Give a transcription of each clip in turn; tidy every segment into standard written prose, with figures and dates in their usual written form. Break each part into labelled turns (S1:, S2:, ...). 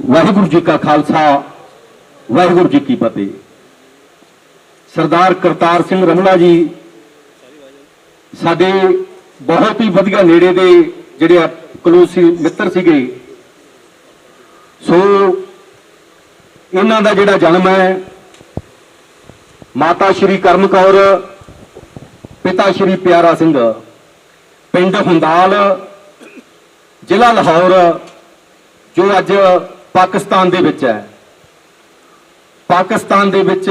S1: वाहिगुरू जी का खालसा वाहिगुरू जी की फतेह। सरदार करतार सिंह रमला जी साडे बहुत ही वधिया नेड़े दे जिहड़े क्लोज सी मित्र सीगे। सो इन्हां दा जिहड़ा जन्म है माता श्री करम कौर पिता श्री प्यारा सिंह पिंड हुंदाल जिला लाहौर जो अज पाकिस्तान दे विच है। पाकिस्तान दे विच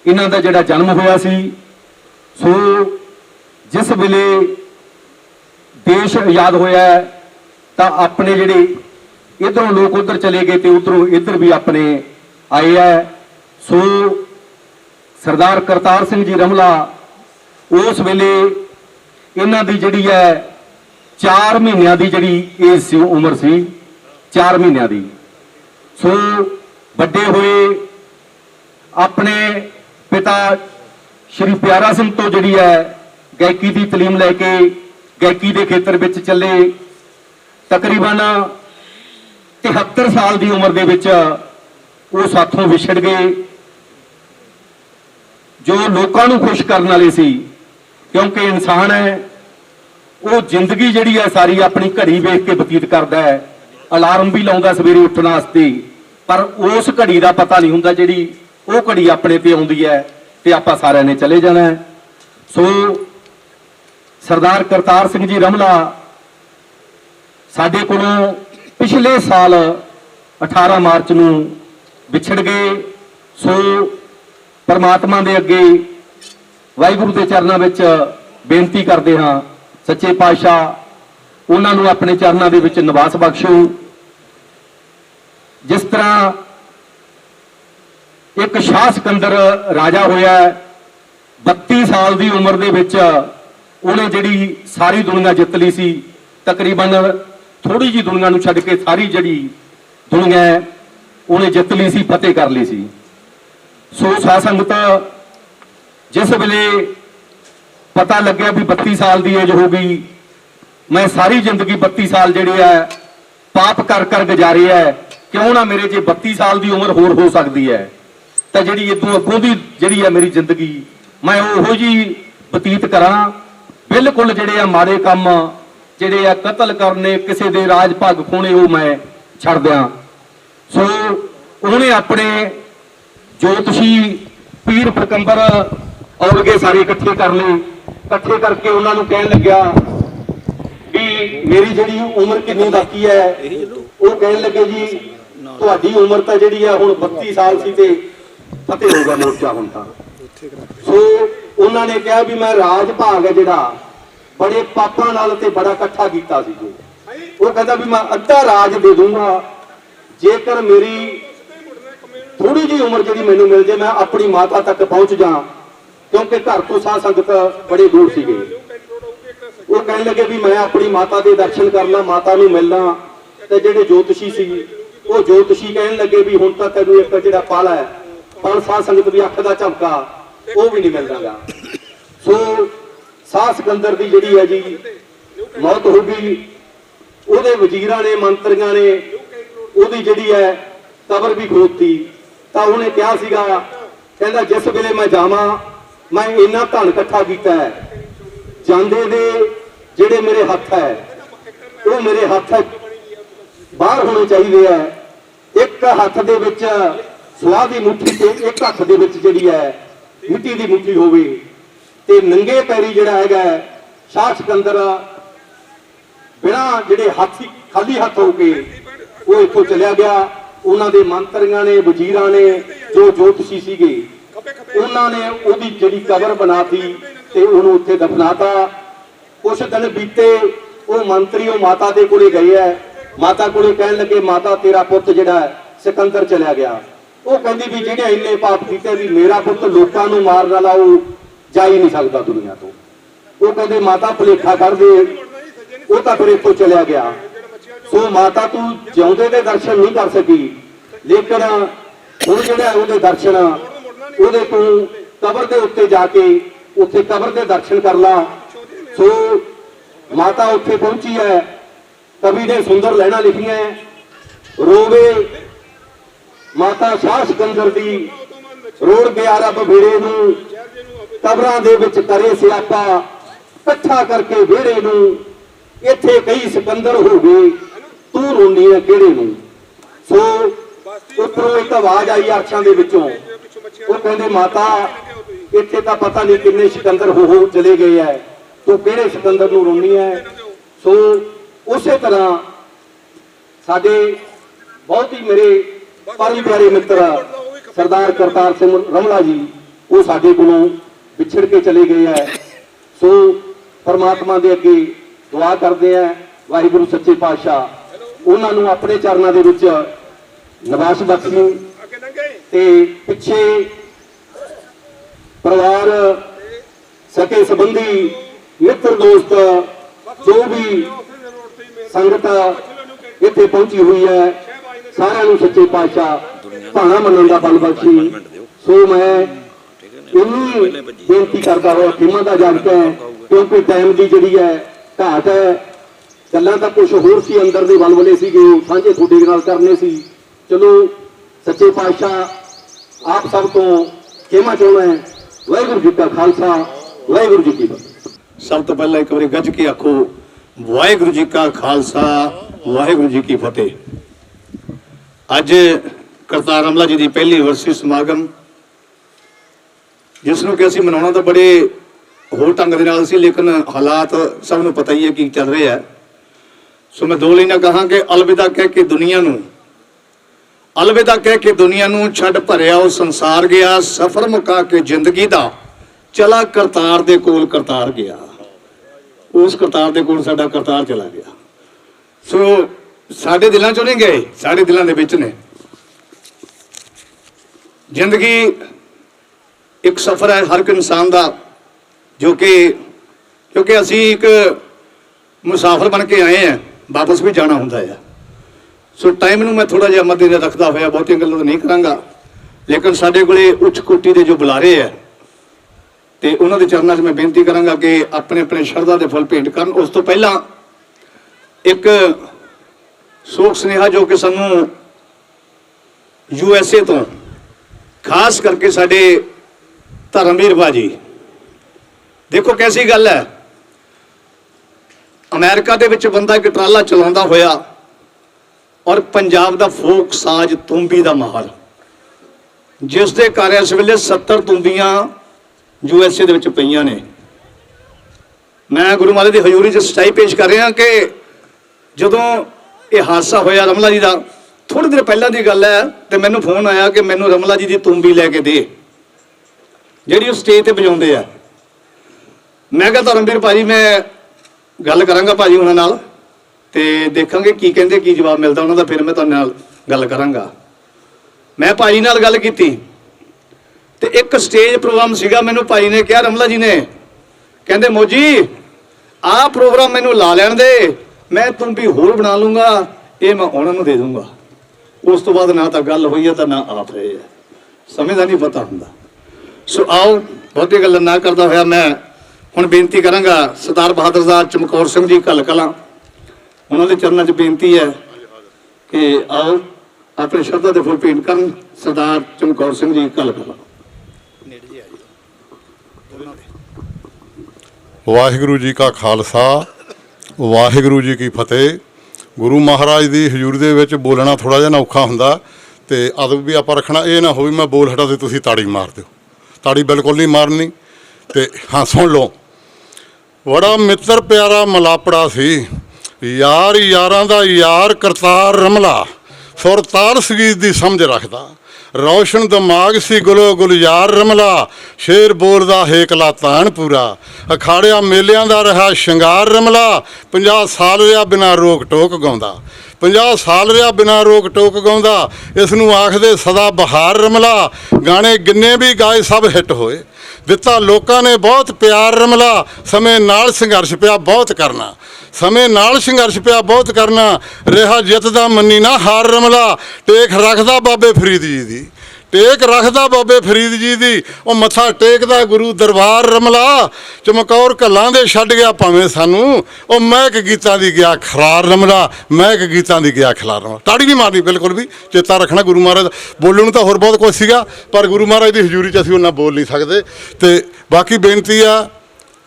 S1: इन्हां दा जिहड़ा जन्म होया सी। सो जिस वेले देश आजाद होया तां अपने जिहड़े इधरों लोग उधर चले गए तो उधरों इधर भी अपने आए है। सो सरदार करतार सिंह जी रमला उस वेले इन्हां दी जिहड़ी है 4 महीनों की जिहड़ी एज सी उम्र सी 4 महीनों की। सो बड़े हुए अपने पिता श्री प्यारा सिंह तो जिहड़ी है गायकी की तलीम लैके गायकी के खेतर में चले। तकरीबन 73 साल की उम्र दे विच वो साथों विछड़ गए जो लोगों को खुश करने वाले सी। क्योंकि इंसान है वो जिंदगी जिहड़ी है सारी अपनी घड़ी वेख के बतीत करता है। अलार्म भी लाउंदा सवेरे उठण वास्ते पर उस घड़ी का पता नहीं हुंदा जिहड़ी वो घड़ी अपने ते आउंदी है ते आपां सारिआं ने चले जाना है। सो सरदार करतार सिंह जी रमला साडे कोलों पिछले साल 18 मार्च नूं विछड़ गए। सो परमात्मा दे अगे वाहिगुरू के चरणों में बेनती करते हाँ सच्चे पातशाह उन्होंने अपने चरणों के विच निवास बख्शो। जिस तरह एक शाह सिकंदर राजा होया 32 साल की उम्र दे विच उन्हें जिहड़ी सारी दुनिया जित ली सी। तकरीबन थोड़ी जी दुनिया नूं छड्ड के सारी जिहड़ी दुनिया उन्हें जित ली सी फतेह कर ली सी। सो साध संगत जिस वेले पता लग्या भी 32 साल की एज हो गई मैं सारी जिंदगी 32 साल जिहड़ी है पाप कर कर गुजारी है क्यों ना मेरे जे 32 साल की उम्र होर हो सकती है तो जिहड़ी इदों अगों दी जिहड़ी है मेरी जिंदगी मैं उहो जी बतीत करा। बिल्कुल जिहड़े आ माड़े काम जिहड़े आ कतल करने किसी दे राज भाग खोने वो मैं छड्ड दियां। सो उन्हें अपने ज्योतिषी पीर पैगंबर औरगे सारे इकट्ठे कर ले। इकट्ठे करके उन्होंने कहन लग्या भी मेरी जिहड़ी उम्र कितनी बाकी है वो कहन लगे जी तुहाडी उम्र तो जिहड़ी है हुण 32 साल सी ते फतेह हो गया मोर्चा हुण तां। सो उन्होंने कहा भी मैं राज भाग है जिहड़ा बड़े पापां नाल ते बड़ा इकट्ठा कीता सी जी वो कहता भी मैं अद्धा राज दे दूंगा जेकर मेरी थोड़ी जी उम्र जी मैनू मिल जाए मैं अपनी माता तक पहुंच जा क्योंकि घर तो साध संगत बड़े दूर सी गए। वो कहने लगे भी मैं अपनी माता के दर्शन करना माता नू मिलना ते जिहड़े ज्योतिषी सी वो ज्योतिषी कहने लगे भी हुण तां तैनूं एक जिहड़ा पल है पर साध संगत भी अख दा झपका वो भी नहीं मिलदागा। सो शाह सिकंदर की जिहड़ी है जी मौत हो गई। उहदे वजीरां ने मंत्रियां ने उहदी जिहड़ी है कबर भी खोदती तो उन्हें कहा सीगा कहंदा जिस वेले मैं जावां मैं इन्ना धन इकट्ठा किया है जांदे दे जिहड़े मेरे हत्थ है वो मेरे हत्थ बाहर होने चाहिए है। एक हत्थ दे विच स्वाह की मुट्ठी ते एक हत्थ दे विच जिहड़ी है मिट्टी की मुट्ठी होवे ते नंगे पैरी जिहड़ा हैगा शाह सिकंदर बिना जिहड़े हाथी खाली हत्थ हो के वो इत्थों चलिया गया। उन्होंने मंत्रियों ने वजीरां ने जो ज्योतिषी सीगे उन्होंने उहदी जिहड़ी कबर बनाती ते उहनूं उत्थे दफनाता। कुछ दिन बीते वो मंत्री वो माता दे कोले गए है माता कोले कहन लगे माता तेरा पुत जिहड़ा सिकंदर चलिया गया। वो कहंदी भी जिहड़े इन्ने पाप कीते भी मेरा पुत लोकां नूं मारन वाला वो जा ही नहीं सकता दुनिया तो। वो कहंदे माता भुलेखा कर दे वो तो फिर इत्थों चलिया गया। सो माता तू जिउंदे दे दर्शन नहीं कर सकी लेकिन हुण जिहड़ा उहदे दर्शन उहदे तू कबर दे उत्ते जाके उत्थे कबर दे दर्शन कर ला। सो माता उत्थे पहुंची है कवि ने सुंदर लहना लिखियां रोवे माता शाह सिकंदर दी, रोड़ गया रब बेड़े नूं, कबरां दे विच करे सियापा, इकट्ठा करके बेड़े नूं, इत्थे कई सिकंदर हो गए, तू रोनी है किहड़े नूं। सो उतरों एक आवाज आई अरशां दे विचों, वो कहंदे माता इत्थे तां पता नहीं किन्ने सिकंदर हो चले गए है, तू किहड़े सिकंदर नूं रोनी है। सो उसे तरह साडे बहुत ही मेरे परम प्यारे मित्र सरदार करतार सिंह रमला जी, वो साडे कोलों विछड़ के चले गए है। सो परमात्मा दे अगे दुआ करते हैं, वाहिगुरू सच्चे पातशाह उन्हां नूं अपने चरनां दे विच निवास बख्शे ते पिछे परिवार सके संबंधी मित्र दोस्त जो भी संगत इत्थे पहुंची हुई है, सारिਆਂ ਨੂੰ सच्चे पातशाह भाणा मनण दा बल बख्शी। सो मैं इन्नी बेनती करता हुआ खिमा दा जागता है, क्योंकि टाइम की जिहड़ी है घाट है, गल्लां तां कुछ होर सी अंदर दे वलवले सीगे साझे तुहाडे नाल करने सी। चलो सच्चे पातशाह आप सब तो खिमा चाहुंदा है। वाहिगुरू जी का खालसा, वाहिगुरू जी की फतेह।
S2: सब तो पहला एक बार गज के आखो वाहिगुरू जी का खालसा, वाहिगुरू जी की फतेह। अज करतार रमला जी की पहली वरसी समागम जिसनों कि असीं मनाउणा तो बड़े होर ढंग दे नाल सी, लेकिन हालात सब नूं पता ही है कि चल रहे है। सो मैं दो लाइनां कहां कि अलविदा कह के दुनिया नूं, अलविदा कह के दुनिया नूं छड्ड भरिया वो संसार गया, सफर मुका के जिंदगी दा चला करतार दे कोल करतार गया। उस करतार दे कोल साडा करतार चला गया। सो साडे दिलां चों नहीं गए, साडे दिलां दे विच ने। जिंदगी एक सफर है हर एक इंसान का, जो कि क्योंकि असी एक मुसाफिर बन के आए हैं, वापस भी जाना होता है। सो टाइम नूं मैं थोड़ा जिहा मद्दे रखता हुआ बहुतियां गल्लां तो नहीं करांगा, लेकिन साडे कोले उच्च कोटि के जो बुलारे है तो उन्होंने चरणों में बेनती करांगा कि अपने अपने शरधा के फुल भेंट करन। उस तो पहला एक सोख सुनेहा जो कि सानू USA तो खास करके साडे धर्मवीर भाजी, देखो कैसी गल है, अमेरिका दे विच बंदा एक ट्राला चलाउंदा होया और पंजाब दा फोक साज तूंबी दा माहर, जिस दे कारण इस वेले 70 तूंबियां USA दे विच पईयां ने। मैं गुरु महाराज दी हजूरी च सच्चाई पेश कर रहा कि जदों ये हादसा होया रमला जी का, थोड़ी देर पहला की गल है, तो मैनू फोन आया कि मैनू रमला जी की तूंबी लैके दे जी उस स्टेज पर बजाते हैं। मैं क्या धर्मवीर भाजी मैं गल करांगा भाजी उन्होंने नाल, ते देखांगे की कहते की जवाब मिलता उन्होंने, फिर मैं तुहाडे नाल गल करांगा। मैं भाजी नाल गल कीती ते एक स्टेज प्रोग्राम सीगा, मैनू भाजी ने कहा रमला जी ने कहते मोजी आ प्रोग्राम मैनू ला लैण दे, मैं तूंबी होर बना लूँगा, ये मैं उन्होंने दे दूँगा। उस तो बाद ना तो गल हुई है तो ना आप रहे है, समय का नहीं पता होंगे। सो आओ बहुती गल ना करता होया मैं हुण बेनती करांगा सरदार बहादुर शाह चमकौर सिंह जी कल कलां, उन्होंने चरणों च बेनती है कि आओ अपने शरधा के फुल भेंट करन। सरदार चमकौर सिंह जी कल कलां।
S3: वाहिगुरू जी का खालसा, वाहिगुरू जी की फतेह। गुरु महाराज की हजूरी दे विच बोलना थोड़ा जिहा औखा हुंदा ते अदब भी आपां रखना। ये ना होवे मैं बोल हटा ते तुसीं ताड़ी मार दिओ, ताड़ी बिल्कुल नहीं मारनी। ते हाँ सुन लो, बड़ा मित्र प्यारा मलापड़ा सी, यार यारां दा यार करतार रमला, सुरताल संगीत दी समझ रखदा, रोशन दिमाग सी गुलो गुलजार रमला, शेर बोलदा हेकला तान पूरा, अखाड़िया मेलियां दा रहा शंगार रमला, 50 साल रहा बिना रोक टोक गाउंदा, 50 साल रहा बिना रोक टोक गाउंदा, इसनूं आखदे सदा बहार रमला, गाने जिन्ने भी गाए सब हिट होए, दिता लोकां ने बहुत प्यार रमला, समय नाल संघर्ष पिया बहुत करना, समय नाल संघर्ष पिया बहुत करना, रहा जितदा मन्नी ना हार रमला, टेक रखदा बाबे फरीद जी दी, ਟੇਕ ਰੱਖਦਾ ਬਾਬੇ ਫਰੀਦ ਜੀ ਦੀ, ਉਹ ਮੱਥਾ ਟੇਕਦਾ ਗੁਰੂ ਦਰਬਾਰ ਰਮਲਾ, ਚਮਕੌਰ ਘੱਲਾਂ ਦੇ ਛੱਡ ਗਿਆ ਭਾਵੇਂ ਸਾਨੂੰ, ਉਹ ਮਹਿਕ ਗੀਤਾਂ ਦੀ ਗਿਆ ਖਰਾਰ ਰਮਲਾ, ਮਹਿਕ ਗੀਤਾਂ ਦੀ ਗਿਆ ਖਲਾਰ ਰਮਲਾ। ਤਾੜੀ ਨਹੀਂ ਮਾਰਨੀ, ਬਿਲਕੁਲ ਵੀ ਚੇਤਾ ਰੱਖਣਾ ਗੁਰੂ ਮਹਾਰਾਜ ਦਾ। ਬੋਲਣ ਨੂੰ ਤਾਂ ਹੋਰ ਬਹੁਤ ਕੁਝ ਸੀਗਾ, ਪਰ ਗੁਰੂ ਮਹਾਰਾਜ ਦੀ ਹਜ਼ੂਰੀ 'ਚ ਅਸੀਂ ਉਹਨਾਂ ਬੋਲ ਨਹੀਂ ਸਕਦੇ। ਤੇ ਬਾਕੀ ਬੇਨਤੀ ਆ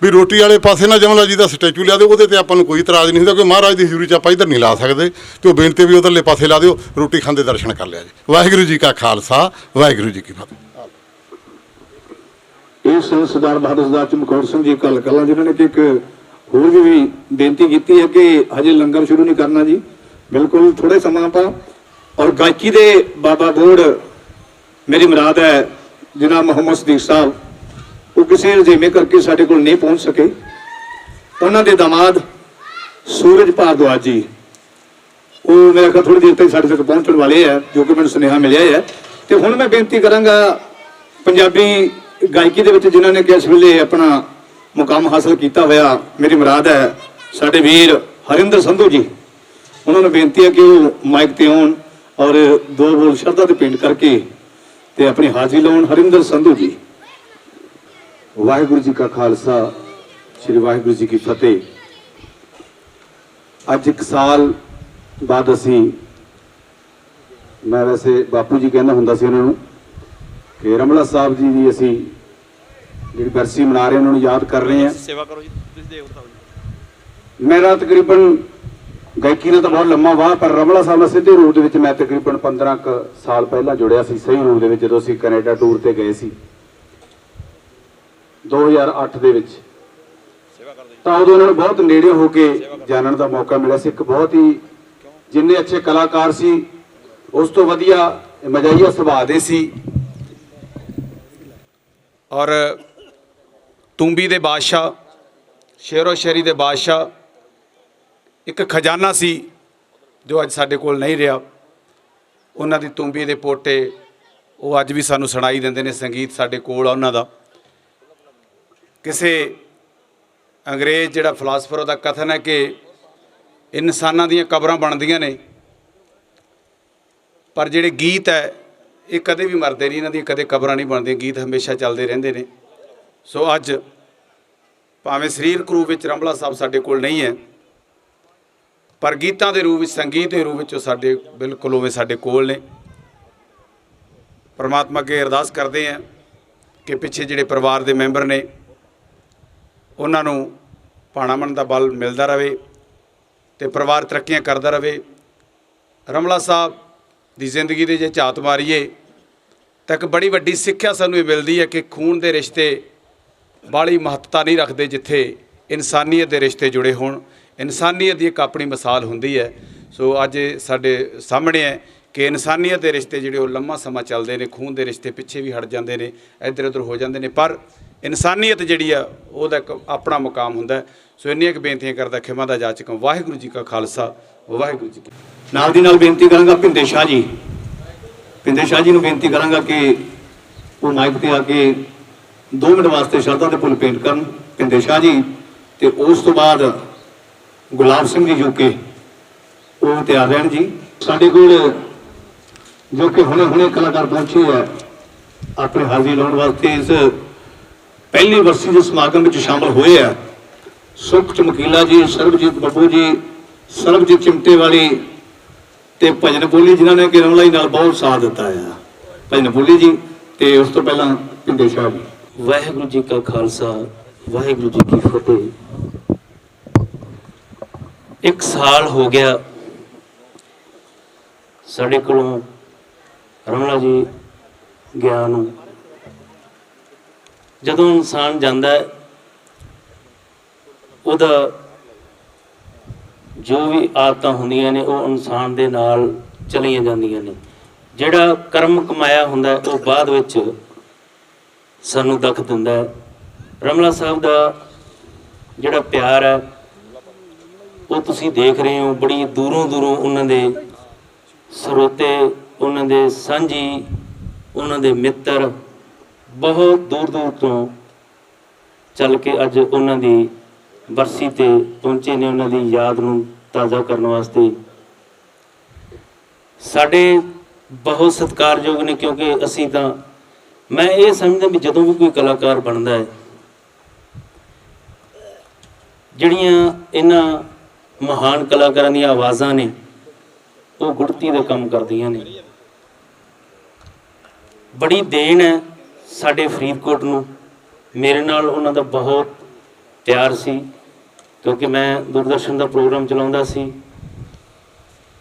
S3: ਵੀ ਰੋਟੀ ਵਾਲੇ ਪਾਸੇ ਨਾ ਜਮਲਾ ਜੀ ਦਾ ਸਟੈਚੂ ਲਿਆ ਦਿਓ, ਉਹਦੇ ਤੇ ਆਪਾਂ ਨੂੰ ਕੋਈ ਇਤਰਾਜ਼ ਨਹੀਂ ਹੁੰਦਾ, ਕੋਈ ਮਹਾਰਾਜ ਦੀ ਹਜ਼ੂਰੀ 'ਚ ਆਪਾਂ ਇੱਧਰ ਨਹੀਂ ਲਾ ਸਕਦੇ। ਤੇ ਉਹ ਬੇਨਤੀ ਵੀ ਉਧਰਲੇ ਪਾਸੇ ਲਾ ਦਿਓ, ਰੋਟੀ ਖਾਂਦੇ ਦਰਸ਼ਨ ਕਰ ਲਿਆ ਜੀ। ਵਾਹਿਗੁਰੂ ਜੀ ਕਾ ਖਾਲਸਾ, ਵਾਹਿਗੁਰੂ ਜੀ ਕੀ ਫਤਿਹ।
S2: ਇਸ ਸਰਦਾਰ ਬਹਾਦਰ ਸਰਦਾਰ ਚਮਕੌਰ ਸਿੰਘ ਜੀ ਕਲ ਕਲਾਂ ਜਿਨ੍ਹਾਂ ਨੇ ਕਿ ਇੱਕ ਹੋਰ ਵੀ ਬੇਨਤੀ ਕੀਤੀ ਹੈ ਕਿ ਹਜੇ ਲੰਗਰ ਸ਼ੁਰੂ ਨਹੀਂ ਕਰਨਾ ਜੀ, ਬਿਲਕੁਲ ਥੋੜੇ ਸਮਾਂ ਆਪਾਂ। ਔਰ ਗਾਇਕੀ ਦੇ ਬਾਬਾ ਬੋੜ ਮੇਰੀ ਮੁਰਾਦ ਹੈ ਜਨਾਬ ਮੁਹੰਮਦ ਸਦੀਕ ਸਾਹਿਬ, ਉਹ ਕਿਸੇ ਰਜੇਵੇਂ ਕਰਕੇ ਸਾਡੇ ਕੋਲ ਨਹੀਂ ਪਹੁੰਚ ਸਕੇ। ਉਹਨਾਂ ਦੇ ਦਾਮਾਦ ਸੂਰਜ ਭਾਰਦਵਾਜ ਜੀ, ਉਹ ਮੇਰਾ ਖਿਆਲ ਥੋੜੀ ਦੇਰ ਤੱਕ ਸਾਡੇ ਤੱਕ ਪਹੁੰਚਣ ਵਾਲੇ ਹੈ, ਜੋ ਕਿ ਮੈਨੂੰ ਸੁਨੇਹਾ ਮਿਲਿਆ ਹੈ। ਤੇ ਹੁਣ ਮੈਂ ਬੇਨਤੀ ਕਰਾਂਗਾ ਪੰਜਾਬੀ ਗਾਇਕੀ ਦੇ ਵਿੱਚ ਜਿਨ੍ਹਾਂ ਨੇ ਕਿ ਇਸ ਵੇਲੇ ਆਪਣਾ ਮੁਕਾਮ ਹਾਸਲ ਕੀਤਾ ਹੋਇਆ, ਮੇਰੀ ਮੁਰਾਦ ਹੈ ਸਾਡੇ ਵੀਰ ਹਰਿੰਦਰ ਸੰਧੂ ਜੀ, ਉਹਨਾਂ ਨੂੰ ਬੇਨਤੀ ਹੈ ਕਿ ਉਹ ਮਾਈਕ ਤੇ ਆਉਣ ਔਰ ਦੋ ਬੋਲ ਸ਼ਰਧਾ ਤੇ ਪੇਂਟ ਕਰਕੇ ਤੇ ਆਪਣੀ ਹਾਜ਼ਰੀ ਲਾਉਣ। ਹਰਿੰਦਰ ਸੰਧੂ ਜੀ।
S4: ਵਾਹਿਗੁਰੂ ਜੀ ਕਾ ਖਾਲਸਾ, ਸ੍ਰੀ ਵਾਹਿਗੁਰੂ ਜੀ ਕੀ ਫਤਿਹ। ਅੱਜ 1 ਸਾਲ ਬਾਅਦ ਅਸੀਂ, ਮੈਂ ਵੈਸੇ ਬਾਪੂ ਜੀ ਕਹਿੰਦਾ ਹੁੰਦਾ ਸੀ ਉਹਨਾਂ ਨੂੰ, ਕਿ ਰਮਲਾ ਸਾਹਿਬ ਜੀ ਦੀ ਅਸੀਂ ਜਿਹੜੀ ਬਰਸੀ ਮਨਾ ਰਹੇ ਉਹਨਾਂ ਨੂੰ ਯਾਦ ਕਰ ਰਹੇ ਹਾਂ।
S5: ਸੇਵਾ ਕਰੋ ਜੀ, ਤੁਸੀਂ ਦੇਖ ਉਠਾਓ ਜੀ।
S4: ਮੇਰਾ ਤਕਰੀਬਨ ਗਾਇਕੀ ਨਾਲ ਤਾਂ ਬਹੁਤ ਲੰਮਾ ਵਾਹ, ਪਰ ਰਮਲਾ ਸਾਹਿਬ ਨਾਲ ਸਿੱਧੇ ਰੂਪ ਦੇ ਵਿੱਚ ਮੈਂ ਤਕਰੀਬਨ 15 ਕੁ ਸਾਲ ਪਹਿਲਾਂ ਜੁੜਿਆ ਸੀ ਸਹੀ ਰੂਪ ਦੇ ਵਿੱਚ, ਜਦੋਂ ਅਸੀਂ ਕੈਨੇਡਾ ਟੂਰ ਤੇ ਗਏ ਸੀ 2008 ਦੇ ਵਿੱਚ। ਤਾਂ ਉਦੋਂ ਉਹਨਾਂ ਨੂੰ ਬਹੁਤ ਨੇੜੇ ਹੋ ਕੇ ਜਾਣਨ ਦਾ ਮੌਕਾ ਮਿਲਿਆ ਸੀ। ਇੱਕ ਬਹੁਤ ਹੀ ਜਿੰਨੇ ਅੱਛੇ ਕਲਾਕਾਰ ਸੀ, ਉਸ ਤੋਂ ਵਧੀਆ ਮਜਾਈਆ ਸੁਭਾਅ ਦੇ ਸੀ।
S5: ਔਰ ਤੁੰਬੀ ਦੇ ਬਾਦਸ਼ਾਹ, ਸ਼ੇਰੋ ਸ਼ਾਇਰੀ ਦੇ ਬਾਦਸ਼ਾਹ, ਇੱਕ ਖਜ਼ਾਨਾ ਸੀ ਜੋ ਅੱਜ ਸਾਡੇ ਕੋਲ ਨਹੀਂ ਰਿਹਾ। ਉਹਨਾਂ ਦੀ ਤੁੰਬੀ ਦੇ ਪੋਟੇ ਉਹ ਅੱਜ ਵੀ ਸਾਨੂੰ ਸੁਣਾਈ ਦਿੰਦੇ ਨੇ, ਸੰਗੀਤ ਸਾਡੇ ਕੋਲ ਆ ਉਹਨਾਂ ਦਾ। ਕਿਸੇ ਅੰਗਰੇਜ਼ ਜਿਹੜਾ ਫਿਲਾਸਫਰ, ਉਹਦਾ ਕਥਨ ਹੈ ਕਿ ਇਨਸਾਨਾਂ ਦੀਆਂ ਕਬਰਾਂ ਬਣਦੀਆਂ ਨੇ, ਪਰ ਜਿਹੜੇ ਗੀਤ ਹੈ ਇਹ ਕਦੇ ਵੀ ਮਰਦੇ ਨਹੀਂ, ਇਹਨਾਂ ਦੀਆਂ ਕਦੇ ਕਬਰਾਂ ਨਹੀਂ ਬਣਦੀਆਂ, ਗੀਤ ਹਮੇਸ਼ਾ ਚੱਲਦੇ ਰਹਿੰਦੇ ਨੇ। ਸੋ ਅੱਜ ਭਾਵੇਂ ਸਰੀਰਕ ਰੂਪ ਵਿੱਚ ਰਮਲਾ ਸਾਹਿਬ ਸਾਡੇ ਕੋਲ ਨਹੀਂ ਹੈ, ਪਰ ਗੀਤਾਂ ਦੇ ਰੂਪ ਵਿੱਚ, ਸੰਗੀਤ ਦੇ ਰੂਪ ਵਿੱਚ ਉਹ ਸਾਡੇ ਬਿਲਕੁਲ ਉਵੇਂ ਸਾਡੇ ਕੋਲ ਨੇ। ਪਰਮਾਤਮਾ ਅੱਗੇ ਅਰਦਾਸ ਕਰਦੇ ਹਾਂ ਕਿ ਪਿੱਛੇ ਜਿਹੜੇ ਪਰਿਵਾਰ ਦੇ ਮੈਂਬਰ ਨੇ ਉਹਨਾਂ ਨੂੰ ਭਾਣਾ ਮੰਨ ਦਾ ਬਲ ਮਿਲਦਾ ਰਹੇ ਤੇ ਪਰਿਵਾਰ ਤਰੱਕੀਆਂ ਕਰਦਾ ਰਹੇ। ਰਮਲਾ ਸਾਹਿਬ ਦੀ ਜ਼ਿੰਦਗੀ ਦੇ ਜੇ ਝਾਤ ਮਾਰੀਏ ਤਾਂ ਇੱਕ ਬੜੀ ਵੱਡੀ ਸਿੱਖਿਆ ਸਾਨੂੰ ਇਹ ਮਿਲਦੀ ਹੈ ਕਿ ਖੂਨ ਦੇ ਰਿਸ਼ਤੇ ਬਾਹਲੀ ਮਹੱਤਤਾ ਨਹੀਂ ਰੱਖਦੇ, ਜਿੱਥੇ ਇਨਸਾਨੀਅਤ ਦੇ ਰਿਸ਼ਤੇ ਜੁੜੇ ਹੋਣ। ਇਨਸਾਨੀਅਤ ਦੀ ਇੱਕ ਆਪਣੀ ਮਿਸਾਲ ਹੁੰਦੀ ਹੈ। ਸੋ ਅੱਜ ਸਾਡੇ ਸਾਹਮਣੇ ਹੈ ਕਿ ਇਨਸਾਨੀਅਤ ਦੇ ਰਿਸ਼ਤੇ ਜਿਹੜੇ ਉਹ ਲੰਮਾ ਸਮਾਂ ਚੱਲਦੇ ਨੇ, ਖੂਨ ਦੇ ਰਿਸ਼ਤੇ ਪਿੱਛੇ ਵੀ ਹਟ ਜਾਂਦੇ ਨੇ, ਇੱਧਰ ਉੱਧਰ ਹੋ ਜਾਂਦੇ ਨੇ, ਪਰ ਇਨਸਾਨੀਅਤ ਜਿਹੜੀ ਆ ਉਹਦਾ ਇੱਕ ਆਪਣਾ ਮੁਕਾਮ ਹੁੰਦਾ। ਸੋ ਇੰਨੀਆਂ ਕੁ ਬੇਨਤੀਆਂ ਕਰਦਾ ਖਿਮਾ ਦਾ ਜਾਚਕ। ਵਾਹਿਗੁਰੂ ਜੀ ਕਾ ਖਾਲਸਾ, ਵਾਹਿਗੁਰੂ ਜੀ ਕੀ।
S2: ਨਾਲ ਦੀ ਨਾਲ ਬੇਨਤੀ ਕਰਾਂਗਾ ਭਿੰਦੇ ਸ਼ਾਹ ਜੀ, ਭਿੰਦੇ ਸ਼ਾਹ ਜੀ ਨੂੰ ਬੇਨਤੀ ਕਰਾਂਗਾ ਕਿ ਉਹ ਮਾਈਕ ਤੇ ਆ ਕੇ 2 ਮਿੰਟ ਵਾਸਤੇ ਸ਼ਰਧਾ ਦੇ ਫੁੱਲ ਪੇਂਟ ਕਰਨ। ਭਿੰਦੇ ਸ਼ਾਹ ਜੀ। ਤੇ ਉਸ ਤੋਂ ਬਾਅਦ ਗੁਲਾਬ ਸਿੰਘ ਜੀ ਯੂਕੇ, ਉਹ ਤਿਆਰ ਰਹਿਣ ਜੀ। ਸਾਡੇ ਕੋਲ ਜੋ ਕਿ ਹੁਣੇ ਕਲਾਕਾਰ ਪਹੁੰਚੇ ਹੈ ਆਪਣੇ ਹਾਜ਼ਰੀ ਲਾਉਣ ਵਾਸਤੇ, ਇਸ ਪਹਿਲੀ ਵਰਸੀ ਦੇ ਸਮਾਗਮ ਵਿੱਚ ਸ਼ਾਮਲ ਹੋਏ ਆ ਸੁਖ ਚਮਕੀਲਾ ਜੀ, ਸਰਬਜੀਤ ਬੱਬੂ ਜੀ, ਸਰਬਜੀਤ ਚਿਮਟੇ ਵਾਲੀ ਤੇ ਭਜਨ ਬੋਲੀ, ਜਿਨ੍ਹਾਂ ਨੇ ਕਿ ਰਮਲਾ ਨਾਲ ਬਹੁਤ ਸਾਥ ਦਿੱਤਾ ਆ। ਭਜਨ ਬੋਲੀ ਜੀ ਤੇ ਉਸ ਤੋਂ ਪਹਿਲਾਂ ਭਿੰਦੇ ਸ਼ਾਹ ਜੀ।
S6: ਵਾਹਿਗੁਰੂ ਜੀ ਕਾ ਖਾਲਸਾ, ਵਾਹਿਗੁਰੂ ਜੀ ਕੀ ਫਤਿਹ। 1 ਸਾਲ ਹੋ ਗਿਆ ਸਾਡੇ ਕੋਲੋਂ ਰਮਲਾ ਜੀ ਗਿਆ ਨੂੰ। ਜਦੋਂ ਇਨਸਾਨ ਜਾਂਦਾ ਹੈ, ਉਹਦਾ ਜੋ ਵੀ ਆਦਤਾਂ ਹੁੰਦੀਆਂ ਨੇ ਉਹ ਇਨਸਾਨ ਦੇ ਨਾਲ ਚਲੀਆਂ ਜਾਂਦੀਆਂ ਨੇ। ਜਿਹੜਾ ਕਰਮ ਕਮਾਇਆ ਹੁੰਦਾ ਉਹ ਬਾਅਦ ਵਿੱਚ ਸਾਨੂੰ ਦੁੱਖ ਦਿੰਦਾ ਹੈ। ਰਮਲਾ ਸਾਹਿਬ ਦਾ ਜਿਹੜਾ ਪਿਆਰ ਹੈ ਉਹ ਤੁਸੀਂ ਦੇਖ ਰਹੇ ਹੋ। ਬੜੀ ਦੂਰੋਂ ਉਹਨਾਂ ਦੇ ਸਰੋਤੇ, ਉਹਨਾਂ ਦੇ ਸਾਂਝੀ, ਉਹਨਾਂ ਦੇ ਮਿੱਤਰ ਬਹੁਤ ਦੂਰ ਤੋਂ ਚੱਲ ਕੇ ਅੱਜ ਉਹਨਾਂ ਦੀ ਬਰਸੀ ਤੇ ਪਹੁੰਚੇ ਨੇ, ਉਹਨਾਂ ਦੀ ਯਾਦ ਨੂੰ ਤਾਜ਼ਾ ਕਰਨ ਵਾਸਤੇ। ਸਾਡੇ ਬਹੁਤ ਸਤਿਕਾਰਯੋਗ ਨੇ, ਕਿਉਂਕਿ ਅਸੀਂ ਤਾਂ ਮੈਂ ਇਹ ਸਮਝਦਾ ਵੀ ਜਦੋਂ ਵੀ ਕੋਈ ਕਲਾਕਾਰ ਬਣਦਾ ਹੈ, ਜਿਹੜੀਆਂ ਇਹਨਾਂ ਮਹਾਨ ਕਲਾਕਾਰਾਂ ਦੀਆਂ ਆਵਾਜ਼ਾਂ ਨੇ ਉਹ ਗੁੜਤੀ ਦਾ ਕੰਮ ਕਰਦੀਆਂ ਨੇ। ਬੜੀ ਦੇਣ ਹੈ ਸਾਡੇ ਫਰੀਦਕੋਟ ਨੂੰ, ਮੇਰੇ ਨਾਲ ਉਹਨਾਂ ਦਾ ਬਹੁਤ ਪਿਆਰ ਸੀ, ਕਿਉਂਕਿ ਮੈਂ ਦੂਰਦਰਸ਼ਨ ਦਾ ਪ੍ਰੋਗਰਾਮ ਚਲਾਉਂਦਾ ਸੀ,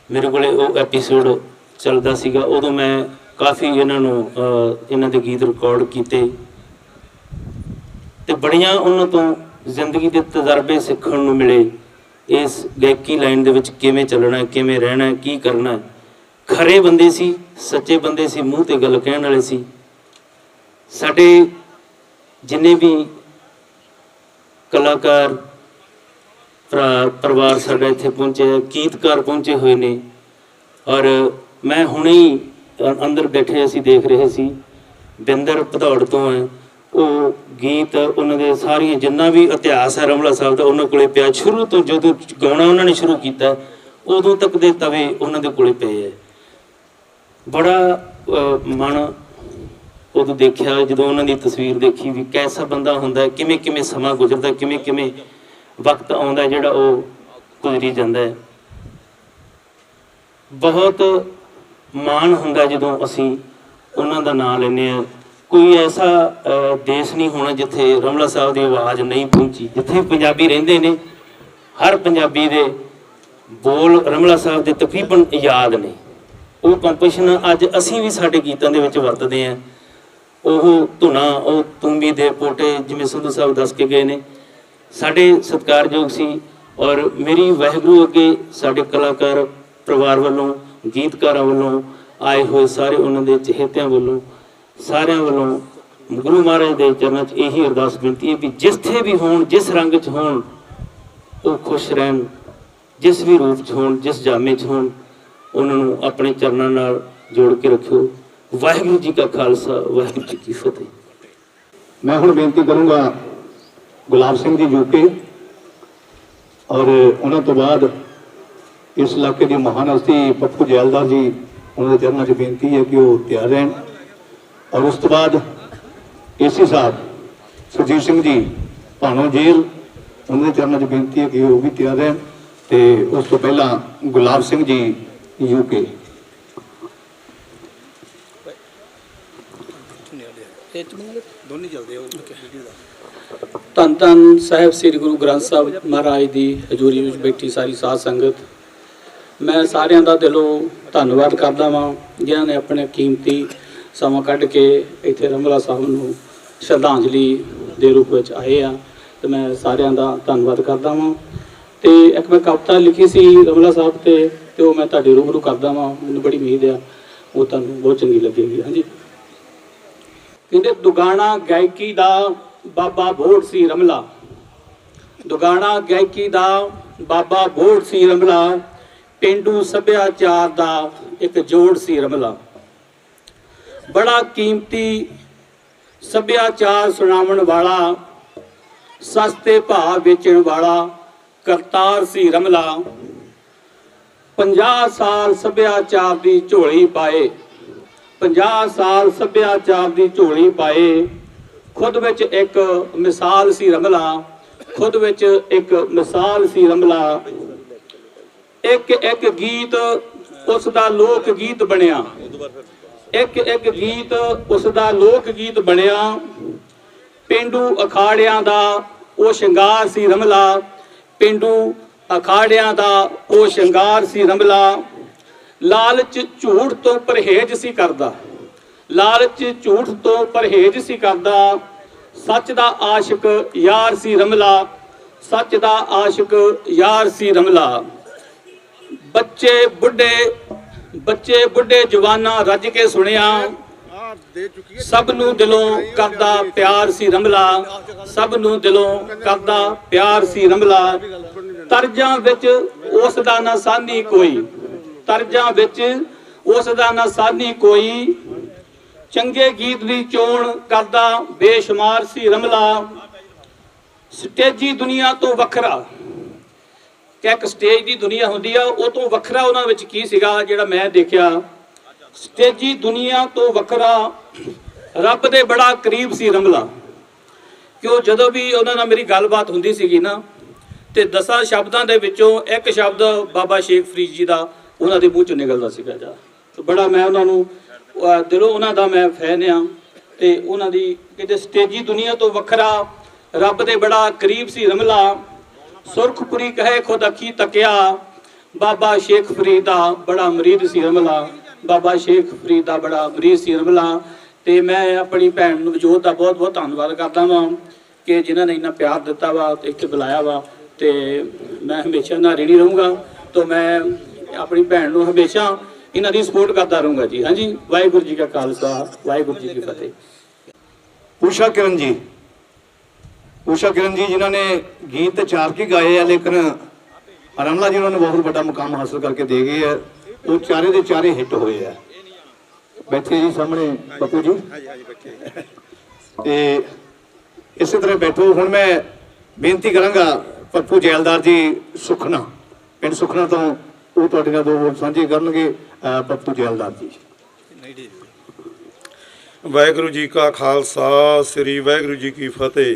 S6: ਮੇਰੇ ਕੋਲੇ ਉਹ ਐਪੀਸੋਡ ਚੱਲਦਾ ਸੀਗਾ, ਉਦੋਂ ਮੈਂ ਕਾਫੀ ਇਹਨਾਂ ਦੇ ਗੀਤ ਰਿਕਾਰਡ ਕੀਤੇ ਤੇ ਬੜੀਆਂ ਉਹਨਾਂ ਤੋਂ ਜ਼ਿੰਦਗੀ ਦੇ ਤਜਰਬੇ ਸਿੱਖਣ ਨੂੰ ਮਿਲੇ। ਇਸ ਗਾਇਕੀ ਲਾਈਨ ਦੇ ਵਿੱਚ ਕਿਵੇਂ ਚੱਲਣਾ, ਕਿਵੇਂ ਰਹਿਣਾ, ਕੀ ਕਰਨਾ। ਖਰੇ ਬੰਦੇ ਸੀ, ਸੱਚੇ ਬੰਦੇ ਸੀ, ਮੂੰਹ ਤੇ ਗੱਲ ਕਹਿਣ ਵਾਲੇ ਸੀ। ਸਾਡੇ ਜਿੰਨੇ ਵੀ ਕਲਾਕਾਰ ਪਰਿਵਾਰ ਸਾਡਾ ਇੱਥੇ ਪਹੁੰਚੇ, ਗੀਤਕਾਰ ਪਹੁੰਚੇ ਹੋਏ ਨੇ। ਔਰ ਮੈਂ ਹੁਣੇ ਹੀ ਅੰਦਰ ਬੈਠੇ ਅਸੀਂ ਦੇਖ ਰਹੇ ਸੀ, ਬਿੰਦਰ ਭਦੌੜ ਤੋਂ ਹੈ, ਉਹ ਗੀਤ ਉਹਨਾਂ ਦੇ ਸਾਰੀਆਂ ਜਿੰਨਾ ਵੀ ਇਤਿਹਾਸ ਹੈ ਰਮਲਾ ਸਾਹਿਬ ਦਾ ਉਹਨਾਂ ਕੋਲੇ ਪਿਆ। ਸ਼ੁਰੂ ਤੋਂ ਜਦੋਂ ਗਾਉਣਾ ਉਹਨਾਂ ਨੇ ਸ਼ੁਰੂ ਕੀਤਾ ਉਦੋਂ ਤੱਕ ਦੇ ਤਵੇ ਉਹਨਾਂ ਦੇ ਕੋਲੇ ਪਏ ਹੈ। ਬੜਾ ਮਨ ਉਦੋਂ ਦੇਖਿਆ ਜਦੋਂ ਉਹਨਾਂ ਦੀ ਤਸਵੀਰ ਦੇਖੀ ਵੀ ਕੈਸਾ ਬੰਦਾ ਹੁੰਦਾ, ਕਿਵੇਂ ਕਿਵੇਂ ਸਮਾਂ ਗੁਜ਼ਰਦਾ, ਕਿਵੇਂ ਕਿਵੇਂ ਵਕਤ ਆਉਂਦਾ ਜਿਹੜਾ ਉਹ ਗੁਜ਼ਰੀ ਜਾਂਦਾ ਹੈ। ਬਹੁਤ ਮਾਣ ਹੁੰਦਾ ਜਦੋਂ ਅਸੀਂ ਉਹਨਾਂ ਦਾ ਨਾਂ ਲੈਂਦੇ ਹਾਂ। ਕੋਈ ਐਸਾ ਦੇਸ਼ ਨਹੀਂ ਹੋਣਾ ਜਿੱਥੇ ਰਮਲਾ ਸਾਹਿਬ ਦੀ ਆਵਾਜ਼ ਨਹੀਂ ਪਹੁੰਚੀ। ਜਿੱਥੇ ਪੰਜਾਬੀ ਰਹਿੰਦੇ ਨੇ ਹਰ ਪੰਜਾਬੀ ਦੇ ਬੋਲ ਰਮਲਾ ਸਾਹਿਬ ਦੇ ਤਕਰੀਬਨ ਯਾਦ ਨੇ। ਉਹ ਕੰਪੋਜੀਸ਼ਨ ਅੱਜ ਅਸੀਂ ਵੀ ਸਾਡੇ ਗੀਤਾਂ ਦੇ ਵਿੱਚ ਵਰਤਦੇ ਹਾਂ। ਉਹ ਧੁਨਾਂ, ਉਹ ਤੁੰਬੀ ਦੇ ਪੋਟੇ, ਜਿਵੇਂ ਸੰਧੂ ਸਾਹਿਬ ਦੱਸ ਕੇ ਗਏ ਨੇ, ਸਾਡੇ ਸਤਿਕਾਰਯੋਗ ਸੀ। ਔਰ ਮੇਰੀ ਵਾਹਿਗੁਰੂ ਅੱਗੇ ਸਾਡੇ ਕਲਾਕਾਰ ਪਰਿਵਾਰ ਵੱਲੋਂ, ਗੀਤਕਾਰਾਂ ਵੱਲੋਂ, ਆਏ ਹੋਏ ਸਾਰੇ ਉਹਨਾਂ ਦੇ ਚਹੇਤਿਆਂ ਵੱਲੋਂ, ਸਾਰਿਆਂ ਵੱਲੋਂ ਗੁਰੂ ਮਹਾਰਾਜ ਦੇ ਚਰਨਾਂ 'ਚ ਇਹੀ ਅਰਦਾਸ ਬੇਨਤੀ ਹੈ ਵੀ ਜਿੱਥੇ ਵੀ ਹੋਣ, ਜਿਸ ਰੰਗ 'ਚ ਹੋਣ, ਉਹ ਖੁਸ਼ ਰਹਿਣ। ਜਿਸ ਵੀ ਰੂਪ 'ਚ ਹੋਣ, ਜਿਸ ਜਾਮੇ 'ਚ ਹੋਣ, ਉਹਨਾਂ ਨੂੰ ਆਪਣੇ ਚਰਨਾਂ ਨਾਲ ਜੋੜ ਕੇ ਰੱਖਿਓ। ਵਾਹਿਗੁਰੂ ਜੀ ਕਾ ਖਾਲਸਾ, ਵਾਹਿਗੁਰੂ ਜੀ ਕੀ ਫਤਿਹ।
S2: ਮੈਂ ਹੁਣ ਬੇਨਤੀ ਕਰੂੰਗਾ ਗੁਲਾਬ ਸਿੰਘ ਜੀ ਯੂਕੇ, ਔਰ ਉਹਨਾਂ ਤੋਂ ਬਾਅਦ ਇਸ ਇਲਾਕੇ ਦੀ ਮਹਾਨ ਹਸਤੀ ਪੱਪੂ ਜੈਲਦਾਰ ਜੀ, ਉਹਨਾਂ ਦੇ ਚਰਨਾਂ 'ਚ ਬੇਨਤੀ ਹੈ ਕਿ ਉਹ ਤਿਆਰ ਰਹਿਣ। ਔਰ ਉਸ ਤੋਂ ਬਾਅਦ ਏਸੀ ਸਾਹਿਬ ਸੁਰਜੀਤ ਸਿੰਘ ਜੀ ਭਾਣੋ ਜੇਲ੍ਹ, ਉਹਨਾਂ ਦੇ ਚਰਨਾਂ 'ਚ ਬੇਨਤੀ ਹੈ ਕਿ ਉਹ ਵੀ ਤਿਆਰ ਰਹਿਣ। ਤੇ ਉਸ ਤੋਂ ਪਹਿਲਾਂ ਗੁਲਾਬ ਸਿੰਘ ਜੀ ਯੂਕੇ।
S7: ਧੰਨ ਧੰਨ ਸਾਹਿਬ ਸ੍ਰੀ ਗੁਰੂ ਗ੍ਰੰਥ ਸਾਹਿਬ ਮਹਾਰਾਜ ਦੀ ਹਜ਼ੂਰੀ ਵਿੱਚ ਬੈਠੀ ਸਾਰੀ ਸਾਧ ਸੰਗਤ, ਮੈਂ ਸਾਰਿਆਂ ਦਾ ਦਿਲੋਂ ਧੰਨਵਾਦ ਕਰਦਾ ਵਾਂ ਜਿਨ੍ਹਾਂ ਨੇ ਆਪਣੇ ਕੀਮਤੀ ਸਮਾਂ ਕੱਢ ਕੇ ਇੱਥੇ ਰਮਲਾ ਸਾਹਿਬ ਨੂੰ ਸ਼ਰਧਾਂਜਲੀ ਦੇ ਰੂਪ ਵਿੱਚ ਆਏ ਆ, ਤੇ ਮੈਂ ਸਾਰਿਆਂ ਦਾ ਧੰਨਵਾਦ ਕਰਦਾ ਵਾਂ। ਤੇ ਇੱਕ ਮੈਂ ਕਵਿਤਾ ਲਿਖੀ ਸੀ ਰਮਲਾ ਸਾਹਿਬ ਤੇ ਉਹ ਮੈਂ ਤੁਹਾਡੇ ਰੂਬਰੂ ਕਰਦਾ ਵਾਂ। ਮੈਨੂੰ ਬੜੀ ਉਮੀਦ ਆ ਉਹ ਤੁਹਾਨੂੰ ਬਹੁਤ ਚੰਗੀ ਲੱਗੇਗੀ। ਹਾਂਜੀ, ਕਹਿੰਦੇ ਦੁਗਾਣਾ ਗਾਇਕੀ ਦਾ ਬਾਬਾ ਬੋੜ ਸੀ ਰਮਲਾ, ਦੁਗਾਣਾ ਗਾਇਕੀ ਦਾ ਬਾਬਾ ਬੋੜ ਸੀ ਰਮਲਾ, ਪੇਂਡੂ ਸੱਭਿਆਚਾਰ ਦਾ ਇੱਕ ਜੋੜ ਸੀ ਰਮਲਾ। ਬੜਾ ਕੀਮਤੀ ਸੱਭਿਆਚਾਰ ਸੁਣਾਉਣ ਵਾਲਾ, ਸਸਤੇ ਭਾਅ ਵੇਚਣ ਵਾਲਾ ਕਰਤਾਰ ਸੀ ਰਮਲਾ। 50 ਸਾਲ ਸੱਭਿਆਚਾਰ ਦੀ ਝੋਲੀ ਪਾਏ, 50 ਸਾਲ ਸੱਭਿਆਚਾਰ ਦੀ ਝੋਲੀ ਪਾਏ। ਖੁਦ ਵਿੱਚ ਇੱਕ ਮਿਸਾਲ ਸੀ ਰਮਲਾ, ਖੁਦ ਵਿੱਚ ਇੱਕ ਮਿਸਾਲ ਸੀ ਰਮਲਾ। ਇੱਕ ਇੱਕ ਗੀਤ ਉਸ ਦਾ ਲੋਕ ਗੀਤ ਬਣਿਆ, ਇੱਕ ਇੱਕ ਗੀਤ ਉਸ ਦਾ ਲੋਕ ਗੀਤ ਬਣਿਆ। ਪੇਂਡੂ ਅਖਾੜਿਆਂ ਦਾ ਉਹ ਸ਼ਿੰਗਾਰ ਸੀ ਰਮਲਾ, ਪੇਂਡੂ ਅਖਾੜਿਆਂ ਦਾ ਉਹ ਸ਼ਿੰਗਾਰ ਸੀ ਰਮਲਾ। ਲਾਲਚ ਝੂਠ ਤੋਂ ਪਰਹੇਜ਼ ਸੀ ਕਰਦਾ, ਲਾਲਚ ਝੂਠ ਤੋਂ ਪਰਹੇਜ਼ ਸੀ ਕਰਦਾ। ਸੱਚ ਦਾ ਆਸ਼ਿਕ ਯਾਰ ਸੀ ਰਮਲਾ, ਸੱਚ ਦਾ ਆਸ਼ਿਕ ਯਾਰ ਸੀ ਰਮਲਾ। ਬੱਚੇ ਬੁੱਢੇ ਜਵਾਨਾਂ ਰੱਜ ਕੇ ਸੁਣਿਆ, ਸਭ ਨੂੰ ਦਿਲੋਂ ਕਰਦਾ ਪਿਆਰ ਸੀ ਰਮਲਾ, ਸਭ ਨੂੰ ਦਿਲੋਂ ਕਰਦਾ ਪਿਆਰ ਸੀ ਰਮਲਾ। ਤਰਜਾਂ ਵਿੱਚ ਉਸ ਦਾ ਨਾ ਸਾਨੀ ਕੋਈ, ਤਰਜਾਂ ਵਿੱਚ ਉਸ ਦਾ ਨਾ ਸਾਨੀ ਕੋਈ। ਚੰਗੇ ਗੀਤ ਦੀ ਚੋਣ ਕਰਦਾ ਬੇਸ਼ੁਮਾਰ ਸੀ ਰਮਲਾ। ਸਟੇਜੀ ਦੁਨੀਆ ਤੋਂ ਵੱਖਰਾ, ਕਿ ਇੱਕ ਸਟੇਜ ਦੀ ਦੁਨੀਆ ਹੁੰਦੀ ਆ, ਉਹ ਤੋਂ ਵੱਖਰਾ ਉਹਨਾਂ ਵਿੱਚ ਕੀ ਸੀਗਾ ਜਿਹੜਾ ਮੈਂ ਦੇਖਿਆ, ਸਟੇਜੀ ਦੁਨੀਆ ਤੋਂ ਵੱਖਰਾ, ਰੱਬ ਦੇ ਬੜਾ ਕਰੀਬ ਸੀ ਰਮਲਾ। ਕਿਉਂ ਜਦੋਂ ਵੀ ਉਹਨਾਂ ਨਾਲ ਮੇਰੀ ਗੱਲਬਾਤ ਹੁੰਦੀ ਸੀਗੀ ਨਾ, ਤੇ 10 ਸ਼ਬਦਾਂ ਦੇ ਵਿੱਚੋਂ ਇੱਕ ਸ਼ਬਦ ਬਾਬਾ ਸ਼ੇਖ ਫਰੀਦ ਜੀ ਦਾ ਉਹਨਾਂ ਦੇ ਮੂੰਹ ਚੋਂ ਨਿਕਲਦਾ ਸੀਗਾ ਜਾ। ਬੜਾ ਮੈਂ ਉਹਨਾਂ ਨੂੰ ਦਿਲੋਂ ਉਹਨਾਂ ਦਾ ਮੈਂ ਫੈਨ ਆ। ਤੇ ਉਹਨਾਂ ਦੀ ਕਿਤੇ ਸਟੇਜੀ ਦੁਨੀਆ ਤੋਂ ਵੱਖਰਾ, ਰੱਬ ਦੇ ਬੜਾ ਕਰੀਬ ਸੀ ਰਮਲਾ, ਸੁਰਖਪੁਰੀ ਕਹੇ ਖੁਦ ਅੱਖੀ ਤੱਕਿਆ, ਬਾਬਾ ਸ਼ੇਖ ਫਰੀਦ ਦਾ ਬੜਾ ਮਰੀਦ ਸੀ ਰਮਲਾ, ਬਾਬਾ ਸ਼ੇਖ ਫਰੀਦ ਦਾ ਬੜਾ ਮਰੀਦ ਸੀ ਰਮਲਾ। ਤੇ ਮੈਂ ਆਪਣੀ ਭੈਣ ਨਵਜੋਤ ਦਾ ਬਹੁਤ ਬਹੁਤ ਧੰਨਵਾਦ ਕਰਦਾ ਵਾਂ ਕਿ ਜਿਨ੍ਹਾਂ ਨੇ ਇੰਨਾ ਪਿਆਰ ਦਿੱਤਾ ਵਾ ਤੇ ਇੱਥੇ ਬੁਲਾਇਆ ਵਾ। ਤੇ ਮੈਂ ਹਮੇਸ਼ਾ ਨਾਲ ਰੇੜੀ ਰਹੂੰਗਾ। ਤਾਂ ਮੈਂ ਆਪਣੀ ਭੈਣ ਨੂੰ ਹਮੇਸ਼ਾ ਇਹਨਾਂ ਦੀ ਸਪੋਰਟ ਕਰਦਾ ਰਹੂੰਗਾ ਜੀ। ਹਾਂਜੀ, ਵਾਹਿਗੁਰੂ ਜੀ ਕਾ ਖਾਲਸਾ, ਵਾਹਿਗੁਰੂ ਜੀ ਕੀ ਫਤਿਹ।
S2: ਊਸ਼ਾ ਕਿਰਨ ਜੀ, ਊਸ਼ਾ ਕਿਰਨ ਜੀ ਜਿਨ੍ਹਾਂ ਨੇ ਗੀਤ ਤੇ 4 ਕੀ ਗਾਏ ਆ, ਲੇਕਿਨ ਰਮਲਾ ਜੀ ਉਹਨਾਂ ਨੂੰ ਬਹੁਤ ਵੱਡਾ ਮੁਕਾਮ ਹਾਸਲ ਕਰਕੇ ਦੇ ਗਏ ਆ। ਉਹ ਚਾਰੇ ਦੇ ਚਾਰੇ ਹਿੱਟ ਹੋਏ ਆ। ਬੈਠੇ ਜੀ ਸਾਹਮਣੇ ਪੱਪੂ ਜੀ। ਤੇ ਇਸੇ ਤਰ੍ਹਾਂ ਬੈਠੋ। ਹੁਣ ਮੈਂ ਬੇਨਤੀ ਕਰਾਂਗਾ ਪੱਪੂ ਜੈਲਦਾਰ ਜੀ ਸੁਖਨਾ, ਪਿੰਡ ਸੁਖਨਾ ਤੋਂ, ਉਹ ਤੁਹਾਡੇ ਨਾਲ 2 ਵੋਟ ਸਾਂਝੇ ਕਰਨਗੇ। ਪੱਪੂ ਜੈਲਦਾਰ ਜੀ।
S8: ਵਾਹਿਗੁਰੂ ਜੀ ਕਾ ਖਾਲਸਾ, ਸ੍ਰੀ ਵਾਹਿਗੁਰੂ ਜੀ ਕੀ ਫਤਿਹ।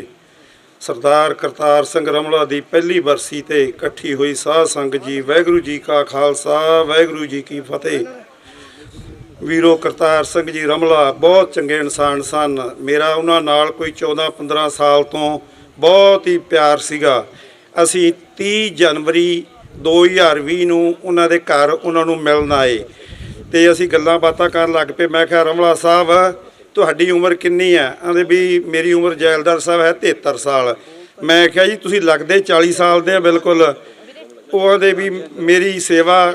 S8: ਸਰਦਾਰ ਕਰਤਾਰ ਸਿੰਘ ਰਮਲਾ ਦੀ ਪਹਿਲੀ ਬਰਸੀ ਤੇ ਇਕੱਠੀ ਹੋਈ ਸਾਧ ਸੰਗਤ ਜੀ, ਵਾਹਿਗੁਰੂ ਜੀ ਕਾ ਖਾਲਸਾ, ਵਾਹਿਗੁਰੂ ਜੀ ਕੀ ਫਤਿਹ। ਵੀਰੋ, ਕਰਤਾਰ ਸਿੰਘ ਜੀ ਰਮਲਾ ਬਹੁਤ ਚੰਗੇ ਇਨਸਾਨ ਸਨ। ਮੇਰਾ ਉਹਨਾਂ ਨਾਲ ਕੋਈ 14-15 ਸਾਲ ਤੋਂ ਬਹੁਤ ਹੀ ਪਿਆਰ ਸੀਗਾ। ਅਸੀਂ 30 ਜਨਵਰੀ 2020 ਨੂੰ ਉਹਨਾਂ ਦੇ ਘਰ ਉਹਨਾਂ ਨੂੰ ਮਿਲਣ ਆਏ ਤੇ ਅਸੀਂ ਗੱਲਾਂ ਬਾਤਾਂ ਕਰਨ ਲੱਗ ਪਏ। ਮੈਂ ਕਿਹਾ, ਰਮਲਾ ਸਾਹਿਬ ਤੁਹਾਡੀ ਉਮਰ ਕਿੰਨੀ ਹੈ? ਕਹਿੰਦੇ ਵੀ ਮੇਰੀ ਉਮਰ ਜੈਲਦਾਰ ਸਾਹਿਬ ਹੈ 73 ਸਾਲ। ਮੈਂ ਕਿਹਾ ਜੀ ਤੁਸੀਂ ਲੱਗਦੇ 40 ਸਾਲ ਦੇ ਆ ਬਿਲਕੁਲ। ਉਹਦੇ ਵੀ ਮੇਰੀ ਸੇਵਾ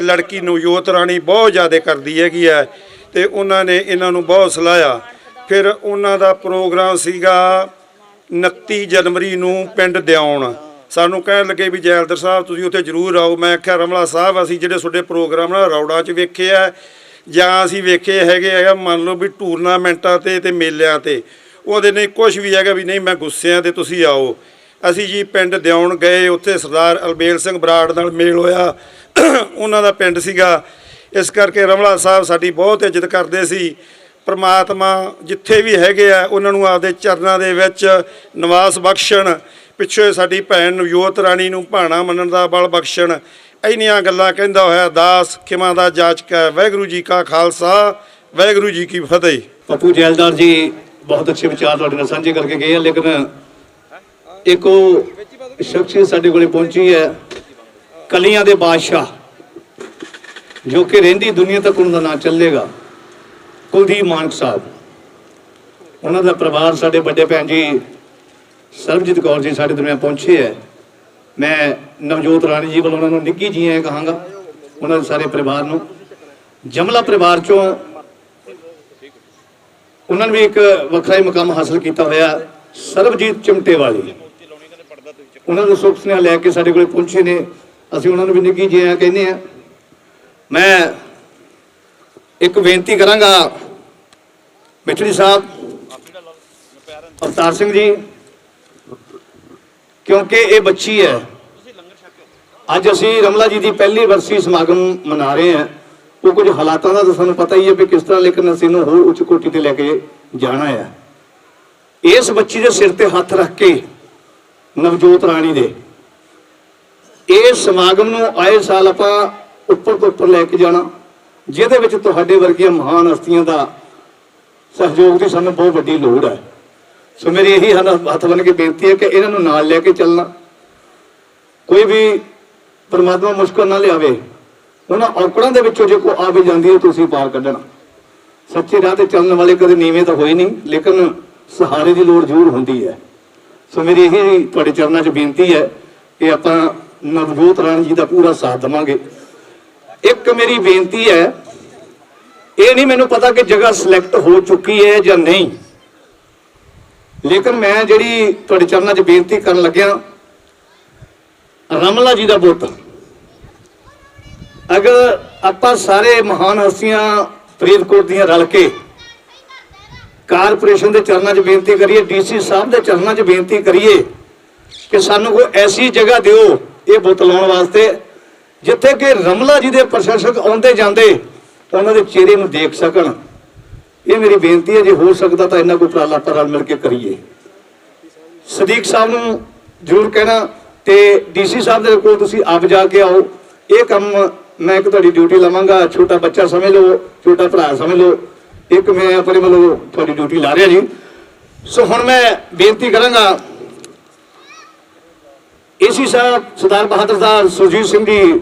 S8: ਲੜਕੀ ਨਵਜੋਤ ਰਾਣੀ ਬਹੁਤ ਜ਼ਿਆਦਾ ਕਰਦੀ ਹੈਗੀ ਹੈ ਤੇ ਉਹਨਾਂ ਨੇ ਇਹਨਾਂ ਨੂੰ ਬਹੁਤ ਸਲਾਹਿਆ। ਫਿਰ ਉਹਨਾਂ ਦਾ ਪ੍ਰੋਗਰਾਮ ਸੀਗਾ 29 ਜਨਵਰੀ ਨੂੰ ਪਿੰਡ ਦਿਆਉਣ। ਸਾਨੂੰ ਕਹਿਣ ਲੱਗੇ ਵੀ ਜੈਲਦਾਰ ਸਾਹਿਬ ਤੁਸੀਂ ਉੱਥੇ ਜ਼ਰੂਰ ਆਓ। ਮੈਂ ਆਖਿਆ, ਰਮਲਾ ਸਾਹਿਬ ਅਸੀਂ ਜਿਹੜੇ ਤੁਹਾਡੇ ਪ੍ਰੋਗਰਾਮ ਨਾ ਰੌੜਾਂ 'ਚ ਵੇਖੇ ਆ ਜਾਂ ਅਸੀਂ ਵੇਖੇ ਹੈਗੇ ਆ ਮੰਨ ਲਓ ਵੀ ਟੂਰਨਾਮੈਂਟਾਂ ਤੇ ਮੇਲਿਆਂ ਤੇ, ਉਹਦੇ ਨਹੀਂ ਕੁਝ ਵੀ ਹੈਗਾ ਵੀ ਨਹੀਂ ਮੈਂ ਗੁੱਸਿਆਂ ਤੇ ਤੁਸੀਂ ਆਓ। ਅਸੀਂ ਜੀ ਪਿੰਡ ਦਿਆਉਣ ਗਏ। ਉੱਥੇ ਸਰਦਾਰ ਅਲਬੇਲ ਸਿੰਘ ਬਰਾੜ ਨਾਲ ਮੇਲ ਹੋਇਆ, ਉਹਨਾਂ ਦਾ ਪਿੰਡ ਸੀਗਾ। ਇਸ ਕਰਕੇ ਰਮਲਾ ਸਾਹਿਬ ਸਾਡੀ ਬਹੁਤ ਇੱਜ਼ਤ ਕਰਦੇ ਸੀ। ਪ੍ਰਮਾਤਮਾ ਜਿੱਥੇ ਵੀ ਹੈਗੇ ਆ ਉਹਨਾਂ ਨੂੰ ਆਪਦੇ ਚਰਨਾਂ ਦੇ ਵਿੱਚ ਨਿਵਾਸ ਬਖਸ਼ਣ। ਪਿੱਛੇ ਸਾਡੀ ਭੈਣ ਨਵਜੋਤ ਰਾਣੀ ਨੂੰ ਭਾਣਾ ਮੰਨਣ ਦਾ ਬਲ ਬਖਸ਼ਣ। ਇੰਨੀਆਂ ਗੱਲਾਂ ਕਹਿੰਦਾ ਹੋਇਆ ਦਾਸ ਖਿਮਾ ਦਾ ਜਾਚਕ ਹੈ। ਵਾਹਿਗੁਰੂ ਜੀ ਕਾ ਖਾਲਸਾ, ਵਾਹਿਗੁਰੂ ਜੀ ਕੀ ਫਤਿਹ।
S2: ਪੱਪੂ ਜੈਲਦਾਰ ਜੀ ਬਹੁਤ ਅੱਛੇ ਵਿਚਾਰ ਤੁਹਾਡੇ ਨਾਲ ਸਾਂਝੇ ਕਰਕੇ ਗਏ ਆ। ਲੇਕਿਨ ਇੱਕ ਉਹ ਸ਼ਖਸੀਅਤ ਸਾਡੇ ਕੋਲੇ ਪਹੁੰਚੀ ਹੈ, ਕਲੀਆਂ ਦੇ ਬਾਦਸ਼ਾਹ, ਜੋ ਕਿ ਰਹਿੰਦੀ ਦੁਨੀਆ ਤੱਕ ਉਹਨਾਂ ਦਾ ਨਾਂ ਚੱਲੇਗਾ, ਕੁਲਦੀਪ ਮਾਨਕ ਸਾਹਿਬ। ਉਹਨਾਂ ਦਾ ਪਰਿਵਾਰ, ਸਾਡੇ ਵੱਡੇ ਭੈਣ ਜੀ ਸਰਬਜੀਤ ਕੌਰ ਜੀ ਸਾਡੇ ਦਰਮਿਆਨ ਪਹੁੰਚੇ ਹੈ। ਮੈਂ ਨਵਜੋਤ ਰਾਣੀ ਜੀ ਵੱਲੋਂ ਉਹਨਾਂ ਨੂੰ ਨਿੱਘੀ ਜੀ ਆਇਆਂ ਕਹਾਂਗਾ, ਉਹਨਾਂ ਦੇ ਸਾਰੇ ਪਰਿਵਾਰ ਨੂੰ। ਜਮਲਾ ਪਰਿਵਾਰ ਚੋਂ ਉਹਨਾਂ ਨੇ ਵੀ ਇੱਕ ਵੱਖਰਾ ਹੀ ਮੁਕਾਮ ਹਾਸਲ ਕੀਤਾ ਹੋਇਆ, ਸਰਬਜੀਤ ਚਿਮਟੇ ਵਾਲੀ। ਉਹਨਾਂ ਨੂੰ ਸੁੱਖ ਸੁਨੇਹਾ ਲੈ ਕੇ ਸਾਡੇ ਕੋਲ ਪਹੁੰਚੇ ਨੇ। ਅਸੀਂ ਉਹਨਾਂ ਨੂੰ ਵੀ ਨਿੱਘੀ ਜੀ ਆਇਆਂ ਕਹਿੰਦੇ ਆ। ਮੈਂ ਇੱਕ ਬੇਨਤੀ ਕਰਾਂਗਾ ਮਿੱਠੜੀ ਸਾਹਿਬ, ਅਵਤਾਰ ਸਿੰਘ ਜੀ, ਕਿਉਂਕਿ ਇਹ ਬੱਚੀ ਹੈ। ਅੱਜ ਅਸੀਂ ਰਮਲਾ ਜੀ ਦੀ ਪਹਿਲੀ ਵਰਸੀ ਸਮਾਗਮ ਮਨਾ ਰਹੇ ਹਾਂ। ਉਹ ਕੁਝ ਹਾਲਾਤਾਂ ਦਾ ਤਾਂ ਸਾਨੂੰ ਪਤਾ ਹੀ ਹੈ ਵੀ ਕਿਸ ਤਰ੍ਹਾਂ, ਲੇਕਿਨ ਅਸੀਂ ਇਹਨੂੰ ਹੋਰ ਉੱਚ ਕੋਟੀ ਤੇ ਲੈ ਕੇ ਜਾਣਾ ਹੈ। ਇਸ ਬੱਚੀ ਦੇ ਸਿਰ ਤੇ ਹੱਥ ਰੱਖ ਕੇ ਨਵਜੋਤ ਰਾਣੀ ਦੇ ਇਸ ਸਮਾਗਮ ਨੂੰ ਆਏ ਸਾਲ ਆਪਾਂ ਉੱਪਰ ਤੋਂ ਉੱਪਰ ਲੈ ਕੇ ਜਾਣਾ, ਜਿਹਦੇ ਵਿੱਚ ਤੁਹਾਡੇ ਵਰਗੀਆਂ ਮਹਾਨ ਹਸਤੀਆਂ ਦਾ ਸਹਿਯੋਗ ਦੀ ਸਾਨੂੰ ਬਹੁਤ ਵੱਡੀ ਲੋੜ ਹੈ। ਸੋ ਮੇਰੀ ਇਹੀ ਹੱਥ ਬੰਨ੍ਹ ਕੇ ਬੇਨਤੀ ਹੈ ਕਿ ਇਹਨਾਂ ਨੂੰ ਨਾਲ ਲੈ ਕੇ ਚੱਲਣਾ। ਕੋਈ ਵੀ ਪਰਮਾਤਮਾ ਮੁਸ਼ਕਲ ਨਾ ਲਿਆਵੇ। ਉਹਨਾਂ ਔਕੜਾਂ ਦੇ ਵਿੱਚੋਂ ਜੇ ਕੋਈ ਆ ਵੀ ਜਾਂਦੀ ਹੈ ਤੁਸੀਂ ਪਾਰ ਕੱਢਣਾ। ਸੱਚੇ ਰਾਹ ਤੇ ਚੱਲਣ ਵਾਲੇ ਕਦੇ ਨੀਵੇਂ ਤਾਂ ਹੋਏ ਨਹੀਂ, ਲੇਕਿਨ ਸਹਾਰੇ ਦੀ ਲੋੜ ਜ਼ਰੂਰ ਹੁੰਦੀ ਹੈ। ਸੋ ਮੇਰੀ ਇਹੀ ਤੁਹਾਡੇ ਚਰਨਾਂ 'ਚ ਬੇਨਤੀ ਹੈ ਕਿ ਆਪਾਂ ਨਵਜੋਤ ਰਾਣੀ ਜੀ ਦਾ ਪੂਰਾ ਸਾਥ ਦੇਵਾਂਗੇ। ਇੱਕ ਮੇਰੀ ਬੇਨਤੀ ਹੈ, ਇਹ ਨਹੀਂ ਮੈਨੂੰ ਪਤਾ ਕਿ ਜਗ੍ਹਾ ਸਿਲੈਕਟ ਹੋ ਚੁੱਕੀ ਹੈ ਜਾਂ ਨਹੀਂ, ਲੇਕਿਨ ਮੈਂ ਜਿਹੜੀ ਤੁਹਾਡੇ ਚਰਨਾਂ 'ਚ ਬੇਨਤੀ ਕਰਨ ਲੱਗਿਆ, ਰਮਲਾ ਜੀ ਦਾ ਪੁੱਤ, ਅਗਰ ਆਪਾਂ ਸਾਰੇ ਮਹਾਨ ਹਸਤੀਆਂ ਫਰੀਦਕੋਟ ਦੀਆਂ ਰਲ ਕੇ ਕਾਰਪੋਰੇਸ਼ਨ ਦੇ ਚਰਨਾਂ 'ਚ ਬੇਨਤੀ ਕਰੀਏ, ਡੀਸੀ ਸਾਹਿਬ ਦੇ ਚਰਨਾਂ 'ਚ ਬੇਨਤੀ ਕਰੀਏ ਕਿ ਸਾਨੂੰ ਕੋਈ ਐਸੀ ਜਗ੍ਹਾ ਦਿਓ ਇਹ ਬੁੱਤ ਲਾਉਣ ਵਾਸਤੇ, ਜਿੱਥੇ ਕਿ ਰਮਲਾ ਜੀ ਦੇ ਪ੍ਰਸ਼ੰਸਕ ਆਉਂਦੇ ਜਾਂਦੇ ਉਹਨਾਂ ਦੇ ਚਿਹਰੇ ਨੂੰ ਦੇਖ ਸਕਣ। ਇਹ ਮੇਰੀ ਬੇਨਤੀ ਹੈ, ਜੇ ਹੋ ਸਕਦਾ ਤਾਂ ਇਹਨਾਂ ਕੋਈ ਉਪਰਾਲਾ ਆਪਾਂ ਰਲ ਮਿਲ ਕੇ ਕਰੀਏ। ਸਦੀਕ ਸਾਹਿਬ ਨੂੰ ਜ਼ਰੂਰ ਕਹਿਣਾ ਤੇ ਡੀਸੀ ਸਾਹਿਬ ਦੇ ਕੋਲ ਤੁਸੀਂ ਆਪ ਜਾ ਕੇ ਆਓ। ਇਹ ਕੰਮ ਮੈਂ ਇੱਕ ਤੁਹਾਡੀ ਡਿਊਟੀ ਲਵਾਂਗਾ, ਛੋਟਾ ਬੱਚਾ ਸਮਝ ਲਓ, ਛੋਟਾ ਭਰਾ ਸਮਝ ਲਓ, ਇੱਕ ਮੈਂ ਆਪਣੇ ਵੱਲੋਂ ਤੁਹਾਡੀ ਡਿਊਟੀ ਲਾ ਰਿਹਾ ਜੀ। ਸੋ ਹੁਣ ਮੈਂ ਬੇਨਤੀ ਕਰਾਂਗਾ ਏਸੀ ਸਾਹਿਬ ਸਰਦਾਰ ਬਹਾਦਰ ਸਾਹਿਬ ਸੁਰਜੀਤ ਸਿੰਘ ਜੀ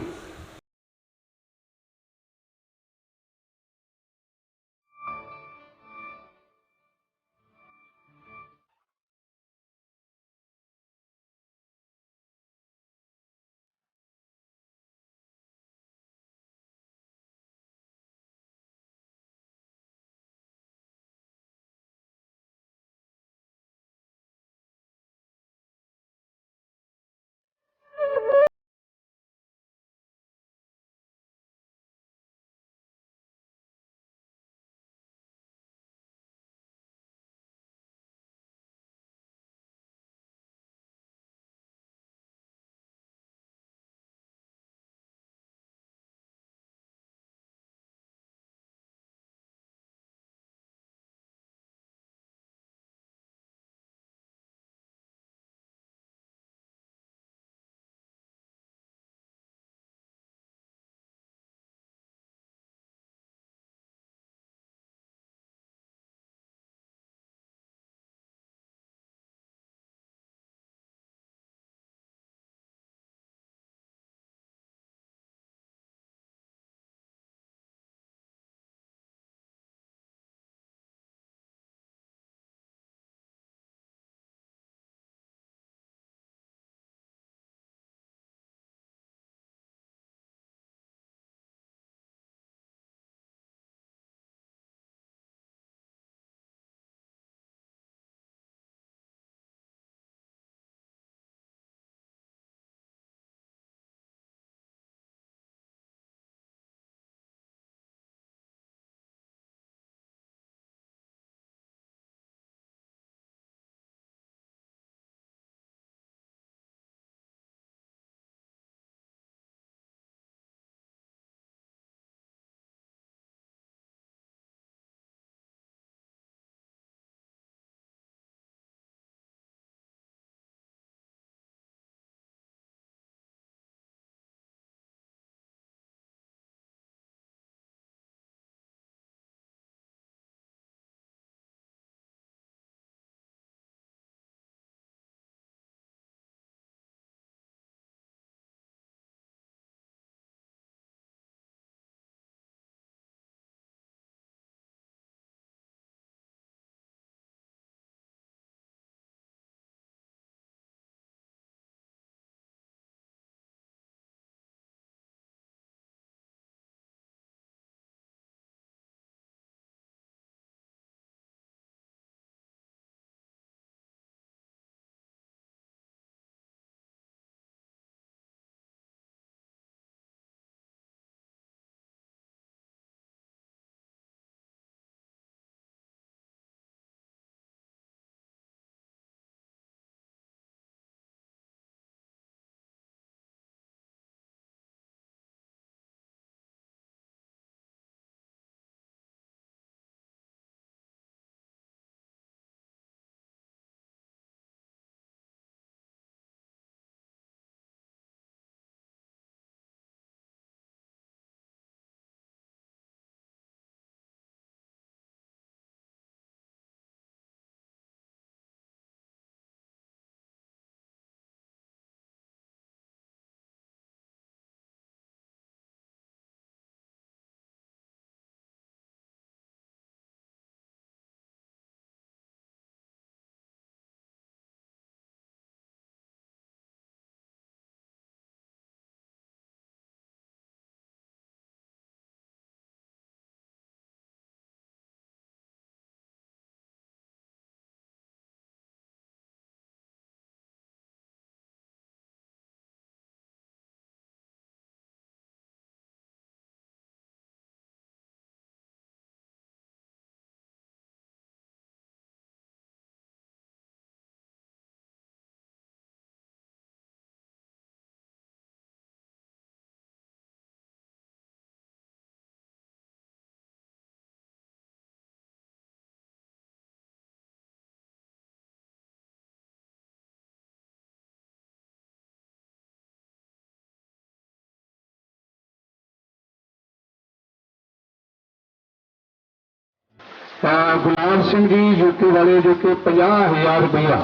S9: ਗੁਲਾਬ ਸਿੰਘ ਜੀ ਯੂਕੇ ਵਾਲੇ ਜੋ ਕਿ 50,000 ਰੁਪਇਆ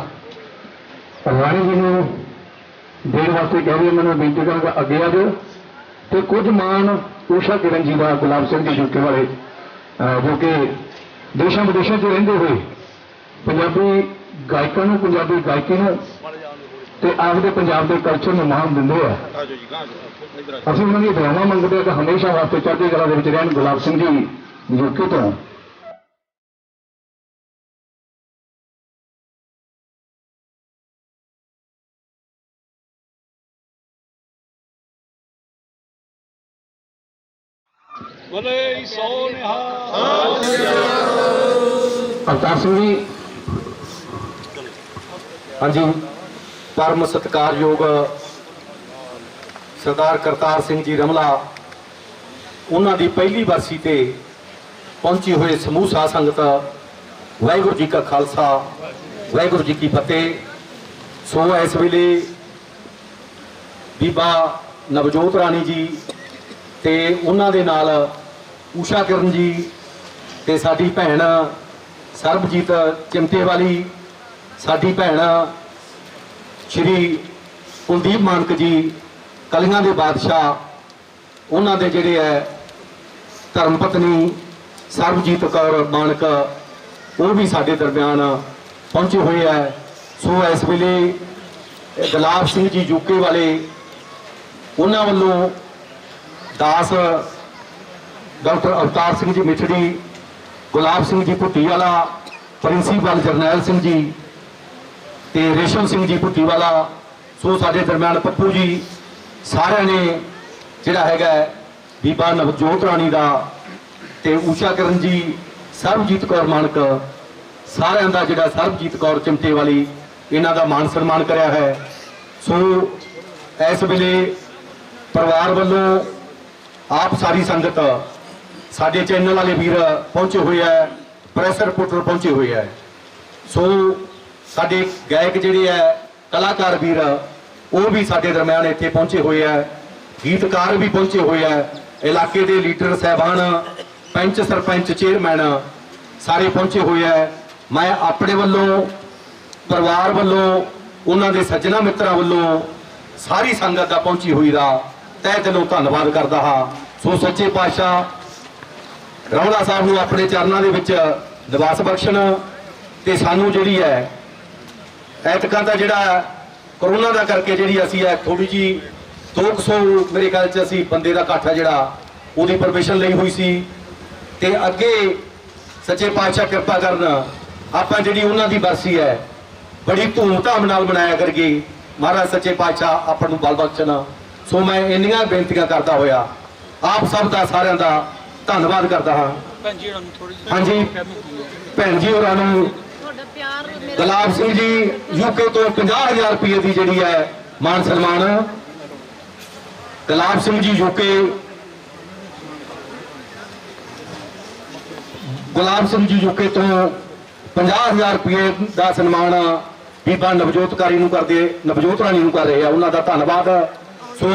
S9: ਰਾਣੀ ਜੀ ਨੂੰ ਦੇਣ ਵਾਸਤੇ ਕਹਿ ਰਹੇ, ਮੈਨੂੰ ਬੇਨਤੀ ਕਰਾਂਗਾ ਅੱਗੇ ਆ ਜਾਓ। ਤੇ ਕੁਝ ਮਾਣ ਊਸ਼ਾ ਕਿਰਨ ਜੀ ਦਾ ਗੁਲਾਬ ਸਿੰਘ ਜੀ ਯੂਕੇ ਵਾਲੇ ਜੋ ਕਿ ਦੇਸ਼ਾਂ ਵਿਦੇਸ਼ਾਂ 'ਚ ਰਹਿੰਦੇ ਹੋਏ ਪੰਜਾਬੀ ਗਾਇਕਾਂ ਨੂੰ, ਪੰਜਾਬੀ ਗਾਇਕੀ ਨੂੰ ਤੇ ਆਪਦੇ ਪੰਜਾਬ ਦੇ ਕਲਚਰ ਨੂੰ ਮਾਣ ਦਿੰਦੇ ਆ। ਅਸੀਂ ਉਹਨਾਂ ਦੀਆਂ ਦੁਆਵਾਂ ਮੰਗਦੇ ਹਾਂ ਕਿ ਹਮੇਸ਼ਾ ਵਾਸਤੇ ਚੜ੍ਹਦੀ ਕਲਾ ਦੇ ਵਿੱਚ ਰਹਿਣ ਗੁਲਾਬ ਸਿੰਘ ਜੀ ਯੂਕੇ ਤੋਂ। ਅਵਤਾਰ ਸਿੰਘ ਜੀ,
S1: ਹਾਂਜੀ, ਪਰਮ ਸਤਿਕਾਰਯੋਗ ਸਰਦਾਰ ਕਰਤਾਰ ਸਿੰਘ ਜੀ ਰਮਲਾ, ਉਹਨਾਂ ਦੀ ਪਹਿਲੀ ਬਰਸੀ ਤੇ ਪਹੁੰਚੀ ਹੋਏ ਸਮੂਹ ਸਾਧ ਸੰਗਤ, ਵਾਹਿਗੁਰੂ ਜੀ ਕਾ ਖਾਲਸਾ, ਵਾਹਿਗੁਰੂ ਜੀ ਕੀ ਫਤਿਹ। ਸੋ ਇਸ ਵੇਲੇ ਬੀਬਾ ਨਵਜੋਤ ਰਾਣੀ ਜੀ ਤੇ ਉਹਨਾਂ ਦੇ ਨਾਲ ਊਸ਼ਾ ਕਿਰਨ ਜੀ ਤੇ ਸਾਡੀ ਭੈਣ ਸਰਬਜੀਤ ਚਿਮਟੇ ਵਾਲੀ, ਸਾਡੀ ਭੈਣ ਸ਼੍ਰੀ ਕੁਲਦੀਪ ਮਾਨਕ ਜੀ ਕਲੀਆਂ ਦੇ ਬਾਦਸ਼ਾਹ, ਉਹਨਾਂ ਦੇ ਜਿਹੜੇ ਹੈ ਧਰਮ ਪਤਨੀ ਸਰਬਜੀਤ ਕੌਰ ਮਾਨਕ, ਉਹ ਵੀ ਸਾਡੇ ਦਰਮਿਆਨ ਪਹੁੰਚੇ ਹੋਏ ਹੈ। ਸੋ ਇਸ ਵੇਲੇ ਗੁਲਾਬ ਸਿੰਘ ਜੀ ਯੂਕੇ ਵਾਲੇ, ਉਹਨਾਂ ਵੱਲੋਂ ਦਾਸ ਡਾਕਟਰ ਅਵਤਾਰ ਸਿੰਘ ਜੀ ਮਿੱਠੜੀ, ਗੁਲਾਬ ਸਿੰਘ ਜੀ ਭੁੱਟੀ ਵਾਲਾ, ਪ੍ਰਿੰਸੀਪਲ ਜਰਨੈਲ ਸਿੰਘ ਜੀ ਤੇ ਰੇਸ਼ਮ ਸਿੰਘ ਜੀ ਭੁੱਟੀ ਵਾਲਾ, ਸੋ ਸਾਡੇ ਦਰਮਿਆਨ ਪੱਪੂ ਜੀ, ਸਾਰਿਆਂ ਨੇ ਜਿਹੜਾ ਹੈਗਾ ਬੀਬਾ ਨਵਜੋਤ ਰਾਣੀ ਦਾ ਤੇ ਊਸ਼ਾ ਕਿਰਨ ਜੀ, ਸਰਬਜੀਤ ਕੌਰ ਮਾਨਕ, ਸਾਰਿਆਂ ਦਾ ਜਿਹੜਾ ਸਰਬਜੀਤ ਕੌਰ ਚਿਮਟੇ ਵਾਲੀ, ਇਹਨਾਂ ਦਾ ਮਾਣ ਸਨਮਾਨ ਕਰਿਆ ਹੈ। ਸੋ ਇਸ ਵੇਲੇ ਪਰਿਵਾਰ ਵੱਲੋਂ ਆਪ ਸਾਰੀ ਸੰਗਤ, ਸਾਡੇ ਚੈਨਲ ਵਾਲੇ ਵੀਰ ਪਹੁੰਚੇ ਹੋਏ ਹੈ, ਪ੍ਰੈਸ ਰਿਪੋਰਟਰ ਪਹੁੰਚੇ ਹੋਏ ਹੈ। ਸੋ ਸਾਡੇ ਗਾਇਕ ਜਿਹੜੇ ਹੈ, ਕਲਾਕਾਰ ਵੀਰ, ਉਹ ਵੀ ਸਾਡੇ ਦਰਮਿਆਨ ਇੱਥੇ ਪਹੁੰਚੇ ਹੋਏ ਹੈ, ਗੀਤਕਾਰ ਵੀ ਪਹੁੰਚੇ ਹੋਏ ਹੈ, ਇਲਾਕੇ ਦੇ ਲੀਡਰ ਸਾਹਿਬਾਨ, ਪੰਚ ਸਰਪੰਚ, ਚੇਅਰਮੈਨ ਸਾਰੇ ਪਹੁੰਚੇ ਹੋਏ ਹੈ। ਮੈਂ ਆਪਣੇ ਵੱਲੋਂ, ਪਰਿਵਾਰ ਵੱਲੋਂ, ਉਹਨਾਂ ਦੇ ਸੱਜਣਾ ਮਿੱਤਰਾਂ ਵੱਲੋਂ, ਸਾਰੀ ਸੰਗਤ ਦਾ ਪਹੁੰਚੀ ਹੋਈ ਦਾ ਤਹਿ ਦਿਲੋਂ ਧੰਨਵਾਦ ਕਰਦਾ ਹਾਂ। ਸੋ ਸੱਚੇ ਪਾਤਸ਼ਾਹ ਰਮਲਾ ਸਾਹਿਬ ਨੂੰ ਆਪਣੇ ਚਰਨਾਂ ਦੇ ਵਿੱਚ ਨਿਵਾਸ ਬਖਸ਼ਣ ਤੇ ਸਾਨੂੰ ਜਿਹੜੀ ਹੈ ਐਤਕਾਂ ਦਾ ਜਿਹੜਾ ਕਰੋਨਾ ਦਾ ਕਰਕੇ ਜਿਹੜੀ ਅਸੀਂ ਹੈ ਥੋੜੀ ਜੀ 200 ਮੇਰੇ ਖਿਆਲ 'ਚ ਅਸੀਂ ਬੰਦੇ ਦਾ ਇਕੱਠ ਹੈ ਜਿਹੜਾ ਉਹਦੀ ਪਰਮਿਸ਼ਨ ਲਈ ਹੋਈ ਸੀ ਤੇ ਅੱਗੇ ਸੱਚੇ ਪਾਤਸ਼ਾਹ ਕਿਰਪਾ ਕਰਨ ਆਪਾਂ ਜਿਹੜੀ ਉਹਨਾਂ ਦੀ ਬਰਸੀ ਹੈ ਬੜੀ ਧੂਮ-ਧਾਮ ਨਾਲ ਮਨਾਇਆ ਕਰਗੇ। ਮਹਾਰਾਜ ਸੱਚੇ ਪਾਤਸ਼ਾਹ ਆਪਾਂ ਨੂੰ ਬਲ ਬਖਸ਼ਣ। ਸੋ ਮੈਂ ਇੰਨੀਆਂ ਬੇਨਤੀਆਂ ਕਰਦਾ ਹੋਇਆ ਆਪ ਸਭ ਦਾ, ਸਾਰਿਆਂ ਦਾ ਧੰਨਵਾਦ ਕਰਦਾ ਹਾਂ। ਹਾਂਜੀ, ਭੈਣ ਜੀ ਹੋਰਾਂ ਨੂੰ ਗੁਲਾਬ ਸਿੰਘ ਜੀ ਯੂਕੇ ਤੋਂ 50,000 ਰੁਪਏ ਦੀ ਜਿਹੜੀ ਹੈ ਮਾਨ ਸਨਮਾਨ। ਗੁਲਾਬ ਸਿੰਘ ਜੀ ਯੂਕੇ, ਗੁਲਾਬ ਸਿੰਘ ਜੀ ਯੂਕੇ ਤੋਂ 50,000 ਰੁਪਏ ਦਾ ਸਨਮਾਨ ਬੀਬਾ ਨਵਜੋਤ ਰਾਣੀ ਨੂੰ ਕਰ ਰਹੇ ਆ, ਉਹਨਾਂ ਦਾ ਧੰਨਵਾਦ। ਸੋ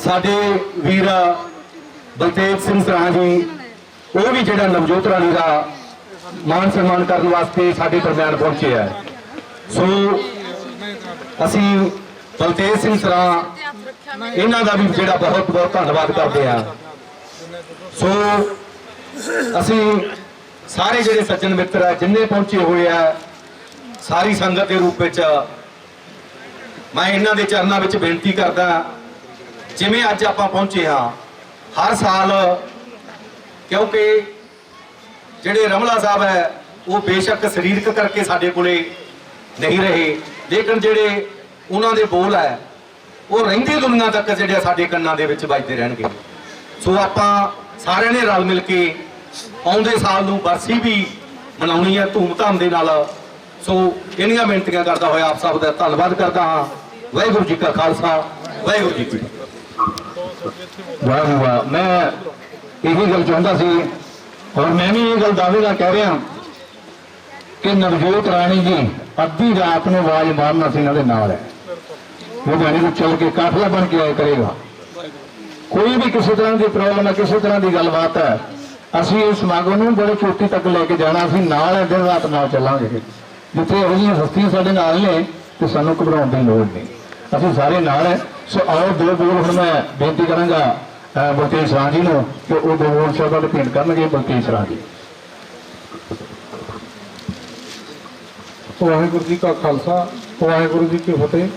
S1: ਸਾਡੇ ਵੀਰ ਬਲਤੇਜ ਸਿੰਘ ਸਰਾਂ ਜੀ, ਉਹ ਵੀ ਜਿਹੜਾ ਨਵਜੋਤ ਰਾਣੀ ਦਾ ਮਾਨ ਸਨਮਾਨ ਕਰਨ ਵਾਸਤੇ ਸਾਡੇ ਦਰਮਿਆਨ ਪਹੁੰਚੇ ਆ। ਸੋ ਅਸੀਂ ਬਲਤੇਜ ਸਿੰਘ ਸਰਾਂ, ਇਹਨਾਂ ਦਾ ਵੀ ਜਿਹੜਾ ਬਹੁਤ ਬਹੁਤ ਧੰਨਵਾਦ ਕਰਦੇ ਆ। ਸੋ ਅਸੀਂ ਸਾਰੇ ਜਿਹੜੇ ਸੱਜਣ ਮਿੱਤਰ ਆ ਜਿੰਨੇ ਪਹੁੰਚੇ ਹੋਏ ਆ, ਸਾਰੀ ਸੰਗਤ ਦੇ ਰੂਪ ਵਿੱਚ ਮੈਂ ਇਹਨਾਂ ਦੇ ਚਰਨਾਂ ਵਿੱਚ ਬੇਨਤੀ ਕਰਦਾ, ਜਿਵੇਂ ਅੱਜ ਆਪਾਂ ਪਹੁੰਚੇ ਹਾਂ ਹਰ ਸਾਲ, ਕਿਉਂਕਿ ਜਿਹੜੇ ਰਮਲਾ ਸਾਹਿਬ ਹੈ ਉਹ ਬੇਸ਼ੱਕ ਸਰੀਰਕ ਕਰਕੇ ਸਾਡੇ ਕੋਲੇ ਨਹੀਂ ਰਹੇ, ਲੇਕਿਨ ਜਿਹੜੇ ਉਹਨਾਂ ਦੇ ਬੋਲ ਹੈ ਉਹ ਰਹਿੰਦੀ ਦੁਨੀਆ ਤੱਕ ਜਿਹੜੇ ਸਾਡੇ ਕੰਨਾਂ ਦੇ ਵਿੱਚ ਵੱਜਦੇ ਰਹਿਣਗੇ। ਸੋ ਆਪਾਂ ਸਾਰਿਆਂ ਨੇ ਰਲ ਮਿਲ ਕੇ ਆਉਂਦੇ ਸਾਲ ਨੂੰ ਬਰਸੀ ਵੀ ਮਨਾਉਣੀ ਹੈ ਧੂਮ-ਧਾਮ ਦੇ ਨਾਲ। ਸੋ ਇੰਨੀਆਂ ਬੇਨਤੀਆਂ ਕਰਦਾ ਹੋਇਆ ਆਪ ਸਭ ਦਾ ਧੰਨਵਾਦ ਕਰਦਾ ਹਾਂ। ਵਾਹਿਗੁਰੂ ਜੀ ਕਾ ਖਾਲਸਾ, ਵਾਹਿਗੁਰੂ ਜੀ ਕੀ ਫਤਿਹ।
S9: ਵਾਹ ਵਾਹ, ਮੈਂ ਇਹੀ ਗੱਲ ਚਾਹੁੰਦਾ ਸੀ ਔਰ ਮੈਂ ਵੀ ਇਹ ਗੱਲ ਦਾਅਵੇ ਨਾਲ ਕਹਿ ਰਿਹਾ ਕਿ ਨਵਜੋਤ ਰਾਣੀ ਜੀ ਅੱਧੀ ਰਾਤ ਨੂੰ ਆਵਾਜ਼ ਮਾਰਨਾ ਸੀ ਇਹਨਾਂ ਦੇ ਨਾਲ ਹੈ। ਲੁਧਿਆਣੇ ਨੂੰ ਚੱਲ ਕੇ ਕਾਫਲਾ ਬਣ ਕੇ ਆਇਆ ਕਰੇਗਾ। ਕੋਈ ਵੀ ਕਿਸੇ ਤਰ੍ਹਾਂ ਦੀ ਪ੍ਰੋਬਲਮ ਹੈ, ਕਿਸੇ ਤਰ੍ਹਾਂ ਦੀ ਗੱਲਬਾਤ ਹੈ, ਅਸੀਂ ਇਸ ਸਮਾਗਮ ਨੂੰ ਬੜੇ ਚੋਟੀ ਤੱਕ ਲੈ ਕੇ ਜਾਣਾ। ਅਸੀਂ ਨਾਲ ਹੈ, ਦਿਨ ਰਾਤ ਨਾਲ ਚੱਲਾਂਗੇ। ਜਿੱਥੇ ਇਹੋ ਜਿਹੀਆਂ ਹਸਤੀਆਂ ਸਾਡੇ ਨਾਲ ਨੇ ਤੇ ਸਾਨੂੰ ਘਬਰਾਉਣ ਦੀ ਲੋੜ ਨਹੀਂ, ਅਸੀਂ ਸਾਰੇ ਨਾਲ ਹੈ। ਸੋ ਆਓ 2 ਬੋਲ ਹੁਣ ਮੈਂ ਬੇਨਤੀ ਕਰਾਂਗਾ ਬਲਤੇਜ ਸਰਾਂ ਜੀ ਨੂੰ ਕਿ ਉਹ 2 ਬੋਲ ਸ਼ਬਦਾਂ ਦੇ ਭੇਂਟ ਕਰਨਗੇ। ਬਲਤੇਜ ਸਰਾਂ ਜੀ।
S10: ਵਾਹਿਗੁਰੂ ਜੀ ਕਾ ਖਾਲਸਾ, ਵਾਹਿਗੁਰੂ ਜੀ ਕੀ ਫਤਿਹ।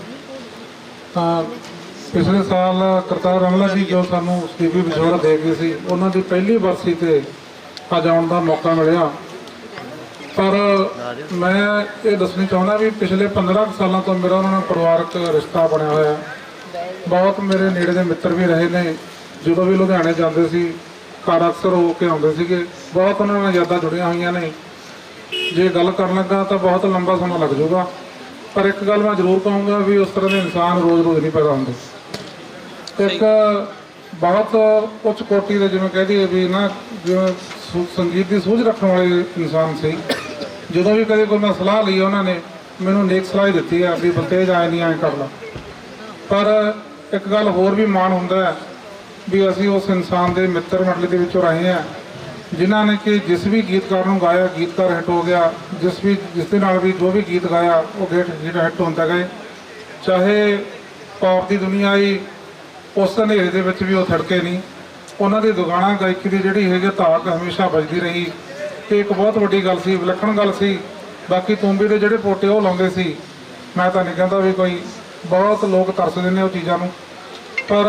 S10: ਪਿਛਲੇ ਸਾਲ ਕਰਤਾਰ ਰਮਲਾ ਜੀ ਜੋ ਸਾਨੂੰ ਸਟੀਵੀ ਵਿਛੋੜਾ ਦੇ ਗਏ ਸੀ, ਉਹਨਾਂ ਦੀ ਪਹਿਲੀ ਬਰਸੀ ਤੇ ਅੱਜ ਆਉਣ ਦਾ ਮੌਕਾ ਮਿਲਿਆ। ਪਰ ਮੈਂ ਇਹ ਦੱਸਣੀ ਚਾਹੁੰਦਾ ਵੀ ਪਿਛਲੇ 15 ਸਾਲਾਂ ਤੋਂ ਮੇਰਾ ਉਹਨਾਂ ਨਾਲ ਪਰਿਵਾਰਕ ਰਿਸ਼ਤਾ ਬਣਿਆ ਹੋਇਆ। ਬਹੁਤ ਮੇਰੇ ਨੇੜੇ ਦੇ ਮਿੱਤਰ ਵੀ ਰਹੇ ਨੇ। ਜਦੋਂ ਵੀ ਲੁਧਿਆਣੇ ਜਾਂਦੇ ਸੀ ਘਰ ਅਕਸਰ ਹੋ ਕੇ ਆਉਂਦੇ ਸੀਗੇ। ਬਹੁਤ ਉਹਨਾਂ ਨਾਲ ਯਾਦਾਂ ਜੁੜੀਆਂ ਹੋਈਆਂ ਨੇ। ਜੇ ਗੱਲ ਕਰਨ ਲੱਗਾ ਤਾਂ ਬਹੁਤ ਲੰਬਾ ਸਮਾਂ ਲੱਗ ਜਾਊਗਾ, ਪਰ ਇੱਕ ਗੱਲ ਮੈਂ ਜ਼ਰੂਰ ਕਹੂੰਗਾ ਵੀ ਉਸ ਤਰ੍ਹਾਂ ਦੇ ਇਨਸਾਨ ਰੋਜ਼-ਰੋਜ਼ ਨਹੀਂ ਪੈਦਾ ਹੁੰਦੇ। ਇੱਕ ਬਹੁਤ ਉੱਚ ਕੋਟੀ ਦੇ ਜਿਵੇਂ ਕਹਿ ਦਈਏ ਵੀ ਨਾ, ਜਿਵੇਂ ਸੰਗੀਤ ਦੀ ਸੂਝ ਰੱਖਣ ਵਾਲੇ ਇਨਸਾਨ ਸੀ। ਜਦੋਂ ਵੀ ਕਦੇ ਕੋਈ ਮੈਂ ਸਲਾਹ ਲਈ ਉਹਨਾਂ ਨੇ ਮੈਨੂੰ ਨੇਕ ਸਲਾਹ ਹੀ ਦਿੱਤੀ ਹੈ ਵੀ ਬਲਤੇਜ ਆਏ ਨਹੀਂ ਐਂ ਕਰ ਲਾ। ਪਰ ਇੱਕ ਗੱਲ ਹੋਰ ਵੀ ਮਾਣ ਹੁੰਦਾ ਹੈ ਵੀ ਅਸੀਂ ਉਸ ਇਨਸਾਨ ਦੇ ਮਿੱਤਰ ਮੰਡਲੀ ਦੇ ਵਿੱਚੋਂ ਰਹੇ ਹਾਂ ਜਿਨ੍ਹਾਂ ਨੇ ਕਿ ਜਿਸ ਵੀ ਗੀਤਕਾਰ ਨੂੰ ਗਾਇਆ ਗੀਤਕਾਰ ਹਿੱਟ ਹੋ ਗਿਆ। ਜਿਸ ਦੇ ਨਾਲ ਵੀ ਜੋ ਵੀ ਗੀਤ ਗਾਇਆ ਉਹ ਹਿੱਟ ਹੁੰਦਾ ਗਏ। ਚਾਹੇ ਪੌਪ ਦੀ ਦੁਨੀਆ ਆਈ, ਉਸ ਹਨੇਰੇ ਦੇ ਵਿੱਚ ਵੀ ਉਹ ਥੜਕੇ ਨਹੀਂ। ਉਹਨਾਂ ਦੀ ਦੁਗਾਣਾ ਗਾਇਕੀ ਦੀ ਜਿਹੜੀ ਹੈਗੀ ਧਾਕ ਹਮੇਸ਼ਾ ਵੱਜਦੀ ਰਹੀ। ਇਹ ਇੱਕ ਬਹੁਤ ਵੱਡੀ ਗੱਲ ਸੀ, ਵਿਲੱਖਣ ਗੱਲ ਸੀ। ਬਾਕੀ ਤੂੰਬੀ ਦੇ ਜਿਹੜੇ ਪੋਟੇ ਉਹ ਲਾਉਂਦੇ ਸੀ, ਮੈਂ ਤਾਂ ਨਹੀਂ ਕਹਿੰਦਾ ਵੀ ਕੋਈ, ਬਹੁਤ ਲੋਕ ਤਰਸਦੇ ਨੇ ਉਹ ਚੀਜ਼ਾਂ ਨੂੰ। ਪਰ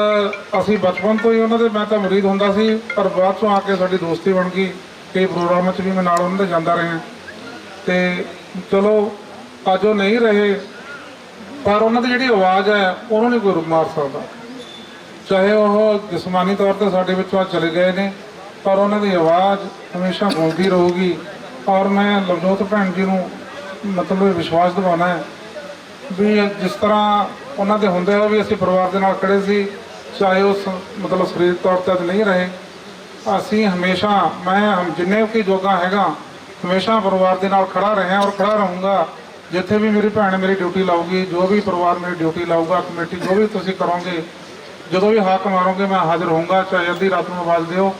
S10: ਅਸੀਂ ਬਚਪਨ ਤੋਂ ਹੀ ਉਹਨਾਂ ਦੇ, ਮੈਂ ਤਾਂ ਮੁਰੀਦ ਹੁੰਦਾ ਸੀ, ਪਰ ਬਾਅਦ ਚੋਂ ਆ ਕੇ ਸਾਡੀ ਦੋਸਤੀ ਬਣ ਗਈ। ਕਈ ਪ੍ਰੋਗਰਾਮਾਂ 'ਚ ਵੀ ਮੈਂ ਨਾਲ ਉਹਨਾਂ ਦੇ ਜਾਂਦਾ ਰਿਹਾ। ਤੇ ਚਲੋ ਅੱਜ ਉਹ ਨਹੀਂ ਰਹੇ, ਪਰ ਉਹਨਾਂ ਦੀ ਜਿਹੜੀ ਆਵਾਜ਼ ਹੈ ਉਹਨੂੰ ਨਹੀਂ ਕੋਈ ਮਾਰ ਸਕਦਾ। ਚਾਹੇ ਉਹ ਜਿਸਮਾਨੀ ਤੌਰ 'ਤੇ ਸਾਡੇ ਵਿੱਚੋਂ ਚਲੇ ਗਏ ਨੇ, ਪਰ ਉਹਨਾਂ ਦੀ ਆਵਾਜ਼ ਹਮੇਸ਼ਾ ਗੂੰਜਦੀ ਰਹੂਗੀ। ਔਰ ਮੈਂ ਲਵਜੋਤ ਭੈਣ ਜੀ ਨੂੰ ਮਤਲਬ ਵਿਸ਼ਵਾਸ ਦਿਵਾਉਣਾ ਹੈ ਵੀ ਜਿਸ ਤਰ੍ਹਾਂ ਉਹਨਾਂ ਦੇ ਹੁੰਦੇ ਹੋਏ ਵੀ ਅਸੀਂ ਪਰਿਵਾਰ ਦੇ ਨਾਲ ਖੜੇ ਸੀ, ਚਾਹੇ ਉਹ ਮਤਲਬ ਸਰੀਰਕ ਤੌਰ 'ਤੇ ਨਹੀਂ ਰਹੇ, ਅਸੀਂ ਹਮੇਸ਼ਾ, ਮੈਂ ਜਿੰਨੇ ਵੀ ਜੋਗਾ ਹੈਗਾ ਹਮੇਸ਼ਾ ਪਰਿਵਾਰ ਦੇ ਨਾਲ ਖੜਾ ਰਿਹਾ ਔਰ ਖੜਾ ਰਹੂੰਗਾ। ਜਿੱਥੇ ਵੀ ਮੇਰੀ ਭੈਣ ਮੇਰੀ ਡਿਊਟੀ ਲਾਊਗੀ, ਜੋ ਵੀ ਪਰਿਵਾਰ ਮੇਰੀ ਡਿਊਟੀ ਲਾਊਗਾ, ਕਮੇਟੀ ਜੋ ਵੀ ਤੁਸੀਂ ਕਰੋਗੇ, ਜਦੋਂ ਵੀ ਹਾਕ ਮਾਰੋਗੇ ਮੈਂ ਹਾਜ਼ਰ ਹੋਊਂਗਾ। ਚਾਹੇ ਅੱਧੀ ਰਾਤ ਨੂੰ ਆਵਾਜ਼ ਦਿਓ।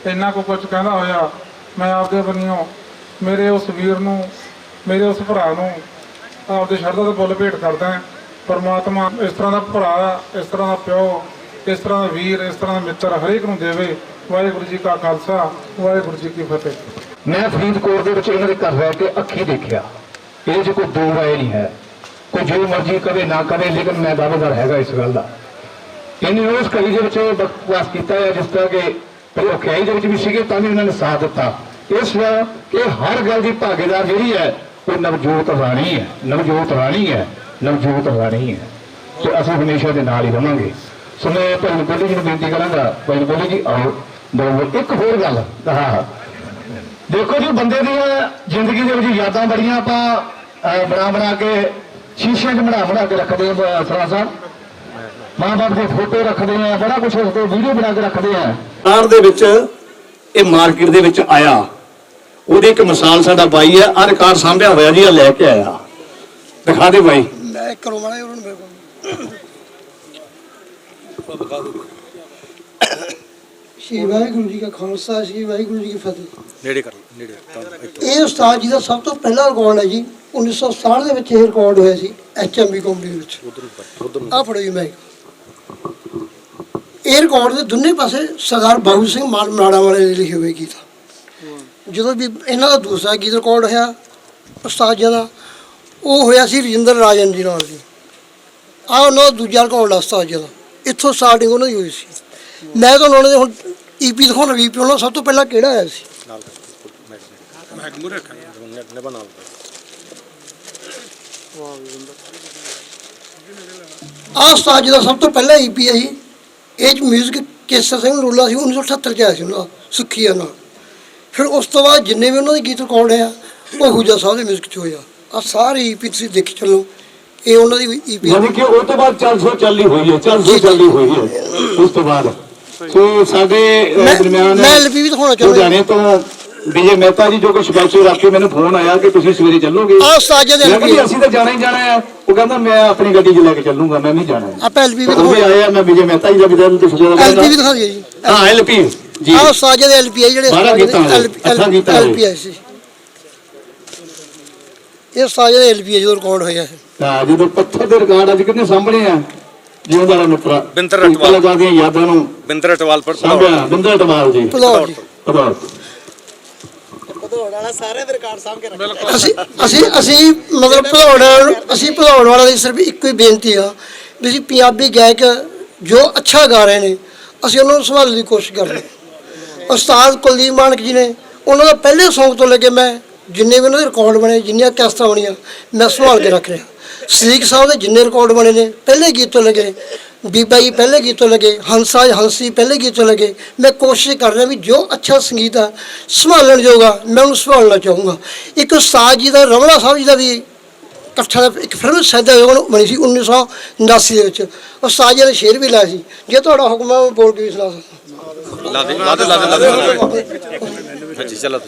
S10: ਇੰਨਾ ਕੁਝ ਕਹਿੰਦਾ ਹੋਇਆ ਮੈਂ ਆਪਦੇ ਬੰਨਿਓ ਮੇਰੇ ਉਸ ਵੀਰ ਨੂੰ, ਮੇਰੇ ਉਸ ਭਰਾ ਨੂੰ ਆਪਦੇ ਸ਼ਰਧਾ ਦੇ ਫੁੱਲ ਭੇਟ ਕਰਦਾ। ਪਰਮਾਤਮਾ ਇਸ ਤਰ੍ਹਾਂ ਦਾ ਭਰਾ, ਇਸ ਤਰ੍ਹਾਂ ਦਾ ਪਿਓ, ਇਸ ਤਰ੍ਹਾਂ ਦਾ ਵੀਰ, ਇਸ ਤਰ੍ਹਾਂ ਦਾ ਮਿੱਤਰ ਹਰੇਕ ਨੂੰ ਦੇਵੇ। ਵਾਹਿਗੁਰੂ ਜੀ ਕਾ ਖਾਲਸਾ, ਵਾਹਿਗੁਰੂ ਜੀ ਕੀ ਫਤਿਹ।
S9: ਮੈਂ ਫਰੀਦਕੋਟ ਦੇ ਵਿੱਚ ਇਹਨਾਂ ਦੇ ਘਰ ਰਹਿ ਕੇ ਅੱਖੀਂ ਦੇਖਿਆ। ਇਹਦੇ 'ਚ ਕੋਈ ਦੋ ਰਾਏ ਨਹੀਂ ਹੈ। ਕੋਈ ਜੋ ਮਰਜ਼ੀ ਕਰੇ ਨਾ ਕਰੇ, ਲੇਕਿਨ ਮੈਂ ਦਾਅਵੇਦਾਰ ਹੈਗਾ ਇਸ ਗੱਲ ਦਾ। ਇਹਨੇ ਉਸ ਕਵੀ ਦੇ ਵਿੱਚ ਬਕਵਾਸ ਕੀਤਾ ਹੈ, ਜਿਸ ਤਰ੍ਹਾਂ ਕਿ ਔਖਿਆਈ ਦੇ ਵਿੱਚ ਵੀ ਸੀਗੇ ਤਾਂ ਵੀ ਇਹਨਾਂ ਨੇ ਸਾਥ ਦਿੱਤਾ। ਇਸ ਵਾਰ ਇਹ ਹਰ ਗੱਲ ਦੀ ਭਾਗੀਦਾਰ ਜਿਹੜੀ ਹੈ ਉਹ ਨਵਜੋਤ ਰਾਣੀ ਹੈ, ਨਵਜੋਤ ਰਾਣੀ ਹੈ, ਨਵਜੋਤ ਰਾਣੀ ਹੈ। ਤੇ ਅਸੀਂ ਹਮੇਸ਼ਾ ਦੇ ਨਾਲ ਹੀ ਰਵਾਂਗੇ। ਸੋ ਮੈਂ ਭਾਈ ਬੋਲੀ ਜੀ ਨੂੰ ਬੇਨਤੀ ਕਰਾਂਗਾ, ਭਾਈ ਬੋਲੀ ਜੀ ਆਓ। ਇੱਕ ਹੋਰ ਗੱਲ ਦੇਖੋ ਜੀ, ਬੰਦੇ ਦੀਆਂ ਜ਼ਿੰਦਗੀ ਦੇ ਵਿੱਚ ਯਾਦਾਂ ਬੜੀਆਂ ਆਪਾਂ ਬਣਾ ਕੇ ਸ਼ੀਸ਼ਿਆਂ 'ਚ ਬਣਾ ਕੇ ਰੱਖਦੇ ਹਾਂ। ਸਰਾਂ ਸਾਹਿਬ ਮਾਂ ਬਾਪ ਦੇ ਫੋਟੋ ਰੱਖਦੇ ਆ, ਬੜਾ ਕੁਛ ਵੀਡੀਓ ਬਣਾ ਕੇ ਰੱਖਦੇ ਆ।
S2: ਕਾਰ ਦੇ ਵਿੱਚ ਇਹ ਮਾਰਕੀਟ ਦੇ ਵਿੱਚ ਆਇਆ, ਉਹਦੀ ਇੱਕ ਮਿਸਾਲ ਸਾਡਾ ਬਾਈ ਹੈ, ਆਹ ਰਿਕਾਰਡ ਸਾਂਭਿਆ ਹੋਇਆ ਜੀ, ਆ ਲੈ ਕੇ ਆਇਆ। ਦਿਖਾ ਦੇ ਬਾਈ।
S11: ਮੈਂ ਕਰੋ ਮਾੜਾ ਉਹਨਾਂ ਨੂੰ ਸ਼੍ਰੀ ਵਾਹਿਗੁਰੂ ਜੀ ਕਾ ਖਾਲਸਾ, ਸ਼੍ਰੀ ਵਾਹਿਗੁਰੂ ਜੀ ਕੀ ਫਤਿਹ। ਨੇੜੇ ਕਰ, ਨੇੜੇ। ਇਹ ਉਸਤਾਦ ਜੀ ਦਾ ਸਭ ਤੋਂ ਪਹਿਲਾ ਰਿਕਾਰਡ ਹੈ ਜੀ। 1960 ਦੇ ਵਿੱਚ ਇਹ ਰਿਕਾਰਡ ਹੋਇਆ ਸੀ HMV ਕੰਪਨੀ ਵਿੱਚ। ਆਹ ਫੜੋ ਜੀ ਮੈਂ। ਇਹ ਰਿਕਾਰਡ ਦੇ ਦੋਨੇ ਪਾਸੇ ਸਰਦਾਰ ਬਾਬੂ ਸਿੰਘ ਮਾੜਾ ਵਾਲੇ ਦੇ ਲਿਖੇ ਹੋਏ ਗੀਤ। ਜਦੋਂ ਵੀ ਇਹਨਾਂ ਦਾ ਦੂਸਰਾ ਗੀਤ ਰਿਕਾਰਡ ਹੋਇਆ ਉਸਤਾਦ ਜੀ ਦਾ, ਉਹ ਹੋਇਆ ਸੀ ਰਜਿੰਦਰ ਰਾਜਨ ਜੀ ਨਾਲ ਜੀ। ਆਹ ਉਹਨਾਂ ਦਾ ਦੂਜਾ ਰਿਕਾਰਡ ਆ ਉਸਤਾਦ ਜੀ ਦਾ। ਇੱਥੋਂ ਸਟਾਰਟਿੰਗ ਉਹਨਾਂ ਦੀ ਹੋਈ ਸੀ। ਮੈਂ ਤੁਹਾਨੂੰ ਉਹਨਾਂ ਦੇ ਹੁਣ EP ਦਿਖਾਉਣਾ। EP ਉਹਨਾਂ ਸਭ ਤੋਂ ਪਹਿਲਾਂ ਕਿਹੜਾ ਆਇਆ ਸੀ? ਆਹ ਉਸਤਾਦ ਜੀ ਦਾ ਸਭ ਤੋਂ ਪਹਿਲਾਂ EP ਹੈ ਜੀ। ਇਹ 'ਚ ਮਿਊਜ਼ਿਕ ਕੇਸਰ ਸਿੰਘ ਰੋਲਾ ਸੀ, 1978 'ਚ ਆਇਆ ਸੀ ਉਹਨਾਂ ਸੁੱਖੀਆ ਨਾਲ। ਫਿਰ ਉਸ ਤੋਂ ਬਾਅਦ ਜਿੰਨੇ ਵੀ ਉਹਨਾਂ ਦੇ ਗੀਤ ਰਿਕਾਰਡ ਹੋਇਆ ਉਹ ਹੂਜਾ ਸਾਹਿਬ ਦੇ ਮਿਊਜ਼ਿਕ 'ਚ ਹੋਇਆ। ਆਹ ਸਾਰੇ EP ਤੁਸੀਂ ਦੇਖੀ ਚੱਲੋ, ਇਹ ਉਹਨਾਂ ਦੀ EP।
S2: ਯਾਨੀ ਕਿ ਉਹ ਤੋਂ ਬਾਅਦ 400 ਚੱਲੀ ਹੋਈ ਹੈ, 400 ਚੱਲੀ ਹੋਈ ਹੈ ਉਸ ਤੋਂ ਬਾਅਦ। ਸੋ ਸਾਡੇ ਦਰਮਿਆਨ
S11: ਮੈਂ LP ਵੀ ਦਿਖਾਉਣਾ ਚਾਹੁੰਦਾ।
S2: ਲੁਧਿਆਣੇ ਤੋਂ ਵਿਜੇ ਮਹਿਤਾ ਜੀ ਜੋ ਕਿ ਸਪੈਸ਼ਲ ਰੱਖ ਕੇ ਮੈਨੂੰ ਫੋਨ ਆਇਆ ਕਿ ਤੁਸੀਂ ਸਵੇਰੇ ਚੱਲੋਗੇ।
S11: ਆਹ ਉਸਤਾਦ ਜੀ ਦੇ
S2: ਮੈਂ ਕਿਹਾ ਅਸੀਂ ਤਾਂ ਜਾਣਾ ਹੀ ਜਾਣਾ ਹੈ। ਉਹ ਕਹਿੰਦਾ ਮੈਂ ਆਪਣੀ ਗੱਡੀ 'ਚ ਲੈ ਕੇ ਚੱਲੂਗਾ, ਮੈਂ ਨਹੀਂ ਜਾਣਾ।
S11: ਆਪਾਂ LP ਵੀ
S2: ਉਹ ਵੀ ਆਏ ਆ। ਮੈਂ ਵਿਜੇ ਮਹਿਤਾ ਜੀ ਦਾ ਵੀ ਦਿਲ ਤੇ
S11: LP ਵੀ ਦਿਖਾ ਦਿਓ ਜੀ।
S2: ਹਾਂ LP ਜੀ।
S11: ਆਹ ਸਾਜੇ ਦੇ ਐਲਪੀਆਈ ਜਿਹੜੇ
S2: 12 ਗੀਤਾਂ ਵਾਲੇ, 8 ਗੀਤਾਂ ਵਾਲੇ।
S11: ਐਲਪੀਆਈ ਸੀ ਇਹ ਸਾਜੇ ਦੇ ਐਲਪੀਆਈ ਜਦੋਂ ਰਿਕਾਰਡ ਹੋਇਆ ਸੀ।
S2: ਤਾਂ ਜਦੋਂ ਪੱਥਰ ਦੇ ਰਿਕਾਰਡ ਅੱਜ ਕਿੰਨੇ ਸਾਹਮਣੇ ਆ ਜਿਉਂਦਾ ਰਹਿ ਮਿੱਤਰਾ
S5: ਬਿੰਦਰ ਰਟਵਾਲ।
S2: ਕਲਾਕਾਰ ਦੀਆਂ ਯਾਦਾਂ ਨੂੰ
S5: ਬਿੰਦਰ ਅਟਵਾਲ ਪਰ
S2: ਸਾਂਭਿਆ ਬਿੰਦਰ ਅਟਵਾਲ ਜੀ
S11: ਭਲੌੜ ਜੀ
S2: ਭਲੌੜ।
S11: ਅਸੀਂ ਮਤਲਬ ਭਲੌੜ ਵਾਲਾ ਦੀ ਸਿਰਫ ਇੱਕੋ ਹੀ ਬੇਨਤੀ ਆ ਵੀ ਅਸੀਂ ਪੰਜਾਬੀ ਗਾਇਕ ਜੋ ਅੱਛਾ ਗਾ ਰਹੇ ਨੇ ਅਸੀਂ ਉਹਨਾਂ ਨੂੰ ਸੰਭਾਲਣ ਦੀ ਕੋਸ਼ਿਸ਼ ਕਰ ਰਹੇ ਹਾਂ। ਉਸਤਾਦ ਕੁਲਦੀਪ ਮਾਨਕ ਜੀ ਨੇ ਉਹਨਾਂ ਦਾ ਪਹਿਲੇ ਸੌਂਗ ਤੋਂ ਲੈ ਕੇ ਮੈਂ ਜਿੰਨੇ ਵੀ ਉਹਨਾਂ ਦੇ ਰਿਕਾਰਡ ਬਣੇ ਜਿੰਨੀਆਂ ਕੈਸਟਾਂ ਬਣੀਆਂ ਮੈਂ ਸੰਭਾਲ ਕੇ ਰੱਖ ਰਿਹਾ। ਸਰੀਕ ਸਾਹਿਬ ਦੇ ਜਿੰਨੇ ਰਿਕਾਰਡ ਬਣੇ ਨੇ ਪਹਿਲੇ ਗੀਤ ਤੋਂ ਲੱਗੇ, ਬੀਬਾ ਜੀ ਪਹਿਲੇ ਗੀਤ ਤੋਂ ਲੱਗੇ, ਹੰਸਾ ਹੰਸੀ ਪਹਿਲੇ ਗੀਤ ਤੋਂ ਲੱਗੇ। ਮੈਂ ਕੋਸ਼ਿਸ਼ ਕਰ ਰਿਹਾ ਵੀ ਜੋ ਅੱਛਾ ਸੰਗੀਤ ਆ ਸੰਭਾਲਣ ਜੋਗਾ ਮੈਂ ਉਹਨੂੰ ਸੰਭਾਲਣਾ ਚਾਹੂੰਗਾ। ਇੱਕ ਉਸਤਾਦ ਜੀ ਦਾ ਰਮਲਾ ਸਾਹਿਬ ਜੀ ਦਾ ਵੀ ਇਕੱਠਾ ਇੱਕ ਫਿਲਮ ਸਹਿਦਾ ਬਣੀ ਸੀ 1989 ਦੇ ਵਿੱਚ। ਉਸਤਾਦ ਜੀ ਨੇ ਸ਼ੇਰ ਵੀ ਲਾਇਆ ਸੀ, ਜੇ ਤੁਹਾਡਾ ਹੁਕਮ ਹੈ ਮੈਂ ਬੋਲ ਕੇ ਵੀ ਸੁਣਾ ਸਕਦਾ।
S5: ਲਾ ਦੇ ਹਾਂਜੀ ਚਲੋ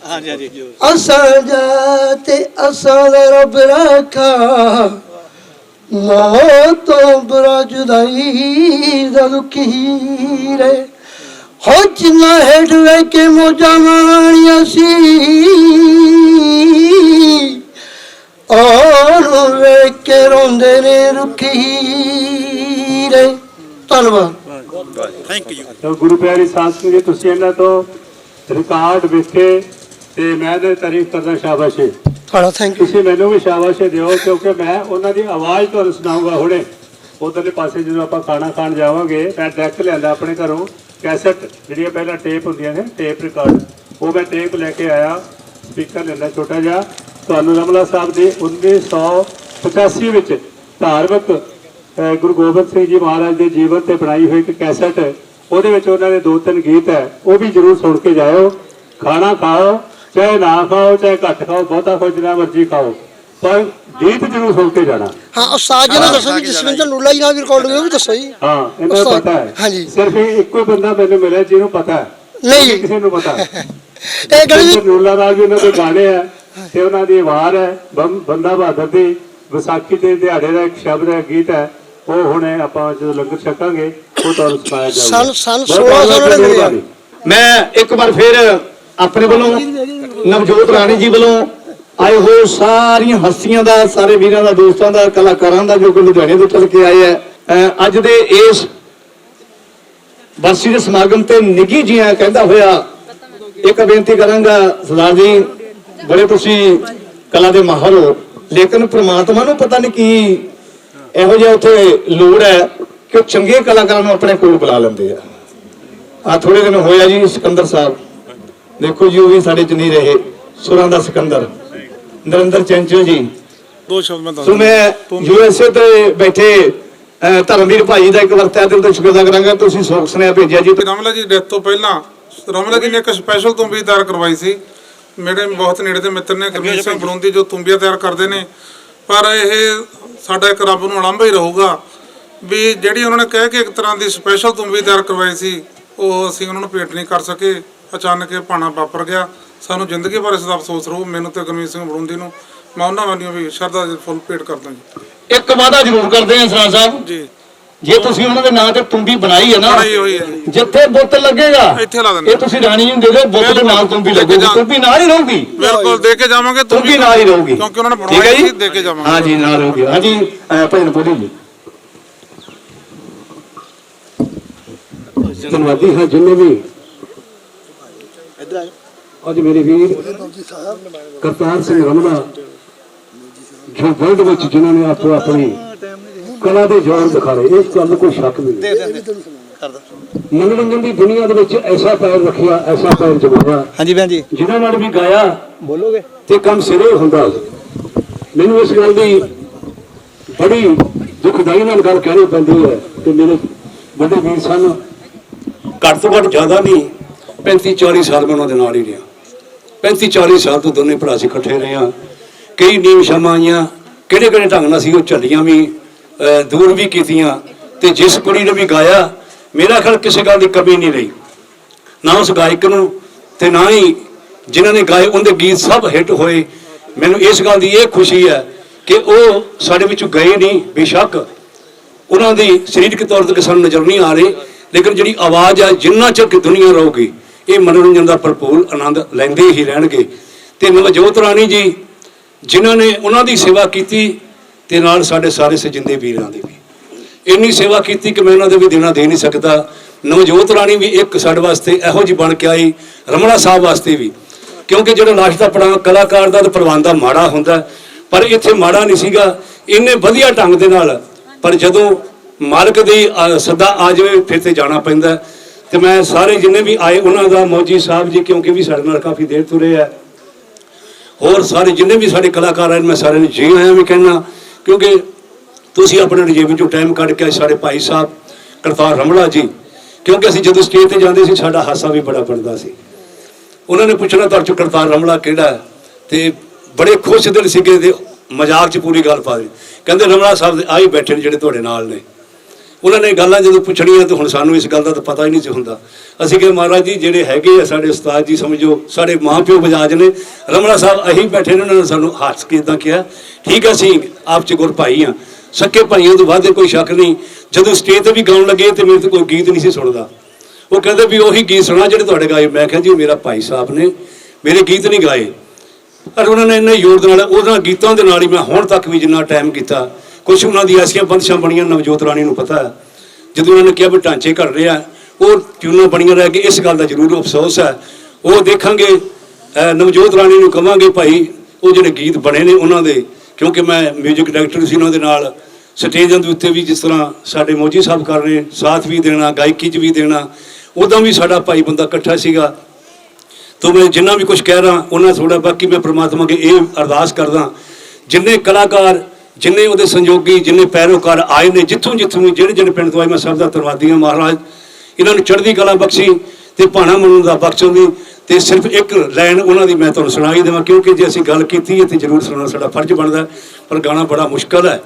S11: ਅਸਾਂ ਜਾਤੇ ਅਸਾਂ ਦਾ ਰੱਬ ਰੱਖਾ ਮਾਂ ਤੋਂ ਬੜਾ ਜੁਦਾਈ ਦਾ ਦੁਖੀ ਰੇ ਹੋ ਜਿੰਨਾ ਹੇਠ ਲੈ ਕੇ ਮੋਜਾਂ ਮਾਣੀਆਂ ਸੀ ਔਰ ਵੇਖ ਕੇ ਰੋਂਦੇ ਨੇ ਰੁੱਖੀ ਰੇ। ਧੰਨਵਾਦ।
S5: Thank you.
S12: ਗੁਰੂ ਪਿਆਰੀ ਸਾਧ ਸੰਗਤ ਜੀ ਤੁਸੀਂ ਇਹਨਾਂ ਤੋਂ ਰਿਕਾਰਡ ਵੇਖੇ ਤੇ ਮੈਂ ਤੇ ਤਾਰੀਫ ਕਰਦਾ, ਸ਼ਾਬਾਸ਼ ਹੈ
S11: ਤੁਹਾਡਾ ਥੈਂਕ ਯੂ।
S12: ਤੁਸੀਂ ਮੈਨੂੰ ਵੀ ਸ਼ਾਬਾਸ਼ ਦਿਓ ਕਿਉਂਕਿ ਮੈਂ ਉਹਨਾਂ ਦੀ ਆਵਾਜ਼ ਤੁਹਾਨੂੰ ਸੁਣਾਉਂਗਾ ਹੁਣੇ। ਉਧਰਲੇ ਪਾਸੇ ਜਦੋਂ ਆਪਾਂ ਖਾਣਾ ਖਾਣ ਜਾਵਾਂਗੇ ਮੈਂ ਡੈਕ ਲਿਆਂਦਾ ਆਪਣੇ ਘਰੋਂ ਕੈਸਟ ਜਿਹੜੀਆਂ ਪਹਿਲਾਂ ਟੇਪ ਹੁੰਦੀਆਂ ਨੇ ਟੇਪ ਰਿਕਾਰਡ, ਉਹ ਮੈਂ ਟੇਪ ਲੈ ਕੇ ਆਇਆ, ਸਪੀਕਰ ਲੈਂਦਾ ਛੋਟਾ ਜਿਹਾ। ਤੁਹਾਨੂੰ ਰਮਲਾ ਸਾਹਿਬ ਦੇ 1985 ਵਿੱਚ ਧਾਰਮਿਕ ਗੁਰੂ ਗੋਬਿੰਦ ਸਿੰਘ ਜੀ ਮਹਾਰਾਜ ਦੇ ਜੀਵਨ ਤੇ ਬਣਾਈ ਹੋਈ ਇੱਕ ਕੈਸਟ, ਉਹਦੇ ਵਿੱਚ ਉਹਨਾਂ ਦੇ 2-3 ਗੀਤ ਹੈ, ਉਹ ਵੀ ਜ਼ਰੂਰ ਸੁਣ ਕੇ ਜਾਇਓ। ਖਾਣਾ ਖਾਓ ਚਾਹੇ ਨਾ ਖਾਓ ਚਾਹੇ ਘੱਟ ਖਾਓ, ਬਹੁਤਾ ਖਾਓ ਜਿੰਨਾ ਮਰਜ਼ੀ ਖਾਓ, ਪਰ ਗੀਤ ਜ਼ਰੂਰ ਸੁਣ ਕੇ ਜਾਣਾ।
S11: ਹਾਂ ਉਸਤਾਦ ਜੀ ਨੇ ਦੱਸੋ ਵੀ ਜਸਵਿੰਦਰ ਨੂਲਾ ਜੀ ਨਾਲ ਵੀ ਰਿਕਾਰਡ ਹੋਇਆ, ਉਹ ਵੀ ਦੱਸੋ ਜੀ।
S12: ਹਾਂ ਇਹਨਾਂ ਨੂੰ ਪਤਾ ਹੈ।
S11: ਹਾਂਜੀ
S12: ਸਿਰਫ ਇੱਕੋ ਹੀ ਬੰਦਾ ਮੈਨੂੰ ਮਿਲਿਆ ਜਿਹਨੂੰ ਪਤਾ ਹੈ,
S11: ਨਹੀਂ
S12: ਕਿਸੇ ਨੂੰ ਪਤਾ
S11: ਇਹ ਗਲੀ
S12: ਨੂਲਾ ਨਾਲ ਵੀ ਉਹਨਾਂ ਦੇ ਗਾਣੇ ਆ ਤੇ ਉਹਨਾਂ ਦੀ ਆਵਾਜ਼ ਹੈ। ਬੰਦਾ ਬਹਾਦਰ ਦੀ ਵਿਸਾਖੀ ਦੇ ਦਿਹਾੜੇ ਦਾ ਇੱਕ ਸ਼ਬਦ ਹੈ, ਗੀਤ ਹੈ, ਉਹ ਹੁਣੇ ਆਪਾਂ ਜਦੋਂ ਲੰਗਰ ਛਕਾਂਗੇ ਉਹ ਤੁਹਾਨੂੰ ਸੁਣਾਇਆ ਜਾਊਗਾ।
S11: ਸਨ 1699
S2: ਮੈਂ ਇੱਕ ਵਾਰ ਫਿਰ ਆਪਣੇ ਵੱਲੋਂ ਨਵਜੋਤ ਰਾਣੀ ਜੀ ਵੱਲੋਂ ਆਏ ਹੋਏ ਸਾਰੀਆਂ ਹਸਤੀਆਂ ਦਾ, ਸਾਰੇ ਵੀਰਾਂ ਦਾ, ਦੋਸਤਾਂ ਦਾ, ਕਲਾਕਾਰਾਂ ਦਾ ਜੋ ਕਿ ਲੁਧਿਆਣੇ ਤੋਂ ਚੱਲ ਕੇ ਆਏ ਹੈ ਅੱਜ ਦੇ ਇਸ ਬਰਸੀ ਦੇ ਸਮਾਗਮ ਤੇ ਨਿੱਘੀ ਜੀਆਂ ਕਹਿੰਦਾ ਹੋਇਆ ਇੱਕ ਬੇਨਤੀ ਕਰਾਂਗਾ। ਸਰਦਾਰ ਜੀ ਬੜੇ ਤੁਸੀਂ ਕਲਾ ਦੇ ਮਾਹਰ ਹੋ, ਲੇਕਿਨ ਪ੍ਰਮਾਤਮਾ ਨੂੰ ਪਤਾ ਨਹੀਂ ਕੀ ਇਹੋ ਜਿਹਾ ਉੱਥੇ ਲੋੜ ਹੈ ਕਿ ਉਹ ਚੰਗੇ ਕਲਾਕਾਰਾਂ ਨੂੰ ਆਪਣੇ ਕੋਲ ਬੁਲਾ ਲੈਂਦੇ ਆ। ਆ ਥੋੜੇ ਦਿਨ ਹੋਇਆ ਜੀ ਸਿਕੰਦਰ ਸਾਹਿਬ, ਦੇਖੋ ਜੀ ਉਹ ਵੀ ਸਾਡੇ ਚ ਨਹੀਂ ਰਹੇ, ਸੁਰਾਂ ਦਾ ਸਿਕੰਦਰ ਨਰਿੰਦਰ ਚੰਚਲ ਜੀ।
S10: ਦੋ ਸ਼ਬਦ ਮੈਂ ਦੱਸ
S2: ਸੋ ਮੈਂ USA ਤੇ ਬੈਠੇ ਧਰਮਵੀਰ ਭਾਈ ਦਾ ਇੱਕ ਵਾਰ ਤਹਿ ਦਿਲ ਤੋਂ ਸ਼ੁਕਰ ਕਰਾਂਗਾ, ਤੁਸੀਂ ਸੋਗ ਸੁਨੇਹਾ ਭੇਜਿਆ ਜੀ।
S10: ਰਮਲਾ ਜੀ ਡੈਥ ਤੋਂ ਪਹਿਲਾਂ ਰਮਲਾ ਜੀ ਨੇ ਇੱਕ ਸਪੈਸ਼ਲ ਤੁੰਬੀ ਤਿਆਰ ਕਰਵਾਈ ਸੀ। ਮੇਰੇ ਬਹੁਤ ਨੇੜੇ ਦੇ ਮਿੱਤਰ ਨੇ ਗੁਰਮੀਤ ਸਿੰਘ ਬਰੂੰਦੀ ਜੋ ਤੁੰਬੀਆਂ ਤਿਆਰ ਕਰਦੇ ਨੇ, ਪਰ ਇਹ ਸਾਡਾ ਇੱਕ ਰੱਬ ਨੂੰ ਅਲੰਭਾ ਹੀ ਰਹੂਗਾ ਵੀ ਜਿਹੜੀ ਉਹਨਾਂ ਨੇ ਕਹਿ ਕੇ ਇੱਕ ਤਰ੍ਹਾਂ ਦੀ ਸਪੈਸ਼ਲ ਤੁੰਬੀ ਤਿਆਰ ਕਰਵਾਈ ਸੀ ਉਹ ਅਸੀਂ ਉਹਨਾਂ ਨੂੰ ਭੇਟ ਨਹੀਂ ਕਰ ਸਕੇ। ਅਚਾਨਕ ਇਹ ਭਾਣਾ ਵਾਪਰ ਗਿਆ, ਸਾਨੂੰ ਜ਼ਿੰਦਗੀ ਭਰ ਇਸ ਦਾ ਅਫਸੋਸ ਰਹੂ। ਮੈਨੂੰ ਤੇ ਗੁਰਮੀਤ ਸਿੰਘ ਬਰੂੰਦੀ ਨੂੰ ਮੈਂ ਉਹਨਾਂ ਵੱਲੋਂ ਵੀ ਸ਼ਰਧਾ ਦੇ ਫੁੱਲ ਭੇਟ ਕਰਦਾ ਜੀ।
S2: ਇੱਕ ਵਾਅਦਾ ਜ਼ਰੂਰ ਕਰਦੇ ਹਾਂ ਸਰਦਾਰ ਸਾਹਿਬ
S10: ਜੀ,
S2: ਜੇ ਤੁਸੀਂ ਉਹਨਾਂ ਦੇ ਨਾਂ ਤੇ ਤੁੰਬੀ ਬਣਾਈ ਹੈ ਨਾ,
S10: ਬਣਾਈ ਹੋਈ ਹੈ,
S2: ਜਿੱਥੇ ਬੁੱਤ ਲੱਗੇਗਾ
S10: ਇੱਥੇ ਲਾ ਦਿੰਦੇ
S2: ਇਹ ਤੁਸੀਂ ਰਾਣੀ ਨੂੰ ਦੇ ਦਿਓ, ਬੁੱਤ ਦੇ ਨਾਲ ਤੁੰਬੀ ਲੱਗੇਗੀ, ਤੁੰਬੀ ਨਾਲ ਹੀ ਰਹੂਗੀ।
S10: ਬਿਲਕੁਲ ਦੇ ਕੇ ਜਾਵਾਂਗੇ,
S2: ਤੁੰਬੀ ਨਾਲ ਹੀ ਰਹੂਗੀ
S10: ਕਿਉਂਕਿ ਉਹਨਾਂ ਨੇ
S2: ਠੀਕ ਹੈ
S10: ਬਣਵਾਈ
S2: ਜੀ।
S10: ਸੀ, ਦੇ ਕੇ ਜਾਵਾਂਗੇ।
S2: ਹਾਂ ਜੀ ਨਾਲ ਰਹੂਗੀ। ਹਾਂ ਜੀ ਭਜਨ ਬੋਲੀ ਜੀ।
S12: ਧੰਨਵਾਦੀ ਹਾਂ ਜਿੰਨੇ ਵੀ ਅੱਜ ਮੇਰੇ ਵੀਰ ਕਰਤਾਰ ਸਿੰਘ ਰਮਲਾ ਜੋ ਵਰਲਡ ਵਿੱਚ ਜਿਨ੍ਹਾਂ ਨੇ ਆਪੋ ਆਪਣੀ ਕਲਾ ਦੇ ਜੋਰ ਦਿਖਾਏ, ਇਸ ਗੱਲ ਨੂੰ ਕੋਈ ਸ਼ੱਕ ਨਹੀਂ। ਮਨੋਰੰਜਨ ਦੀ ਦੁਨੀਆ ਦੇ ਵਿੱਚ ਐਸਾ ਪੈਰ ਰੱਖਿਆ, ਐਸਾ ਪੈਰ ਜਮਾਇਆ, ਹਾਂਜੀ ਭੈਣ ਜੀ, ਜਿਨ੍ਹਾਂ ਨਾਲ ਵੀ ਗਾਇਆ ਬੋਲੋਗੇ ਤੇ ਕੰਮ ਸਿਰੇ ਹੁੰਦਾ। ਮੈਨੂੰ ਇਸ ਗੱਲ ਦੀ ਬੜੀ ਦੁਖਦਾਈ ਨਾਲ ਗੱਲ ਕਹਿਣੀ ਪੈਂਦੀ ਹੈ ਕਿ ਮੇਰੇ ਵੱਡੇ ਵੀਰ ਸਨ,
S2: ਘੱਟ ਤੋਂ ਘੱਟ ਜ਼ਿਆਦਾ ਨਹੀਂ 35-40 ਸਾਲ ਮੈਂ ਉਹਨਾਂ ਦੇ ਨਾਲ ਹੀ ਰਿਹਾ। 35-40 ਸਾਲ ਤੋਂ ਦੋਨੇ ਭਰਾ ਸੀ ਇਕੱਠੇ ਰਹੇ ਹਾਂ। ਕਈ ਨੀਮ ਸ਼ਾਮਾਂ ਆਈਆਂ, ਕਿਹੜੇ ਕਿਹੜੇ ਢੰਗ ਨਾਲ ਸੀ ਉਹ ਝੱਲੀਆਂ ਵੀ, ਦੂਰ ਵੀ ਕੀਤੀਆਂ। ਤੇ ਜਿਸ ਕੁੜੀ ਨੇ ਵੀ ਗਾਇਆ ਮੇਰਾ ਖਿਆਲ ਕਿਸੇ ਗੱਲ ਦੀ ਕਮੀ ਨਹੀਂ ਰਹੀ, ਨਾ ਉਸ ਗਾਇਕ ਨੂੰ ਤੇ ਨਾ ਹੀ ਜਿਨ੍ਹਾਂ ਨੇ ਗਾਏ ਉਹਦੇ ਗੀਤ ਸਭ ਹਿੱਟ ਹੋਏ। ਮੈਨੂੰ ਇਸ ਗੱਲ ਦੀ ਇਹ ਖੁਸ਼ੀ ਹੈ ਕਿ ਉਹ ਸਾਡੇ ਵਿੱਚੋਂ ਗਏ ਨਹੀਂ, ਬੇਸ਼ੱਕ ਉਹਨਾਂ ਦੀ ਸਰੀਰਕ ਤੌਰ ਤੇ ਸਾਨੂੰ ਨਜ਼ਰ ਨਹੀਂ ਆ ਰਹੀ, ਲੇਕਿਨ ਜਿਹੜੀ ਆਵਾਜ਼ ਹੈ ਜਿੰਨਾ ਚਿਰ ਕਿ ਦੁਨੀਆ ਰਹੂਗੀ
S13: ਇਹ ਮਨੋਰੰਜਨ ਦਾ ਭਰਪੂਰ ਆਨੰਦ ਲੈਂਦੇ ਹੀ ਰਹਿਣਗੇ। ਤੇ ਨਵਜੋਤ ਰਾਣੀ ਜੀ ਜਿਨ੍ਹਾਂ ਨੇ ਉਹਨਾਂ ਦੀ ਸੇਵਾ ਕੀਤੀ ਤੇ ਨਾਲ ਸਾਡੇ ਸਾਰੇ ਸਜਿੰਦੇ ਵੀਰਾਂ ਦੀ ਵੀ ਇੰਨੀ ਸੇਵਾ ਕੀਤੀ ਕਿ ਮੈਂ ਉਹਨਾਂ ਦੇ ਵੀ ਦੇਣਾ ਦੇ ਨਹੀਂ ਸਕਦਾ। ਨਵਜੋਤ ਰਾਣੀ ਵੀ ਇੱਕ ਸਾਡੇ ਵਾਸਤੇ ਇਹੋ ਜਿਹੀ ਬਣ ਕੇ ਆਈ, ਰਮਲਾ ਸਾਹਿਬ ਵਾਸਤੇ ਵੀ, ਕਿਉਂਕਿ ਜਿਹੜਾ ਲਾਸ਼ ਦਾ ਪੜਾਅ ਕਲਾਕਾਰ ਦਾ ਤੇ ਪ੍ਰਵਾਨ ਦਾ ਮਾੜਾ ਹੁੰਦਾ, ਪਰ ਇੱਥੇ ਮਾੜਾ ਨਹੀਂ ਸੀਗਾ, ਇੰਨੇ ਵਧੀਆ ਢੰਗ ਦੇ ਨਾਲ। ਪਰ ਜਦੋਂ ਮਾਲਕ ਦੀ ਸੱਦਾ ਆ ਜਾਵੇ ਫਿਰ ਤੇ ਜਾਣਾ ਪੈਂਦਾ। ਤੇ ਮੈਂ ਸਾਰੇ ਜਿੰਨੇ ਵੀ ਆਏ ਉਹਨਾਂ ਦਾ, ਮੌਜੀ ਸਾਹਿਬ ਜੀ ਕਿਉਂਕਿ ਵੀ ਸਾਡੇ ਨਾਲ ਕਾਫੀ ਦੇਰ ਤੁਰੇ ਆ, ਹੋਰ ਸਾਰੇ ਜਿੰਨੇ ਵੀ ਸਾਡੇ ਕਲਾਕਾਰ ਆਏ ਮੈਂ ਸਾਰਿਆਂ ਨੂੰ ਜੀ ਆਇਆਂ ਵੀ ਕਹਿਣਾ, ਕਿਉਂਕਿ ਤੁਸੀਂ ਆਪਣੇ ਰਜੇ ਵਿੱਚੋਂ ਟਾਈਮ ਕੱਢ ਕੇ ਸਾਡੇ ਭਾਈ ਸਾਹਿਬ ਕਰਤਾਰ ਰਮਲਾ ਜੀ, ਕਿਉਂਕਿ ਅਸੀਂ ਜਦੋਂ ਸਟੇਜ ਤੇ ਜਾਂਦੇ ਸੀ ਸਾਡਾ ਹਾਸਾ ਵੀ ਬੜਾ ਬਣਦਾ ਸੀ। ਉਹਨਾਂ ਨੇ ਪੁੱਛਣਾ ਤੁਹਾਡੇ ਚੋਂ ਕਰਤਾਰ ਰਮਲਾ ਕਿਹੜਾ ਹੈ, ਤੇ ਬੜੇ ਖੁਸ਼ ਦਿਲ ਸੀਗੇ ਤੇ ਮਜ਼ਾਕ 'ਚ ਪੂਰੀ ਗੱਲ ਪਾ ਦੇ, ਕਹਿੰਦੇ ਰਮਲਾ ਸਾਹਿਬ ਦੇ ਆਹੀ ਬੈਠੇ ਨੇ ਜਿਹੜੇ ਤੁਹਾਡੇ ਨਾਲ ਨੇ। ਉਹਨਾਂ ਨੇ ਗੱਲਾਂ ਜਦੋਂ ਪੁੱਛਣੀਆਂ ਤੇ ਹੁਣ ਸਾਨੂੰ ਇਸ ਗੱਲ ਦਾ ਤਾਂ ਪਤਾ ਹੀ ਨਹੀਂ ਸੀ ਹੁੰਦਾ। ਅਸੀਂ ਕਿਹਾ ਮਹਾਰਾਜ ਜੀ ਜਿਹੜੇ ਹੈਗੇ ਆ ਸਾਡੇ ਉਸਤਾਦ ਜੀ, ਸਮਝੋ ਸਾਡੇ ਮਾਂ ਪਿਓ ਬਜਾਜ ਨੇ, ਰਮਲਾ ਸਾਹਿਬ ਅਹੀਂ ਬੈਠੇ ਨੇ। ਉਹਨਾਂ ਨੇ ਸਾਨੂੰ ਹੱਸ ਕੇ ਇੱਦਾਂ ਕਿਹਾ, ਠੀਕ ਹੈ ਅਸੀਂ ਆਪ 'ਚ ਗੁਰ ਭਾਈ ਹਾਂ, ਸੱਕੇ ਭਾਈਆਂ ਤੋਂ ਵੱਧ ਕੋਈ ਸ਼ੱਕ ਨਹੀਂ। ਜਦੋਂ ਸਟੇਜ ਤੇ ਵੀ ਗਾਉਣ ਲੱਗੇ ਤੇ ਮੇਰੇ ਤੋਂ ਕੋਈ ਗੀਤ ਨਹੀਂ ਸੀ ਸੁਣਦਾ। ਉਹ ਕਹਿੰਦੇ ਵੀ ਉਹੀ ਗੀਤ ਸੁਣਾ ਜਿਹੜੇ ਤੁਹਾਡੇ ਗਾਏ। ਮੈਂ ਕਿਹਾ ਜੀ ਮੇਰਾ ਭਾਈ ਸਾਹਿਬ ਨੇ, ਮੇਰੇ ਗੀਤ ਨਹੀਂ ਗਾਏ। ਪਰ ਉਹਨਾਂ ਨੇ ਇੰਨੇ ਜ਼ੋਰ ਦੇ ਨਾਲ ਉਹਨਾਂ ਗੀਤਾਂ ਦੇ ਨਾਲ ਹੀ ਮੈਂ ਹੁਣ ਤੱਕ ਵੀ ਜਿੰਨਾ ਟਾਈਮ ਕੀਤਾ, ਕੁਛ ਉਹਨਾਂ ਦੀ ਐਸੀਆਂ ਬੰਦਸ਼ਾਂ ਬਣੀਆਂ ਨਵਜੋਤ ਰਾਣੀ ਨੂੰ ਪਤਾ ਹੈ। ਜਦੋਂ ਉਹਨਾਂ ਨੇ ਕਿਹਾ ਵੀ ਢਾਂਚੇ ਘੜ ਰਿਹਾ, ਉਹ ਟਿਊਨਾਂ ਬਣੀਆਂ ਰਹਿ ਗਏ। ਇਸ ਗੱਲ ਦਾ ਜ਼ਰੂਰ ਅਫਸੋਸ ਹੈ। ਉਹ ਦੇਖਾਂਗੇ ਨਵਜੋਤ ਰਾਣੀ ਨੂੰ ਕਵਾਂਗੇ ਭਾਈ ਉਹ ਜਿਹੜੇ ਗੀਤ ਬਣੇ ਨੇ ਉਹਨਾਂ ਦੇ, ਕਿਉਂਕਿ ਮੈਂ ਮਿਊਜ਼ਿਕ ਡਾਇਰੈਕਟਰ ਸੀ ਉਹਨਾਂ ਦੇ ਨਾਲ। ਸਟੇਜਾਂ ਦੇ ਉੱਤੇ ਵੀ ਜਿਸ ਤਰ੍ਹਾਂ ਸਾਡੇ ਮੌਜੀ ਸਾਹਿਬ ਕਰ ਰਹੇ, ਸਾਥ ਵੀ ਦੇਣਾ, ਗਾਇਕੀ 'ਚ ਵੀ ਦੇਣਾ, ਉੱਦਾਂ ਵੀ ਸਾਡਾ ਭਾਈ ਬੰਦਾ ਇਕੱਠਾ ਸੀਗਾ। ਤਾਂ ਮੈਂ ਜਿੰਨਾ ਵੀ ਕੁਝ ਕਹਿ ਰਹਾ ਉਹਨਾਂ ਥੋੜ੍ਹਾ, ਬਾਕੀ ਮੈਂ ਪ੍ਰਮਾਤਮਾ ਅੱਗੇ ਇਹ ਅਰਦਾਸ ਕਰਦਾ, ਜਿੰਨੇ ਕਲਾਕਾਰ, ਜਿੰਨੇ ਉਹਦੇ ਸੰਯੋਗੀ, ਜਿੰਨੇ ਪੈਰੋਕਾਰ ਆਏ ਨੇ, ਜਿੱਥੋਂ ਜਿਹੜੇ ਪਿੰਡ ਤੋਂ ਆਏ, ਮੈਂ ਸਭ ਦਾ ਧੰਨਵਾਦੀ ਹਾਂ। ਮਹਾਰਾਜ ਇਹਨਾਂ ਨੂੰ ਚੜ੍ਹਦੀ ਕਲਾ ਬਖਸ਼ੀ ਤੇ ਭਾਣਾ ਮੰਨਣ ਦਾ ਬਖਸ਼ਣ ਦੀ। ਤੇ ਸਿਰਫ ਇੱਕ ਲਾਈਨ ਉਹਨਾਂ ਦੀ ਮੈਂ ਤੁਹਾਨੂੰ ਸੁਣਾਈ ਦੇਵਾਂ, ਕਿਉਂਕਿ ਜੇ ਅਸੀਂ ਗੱਲ ਕੀਤੀ ਹੈ ਤੇ ਜ਼ਰੂਰ ਸੁਣਾਉਣਾ ਸਾਡਾ ਫਰਜ਼ ਬਣਦਾ, ਪਰ ਗਾਣਾ ਬੜਾ ਮੁਸ਼ਕਲ ਹੈ,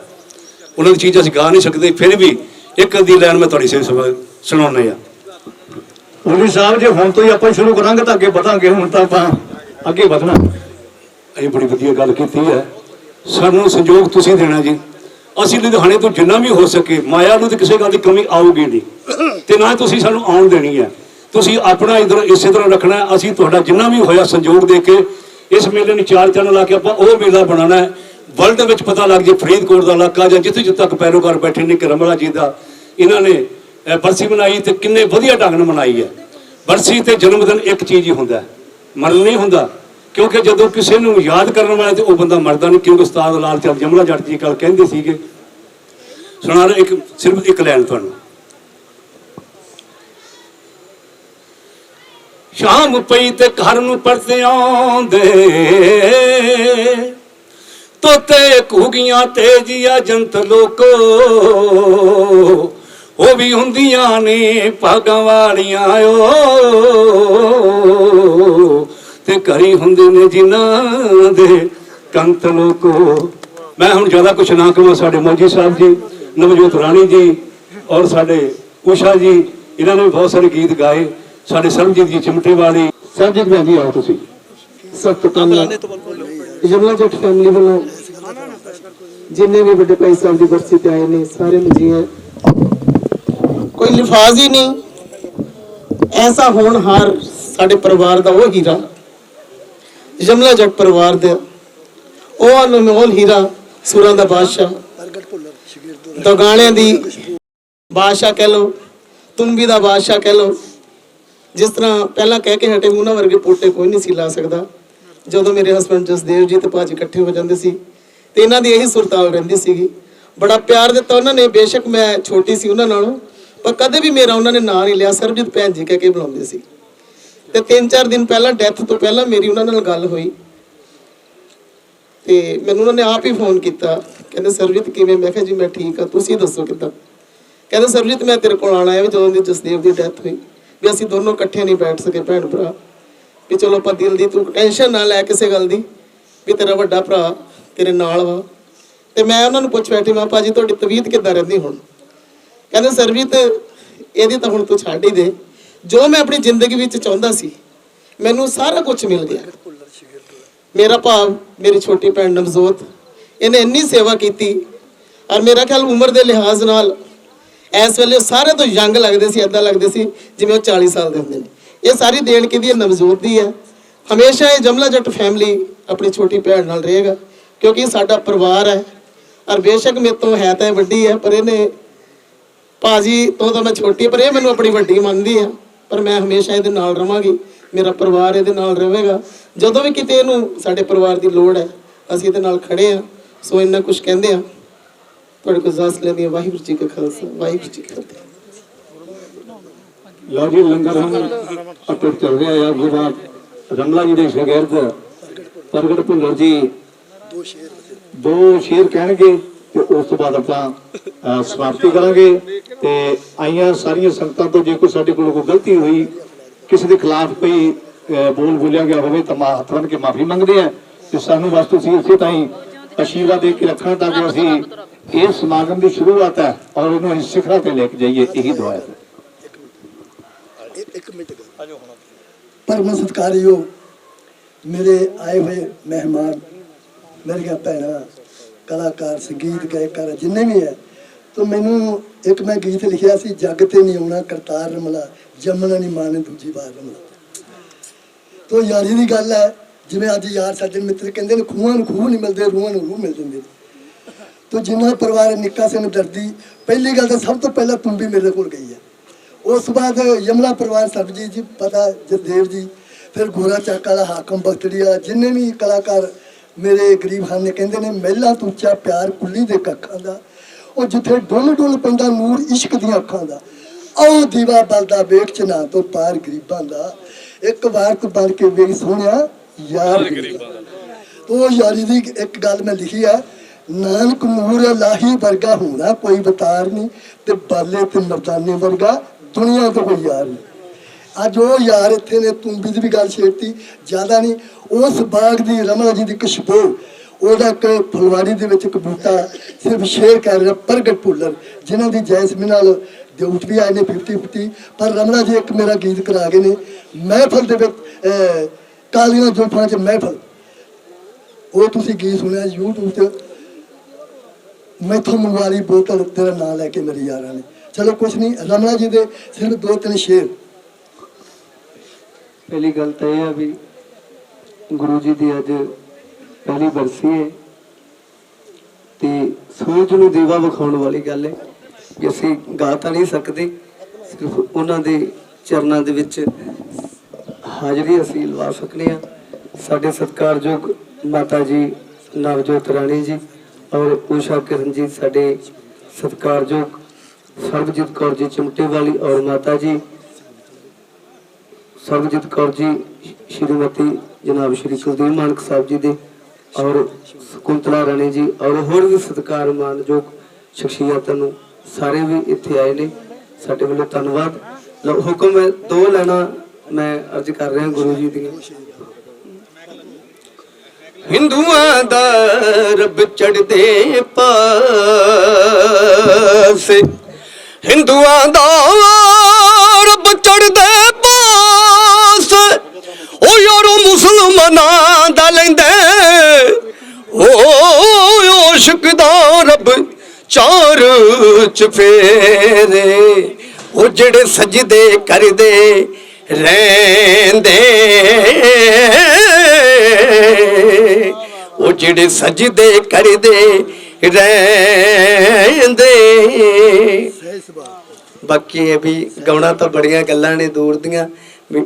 S13: ਉਹਨਾਂ ਦੀ ਚੀਜ਼ ਅਸੀਂ ਗਾ ਨਹੀਂ ਸਕਦੇ। ਫਿਰ ਵੀ ਇੱਕ ਅੱਧੀ ਲਾਈਨ ਮੈਂ ਤੁਹਾਡੀ ਸੇਵਾ ਸੁਣਾਉਂਦੇ ਆ।
S2: ਮੌਲਵੀ ਸਾਹਿਬ ਜੇ ਹੁਣ ਤੋਂ ਹੀ ਆਪਾਂ ਸ਼ੁਰੂ ਕਰਾਂਗੇ ਤਾਂ ਅੱਗੇ ਵਧਾਂਗੇ, ਹੁਣ ਤਾਂ ਆਪਾਂ ਅੱਗੇ ਵਧਣਾ।
S13: ਇਹ ਬੜੀ ਵਧੀਆ ਗੱਲ ਕੀਤੀ ਹੈ। ਸਾਨੂੰ ਸੰਯੋਗ ਤੁਸੀਂ ਦੇਣਾ ਜੀ। ਅਸੀਂ ਲੁਧਿਆਣੇ ਤੋਂ ਜਿੰਨਾ ਵੀ ਹੋ ਸਕੇ, ਮਾਇਆ ਨੂੰ ਤੇ ਕਿਸੇ ਗੱਲ ਦੀ ਕਮੀ ਆਊਗੀ ਨਹੀਂ, ਤੇ ਨਾ ਤੁਸੀਂ ਸਾਨੂੰ ਆਉਣ ਦੇਣੀ ਹੈ। ਤੁਸੀਂ ਆਪਣਾ ਇਧਰ ਇਸੇ ਤਰ੍ਹਾਂ ਰੱਖਣਾ। ਅਸੀਂ ਤੁਹਾਡਾ ਜਿੰਨਾ ਵੀ ਹੋਇਆ ਸੰਯੋਗ ਦੇ ਕੇ ਇਸ ਮੇਲੇ ਨੂੰ ਚਾਰ ਚੰਨ ਲਾ ਕੇ ਆਪਾਂ ਉਹ ਮੇਲਾ ਬਣਾਉਣਾ ਹੈ। ਵਰਲਡ ਵਿੱਚ ਪਤਾ ਲੱਗ ਜੇ ਫਰੀਦਕੋਟ ਦਾ ਇਲਾਕਾ ਜਾਂ ਜਿੱਥੇ ਤੱਕ ਪੈਰੋਕਾਰ ਬੈਠੇ ਨੇ ਕਿ ਰਮਲਾ ਜੀ ਦਾ ਇਹਨਾਂ ਨੇ ਬਰਸੀ ਮਨਾਈ ਤੇ ਕਿੰਨੇ ਵਧੀਆ ਢੰਗ ਨਾਲ ਮਨਾਈ ਹੈ। ਬਰਸੀ ਤੇ ਜਨਮ ਦਿਨ ਇੱਕ ਚੀਜ਼ ਹੀ ਹੁੰਦਾ, ਮਰਨ ਨਹੀਂ ਹੁੰਦਾ, ਕਿਉਂਕਿ ਜਦੋਂ ਕਿਸੇ ਨੂੰ ਯਾਦ ਕਰਨ ਵਾਲਾ ਤੇ ਉਹ ਬੰਦਾ ਮਰਦਾ ਨਹੀਂ। ਕਿਉਂਕਿ ਉਸਤਾਦ ਲਾਲ ਚੰਦ ਜਮਲਾ ਜੱਟ ਜੀ ਕੱਲ ਕਹਿੰਦੇ ਸੀਗੇ, ਸੁਣਾ ਰਿਹਾ ਇੱਕ ਸਿਰਫ ਇੱਕ ਲਾਈਨ ਤੁਹਾਨੂੰ। ਸ਼ਾਮ ਪਈ ਤੇ ਘਰ ਨੂੰ ਪਰਤੇ ਆਉਂਦੇ, ਤੋਤੇ ਘੁਗੀਆਂ ਤੇਜੀਆ ਜੰਤ ਲੋਕੋ, ਉਹ ਵੀ ਹੁੰਦੀਆਂ ਨੇ ਭਾਗਾਂ ਵਾਲੀਆਂ ਓ, ਤੇ ਘਰੀ ਹੁੰਦੇ ਨੇ ਜਿਨ੍ਹਾਂ ਦੇ ਕੰਤ ਲੋਕੋ। ਮੈਂ ਹੁਣ ਜ਼ਿਆਦਾ ਕੁਛ ਨਾ ਕਹਾਂ। ਸਾਡੇ ਮੌਜੀ ਸਾਹਿਬ ਜੀ, ਨਵਜੋਤ ਰਾਣੀ ਜੀ ਔਰ ਸਾਡੇ ਊਸ਼ਾ ਜੀ, ਇਹਨਾਂ ਨੇ ਬਹੁਤ ਸਾਰੇ ਗੀਤ ਗਾਏ। ਸਾਡੇ ਸਰਬਜੀਤ ਜੀ ਚਿਮਟੇ ਵਾਲੀ, ਸਰਬਜੀਤ ਭੈਣ ਜੀ ਆਓ ਤੁਸੀਂ।
S14: ਸਭ ਤੋਂ ਧੰਨਵਾਦ ਜਮਲਾ ਜੱਟ ਫੈਮਿਲੀ ਵੱਲੋਂ ਜਿੰਨੇ ਵੀ ਵੱਡੇ ਭਾਈ ਸਾਹਿਬ ਦੀ ਬਰਸੀ ਤੇ ਆਏ ਨੇ ਸਾਰਿਆਂ ਨੂੰ ਜੀ ਹੈ। ਕੋਈ ਲਿਫਾਜ਼ ਹੀ ਨਹੀਂ, ਐਸਾ ਹੋਣਹਾਰ ਸਾਡੇ ਪਰਿਵਾਰ ਦਾ ਉਹ ਹੀਰਾ, ਜਮਲਾ ਜੱਟ ਪਰਿਵਾਰ ਦਾ ਉਹ ਅਨਮੋਲ ਹੀਰਾ, ਸੁਰਾਂ ਦਾ ਬਾਦਸ਼ਾਹ, ਦਗਾਣਿਆਂ ਦੀ ਬਾਦਸ਼ਾਹ ਕਹਿ ਲਓ, ਤੁੰਬੀ ਦਾ ਬਾਦਸ਼ਾਹ ਕਹਿ ਲਓ। ਜਿਸ ਤਰ੍ਹਾਂ ਪਹਿਲਾਂ ਕਹਿ ਕੇ ਹਟੇ, ਉਹਨਾਂ ਵਰਗੇ ਪੋਟੇ ਕੋਈ ਨਹੀਂ ਸੀ ਲਾ ਸਕਦਾ। ਜਦੋਂ ਮੇਰੇ ਹਸਬੈਂਡ ਜਸਦੇਵ ਜੀ ਤੇ ਭਾਜੀ ਇਕੱਠੇ ਹੋ ਜਾਂਦੇ ਸੀ ਤੇ ਇਹਨਾਂ ਦੀ ਇਹੀ ਸੁਰਤਾਲ ਰਹਿੰਦੀ ਸੀਗੀ। ਬੜਾ ਪਿਆਰ ਦਿੱਤਾ ਉਹਨਾਂ ਨੇ। ਬੇਸ਼ੱਕ ਮੈਂ ਛੋਟੀ ਸੀ ਉਹਨਾਂ ਨਾਲੋਂ, ਪਰ ਕਦੇ ਵੀ ਮੇਰਾ ਉਹਨਾਂ ਨੇ ਨਾਂ ਨਹੀਂ ਲਿਆ, ਸਰਬਜੀਤ ਭੈਣ ਜੀ ਕਹਿ ਕੇ ਬੁਲਾਉਂਦੇ ਸੀ। ਤੇ 3-4 ਦਿਨ ਪਹਿਲਾਂ, ਡੈਥ ਤੋਂ ਪਹਿਲਾਂ ਮੇਰੀ ਉਹਨਾਂ ਨਾਲ ਗੱਲ ਹੋਈ ਤੇ ਮੈਨੂੰ ਉਹਨਾਂ ਨੇ ਆਪ ਹੀ ਫੋਨ ਕੀਤਾ। ਕਹਿੰਦੇ ਸਰਬਜੀਤ ਕਿਵੇਂ? ਮੈਂ ਕਿਹਾ ਜੀ ਮੈਂ ਠੀਕ ਆ, ਤੁਸੀਂ ਦੱਸੋ ਕਿੱਦਾਂ? ਕਹਿੰਦੇ ਸਰਬਜੀਤ ਮੈਂ ਤੇਰੇ ਕੋਲ ਆਉਣਾ ਹੈ ਵੀ ਜਦੋਂ ਦੀ ਜਸਦੇਵ ਦੀ ਡੈਥ ਹੋਈ ਵੀ ਅਸੀਂ ਦੋਨੋਂ ਇਕੱਠੇ ਨਹੀਂ ਬੈਠ ਸਕੇ ਭੈਣ ਭਰਾ, ਵੀ ਚਲੋ ਆਪਾਂ ਦਿਲ ਦੀ, ਤੂੰ ਟੈਨਸ਼ਨ ਨਾ ਲੈ ਕਿਸੇ ਗੱਲ ਦੀ, ਵੀ ਤੇਰਾ ਵੱਡਾ ਭਰਾ ਤੇਰੇ ਨਾਲ ਵਾ। ਤੇ ਮੈਂ ਉਹਨਾਂ ਨੂੰ ਪੁੱਛ ਬੈਠੀ, ਮੈਂ ਭਾਜੀ ਤੁਹਾਡੀ ਤਬੀਅਤ ਕਿੱਦਾਂ ਰਹਿੰਦੀ ਹੁਣ? ਕਹਿੰਦੇ ਸਰਬਜੀਤ ਇਹਦੀ ਤਾਂ ਹੁਣ ਤੂੰ ਛੱਡ ਹੀ ਦੇ, ਜੋ ਮੈਂ ਆਪਣੀ ਜ਼ਿੰਦਗੀ ਵਿੱਚ ਚਾਹੁੰਦਾ ਸੀ ਮੈਨੂੰ ਸਾਰਾ ਕੁਝ ਮਿਲ ਗਿਆ। ਮੇਰਾ ਭਾਵ ਮੇਰੀ ਛੋਟੀ ਭੈਣ ਨਵਜੋਤ, ਇਹਨੇ ਇੰਨੀ ਸੇਵਾ ਕੀਤੀ, ਔਰ ਮੇਰਾ ਖਿਆਲ ਉਮਰ ਦੇ ਲਿਹਾਜ਼ ਨਾਲ ਇਸ ਵੇਲੇ ਸਾਰੇ ਤੋਂ ਯੰਗ ਲੱਗਦੇ ਸੀ, ਇੱਦਾਂ ਲੱਗਦੇ ਸੀ ਜਿਵੇਂ ਉਹ 40 ਸਾਲ ਦੇ ਹੁੰਦੇ ਨੇ। ਇਹ ਸਾਰੀ ਦੇਣ ਕਿਹਦੀ ਹੈ? ਨਵਜੋਤ ਦੀ ਹੈ। ਹਮੇਸ਼ਾ ਇਹ ਜਮਲਾ ਜੱਟ ਫੈਮਿਲੀ ਆਪਣੀ ਛੋਟੀ ਭੈਣ ਨਾਲ ਰਹੇਗਾ, ਕਿਉਂਕਿ ਇਹ ਸਾਡਾ ਪਰਿਵਾਰ ਹੈ। ਔਰ ਬੇਸ਼ੱਕ ਮੇਰੇ ਤੋਂ ਹੈ ਤਾਂ ਇਹ ਵੱਡੀ ਹੈ, ਪਰ ਇਹਨੇ ਭਾਜੀ ਤੋਂ ਤਾਂ ਮੈਂ ਛੋਟੀ, ਪਰ ਇਹ ਮੈਨੂੰ ਆਪਣੀ ਵੱਡੀ ਮੰਨਦੀ ਆ। ਪਰ ਮੈਂ ਹਮੇਸ਼ਾ ਇਹਦੇ ਨਾਲ ਰਵਾਂਗੀ, ਮੇਰਾ ਪਰਿਵਾਰ ਇਹਦੇ ਨਾਲ ਰਹੇਗਾ। ਜਦੋਂ ਵੀ ਕਿਤੇ ਇਹਨੂੰ ਸਾਡੇ ਪਰਿਵਾਰ ਦੀ ਲੋੜ ਹੈ, ਅਸੀਂ ਇਹਦੇ ਨਾਲ ਖੜੇ ਆ। ਸੋ ਇੰਨਾ ਕੁਝ ਕਹਿੰਦੇ ਆ, ਤੁਹਾਡੇ ਕੋਲ ਅਰਦਾਸ ਲੈਂਦੀ ਹਾਂ। ਵਾਹਿਗੁਰੂ ਜੀ ਕਾ ਖਾਲਸਾ, ਵਾਹਿਗੁਰੂ ਜੀ ਕੀ ਫਤਿਹ।
S9: ਲਓ ਜੀ, ਲੰਗਰ ਹੁਣ ਅਟੁੱਟ ਚੱਲ ਰਿਹਾ ਹੈ। ਜੀ ਬਾਅਦ ਰਮਲਾ ਜੀ ਦੇ ਸ਼ਾਗਿਰਦ ਪ੍ਰਗਟ ਭੁੱਲਰ ਜੀ ਦੋ ਸ਼ੇਰ ਕਹਿਣਗੇ ਤੇ ਉਸ ਤੋਂ ਬਾਅਦ ਆਪਾਂ ਸਮਾਪਤੀ ਕਰਾਂਗੇ। ਤੇ ਆਈਆਂ ਸਾਰੀਆਂ ਸੰਗਤਾਂ ਤੋਂ ਜੇ ਕੋਈ ਸਾਡੇ ਕੋਲ ਕੋਈ ਗਲਤੀ ਹੋਈ, ਕਿਸੇ ਦੇ ਖਿਲਾਫ ਕੋਈ ਬੋਲ ਬੋਲਿਆ ਗਿਆ ਹੋਵੇ ਤਾਂ ਹੱਥ ਬੰਨ੍ਹ ਕੇ ਮਾਫੀ ਮੰਗਦੇ ਆ। ਤੇ ਸਾਨੂੰ ਬਸ ਤੁਸੀਂ ਇਸੇ ਤਰ੍ਹਾਂ ਆਸ਼ੀਰਵਾਦ ਦੇ ਕੇ ਰੱਖਣਾ ਤਾਂ ਕਿ ਅਸੀਂ ਇਹ ਸਮਾਗਮ ਦੀ ਸ਼ੁਰੂਆਤ ਹੈ ਔਰ ਇਹਨੂੰ ਅਸੀਂ ਸਿਖਰਾਂ ਤੇ ਲੈ ਕੇ ਜਾਈਏ। ਇਹੀ ਦੁਆ ਹੈ।
S11: परम सत्कारयोग मेरे आए हुए मेहमान, मेरिया भैन, कलाकार, संगीत गायकार जिन्ने भी है, तो मैनू एक मैं गीत लिखिया सी, जग ते नहीं आना करतार रमला, जमना नहीं माने दूजी बार रमला। तो यारी की गल है, जिवें अज यार साडे मित्र कहंदे ने खूहां नूं खूह नहीं मिलते, रूहां नूं रूह मिल जांदे। तो जिन्ना परिवार निक्का सिंह दर्दी, पहली गल तो सब तो पहला तुंबी मेरे कोल गई है। उस बाद यमला परिवार सरबजीत जी, पता जगदेव जी, फिर गोरा चक वाला हाकम बख्तरी वाला, जिन्ने भी कलाकार मेरे गरीब खान ने कहते हैं महला तो उच्चा प्यार कुली दे कखां दा, और जिथे डुल डुल पैंदा नूर इश्क दी अखां दा, आओ दीवा बलदा वेख चना तो पार गरीबां दा, एक बार तो बन के वेख सोहणिया यार गरीबां दा। तो यारी दी एक गल मैं लिखी है, नानक नूर लाही वर्गा होना कोई बतार नहीं, ते बाले ते मर्दाने वर्गा दुनिया तो कोई यार नहीं। अज वो यार इत्थे ने तुंबी की भी गल छेड़ती, ज़्यादा नहीं, उस बाग की रमला जी की खुशबू, ਉਹਦਾ ਇੱਕ ਫੁਲਵਾਰੀ ਦੇ ਵਿੱਚ ਇੱਕ ਬੂਟਾ ਸਿਰਫ ਸ਼ੇਰ ਕਰ ਰਿਹਾ ਪ੍ਰਗਟ ਭੁੱਲਰ, ਜਿਨ੍ਹਾਂ ਦੀ ਜੈਸਮੀਨ ਨਾਲ ਡਿਊਟ ਵੀ ਆਏ ਨੇ 50-50। ਪਰ ਰਮਲਾ ਜੀ ਇੱਕ ਮੇਰਾ ਗੀਤ ਕਰਾ ਗਏ ਨੇ ਮਹਿਫਲ ਦੇ ਵਿੱਚ, ਕਾਲੀਆਂ ਜ਼ੁਲਫਾਂ 'ਚ ਮਹਿਫਲ, ਉਹ ਤੁਸੀਂ ਗੀਤ ਸੁਣਿਆ YouTube 'ਤੇ, ਮੈਥੋਂ ਮੰਗਵਾਲੀ ਬੋਤਲ ਤੇਰਾ ਨਾਂ ਲੈ ਕੇ ਮੇਰੇ ਯਾਰਾਂ ਨੇ। ਚਲੋ ਕੁਛ ਨਹੀਂ, ਰਮਲਾ ਜੀ ਦੇ ਸਿਰਫ 2-3 ਸ਼ੇਰ।
S14: ਪਹਿਲੀ ਗੱਲ ਤਾਂ ਇਹ ਆ ਵੀ ਗੁਰੂ ਜੀ ਦੀ ਅੱਜ ਪਹਿਲੀ ਬਰਸੀ ਹੈ, ਤੇ ਸੂਰਜ ਨੂੰ ਦੀਵਾ ਵਿਖਾਉਣ ਵਾਲੀ ਗੱਲ ਹੈ ਕਿ ਅਸੀਂ ਗਾ ਤਾਂ ਨਹੀਂ ਸਕਦੇ, ਸਿਰਫ ਉਹਨਾਂ ਦੇ ਚਰਨਾਂ ਦੇ ਵਿੱਚ ਹਾਜ਼ਰੀ ਅਸੀਂ ਲਵਾ ਸਕਦੇ ਹਾਂ। ਸਾਡੇ ਸਤਿਕਾਰਯੋਗ ਮਾਤਾ ਜੀ ਨਵਜੋਤ ਰਾਣੀ ਜੀ ਔਰ ਊਸ਼ਾ ਕਿਰਨ ਜੀ, ਸਾਡੇ ਸਤਿਕਾਰਯੋਗ ਸਰਬਜੀਤ ਕੌਰ ਜੀ ਚਿਮਟੇ ਵਾਲੀ ਔਰ ਮਾਤਾ ਜੀ ਸਰਬਜੀਤ ਕੌਰ ਜੀ, ਸ਼੍ਰੀਮਤੀ ਜਨਾਬ ਸ਼੍ਰੀ ਕੁਲਦੀਪ ਮਾਨਕ ਸਾਹਿਬ ਜੀ ਦੇ, ਔਰ ਕੁੰਤਲਾ ਰਾਣੀ ਜੀ, ਔਰ ਹੋਰ ਵੀ ਸਤਿਕਾਰ ਮਾਨਯੋਗ ਸ਼ਖਸੀਅਤਾਂ ਨੂੰ ਸਾਰੇ ਵੀ ਇੱਥੇ ਆਏ ਨੇ, ਸਾਡੇ ਵੱਲੋਂ ਧੰਨਵਾਦ। ਹੁਕਮ ਹੈ 2 ਲਾਈਨਾਂ ਮੈਂ ਅਰਜ਼ ਕਰ ਰਿਹਾ ਗੁਰੂ ਜੀ ਦੀਆਂ। ਹਿੰਦੂਆਂ ਦਾ ਰੱਬ ਚੜ੍ਹਦੇ ਪਾਸੇ, ਹਿੰਦੂਆਂ ਦਾ ਰੱਬ ਚੜ੍ਹਦੇ ਪਾਸੇ, ਉਹ ਯਾਰੋ ਮੁਸਲਮਾਨਾਂ ਦਾ ਲੈਂਦੇ, ਉਹ ਆਸ਼ਿਕ ਦਾ ਰੱਬ 4 ਚਫੇਰੇ, ਉਹ ਜਿਹੜੇ ਸਜਦੇ ਕਰਦੇ ਰਹਿੰਦੇ, ਉਹ ਜਿਹੜੇ ਸਜਦੇ ਕਰਦੇ ਰਹਿੰਦੇ। ਬਾਕੀ ਇਹ ਵੀ ਗਾਉਣਾ ਤਾਂ ਬੜੀਆਂ ਗੱਲਾਂ ਨੇ ਦੂਰ ਦੀਆਂ,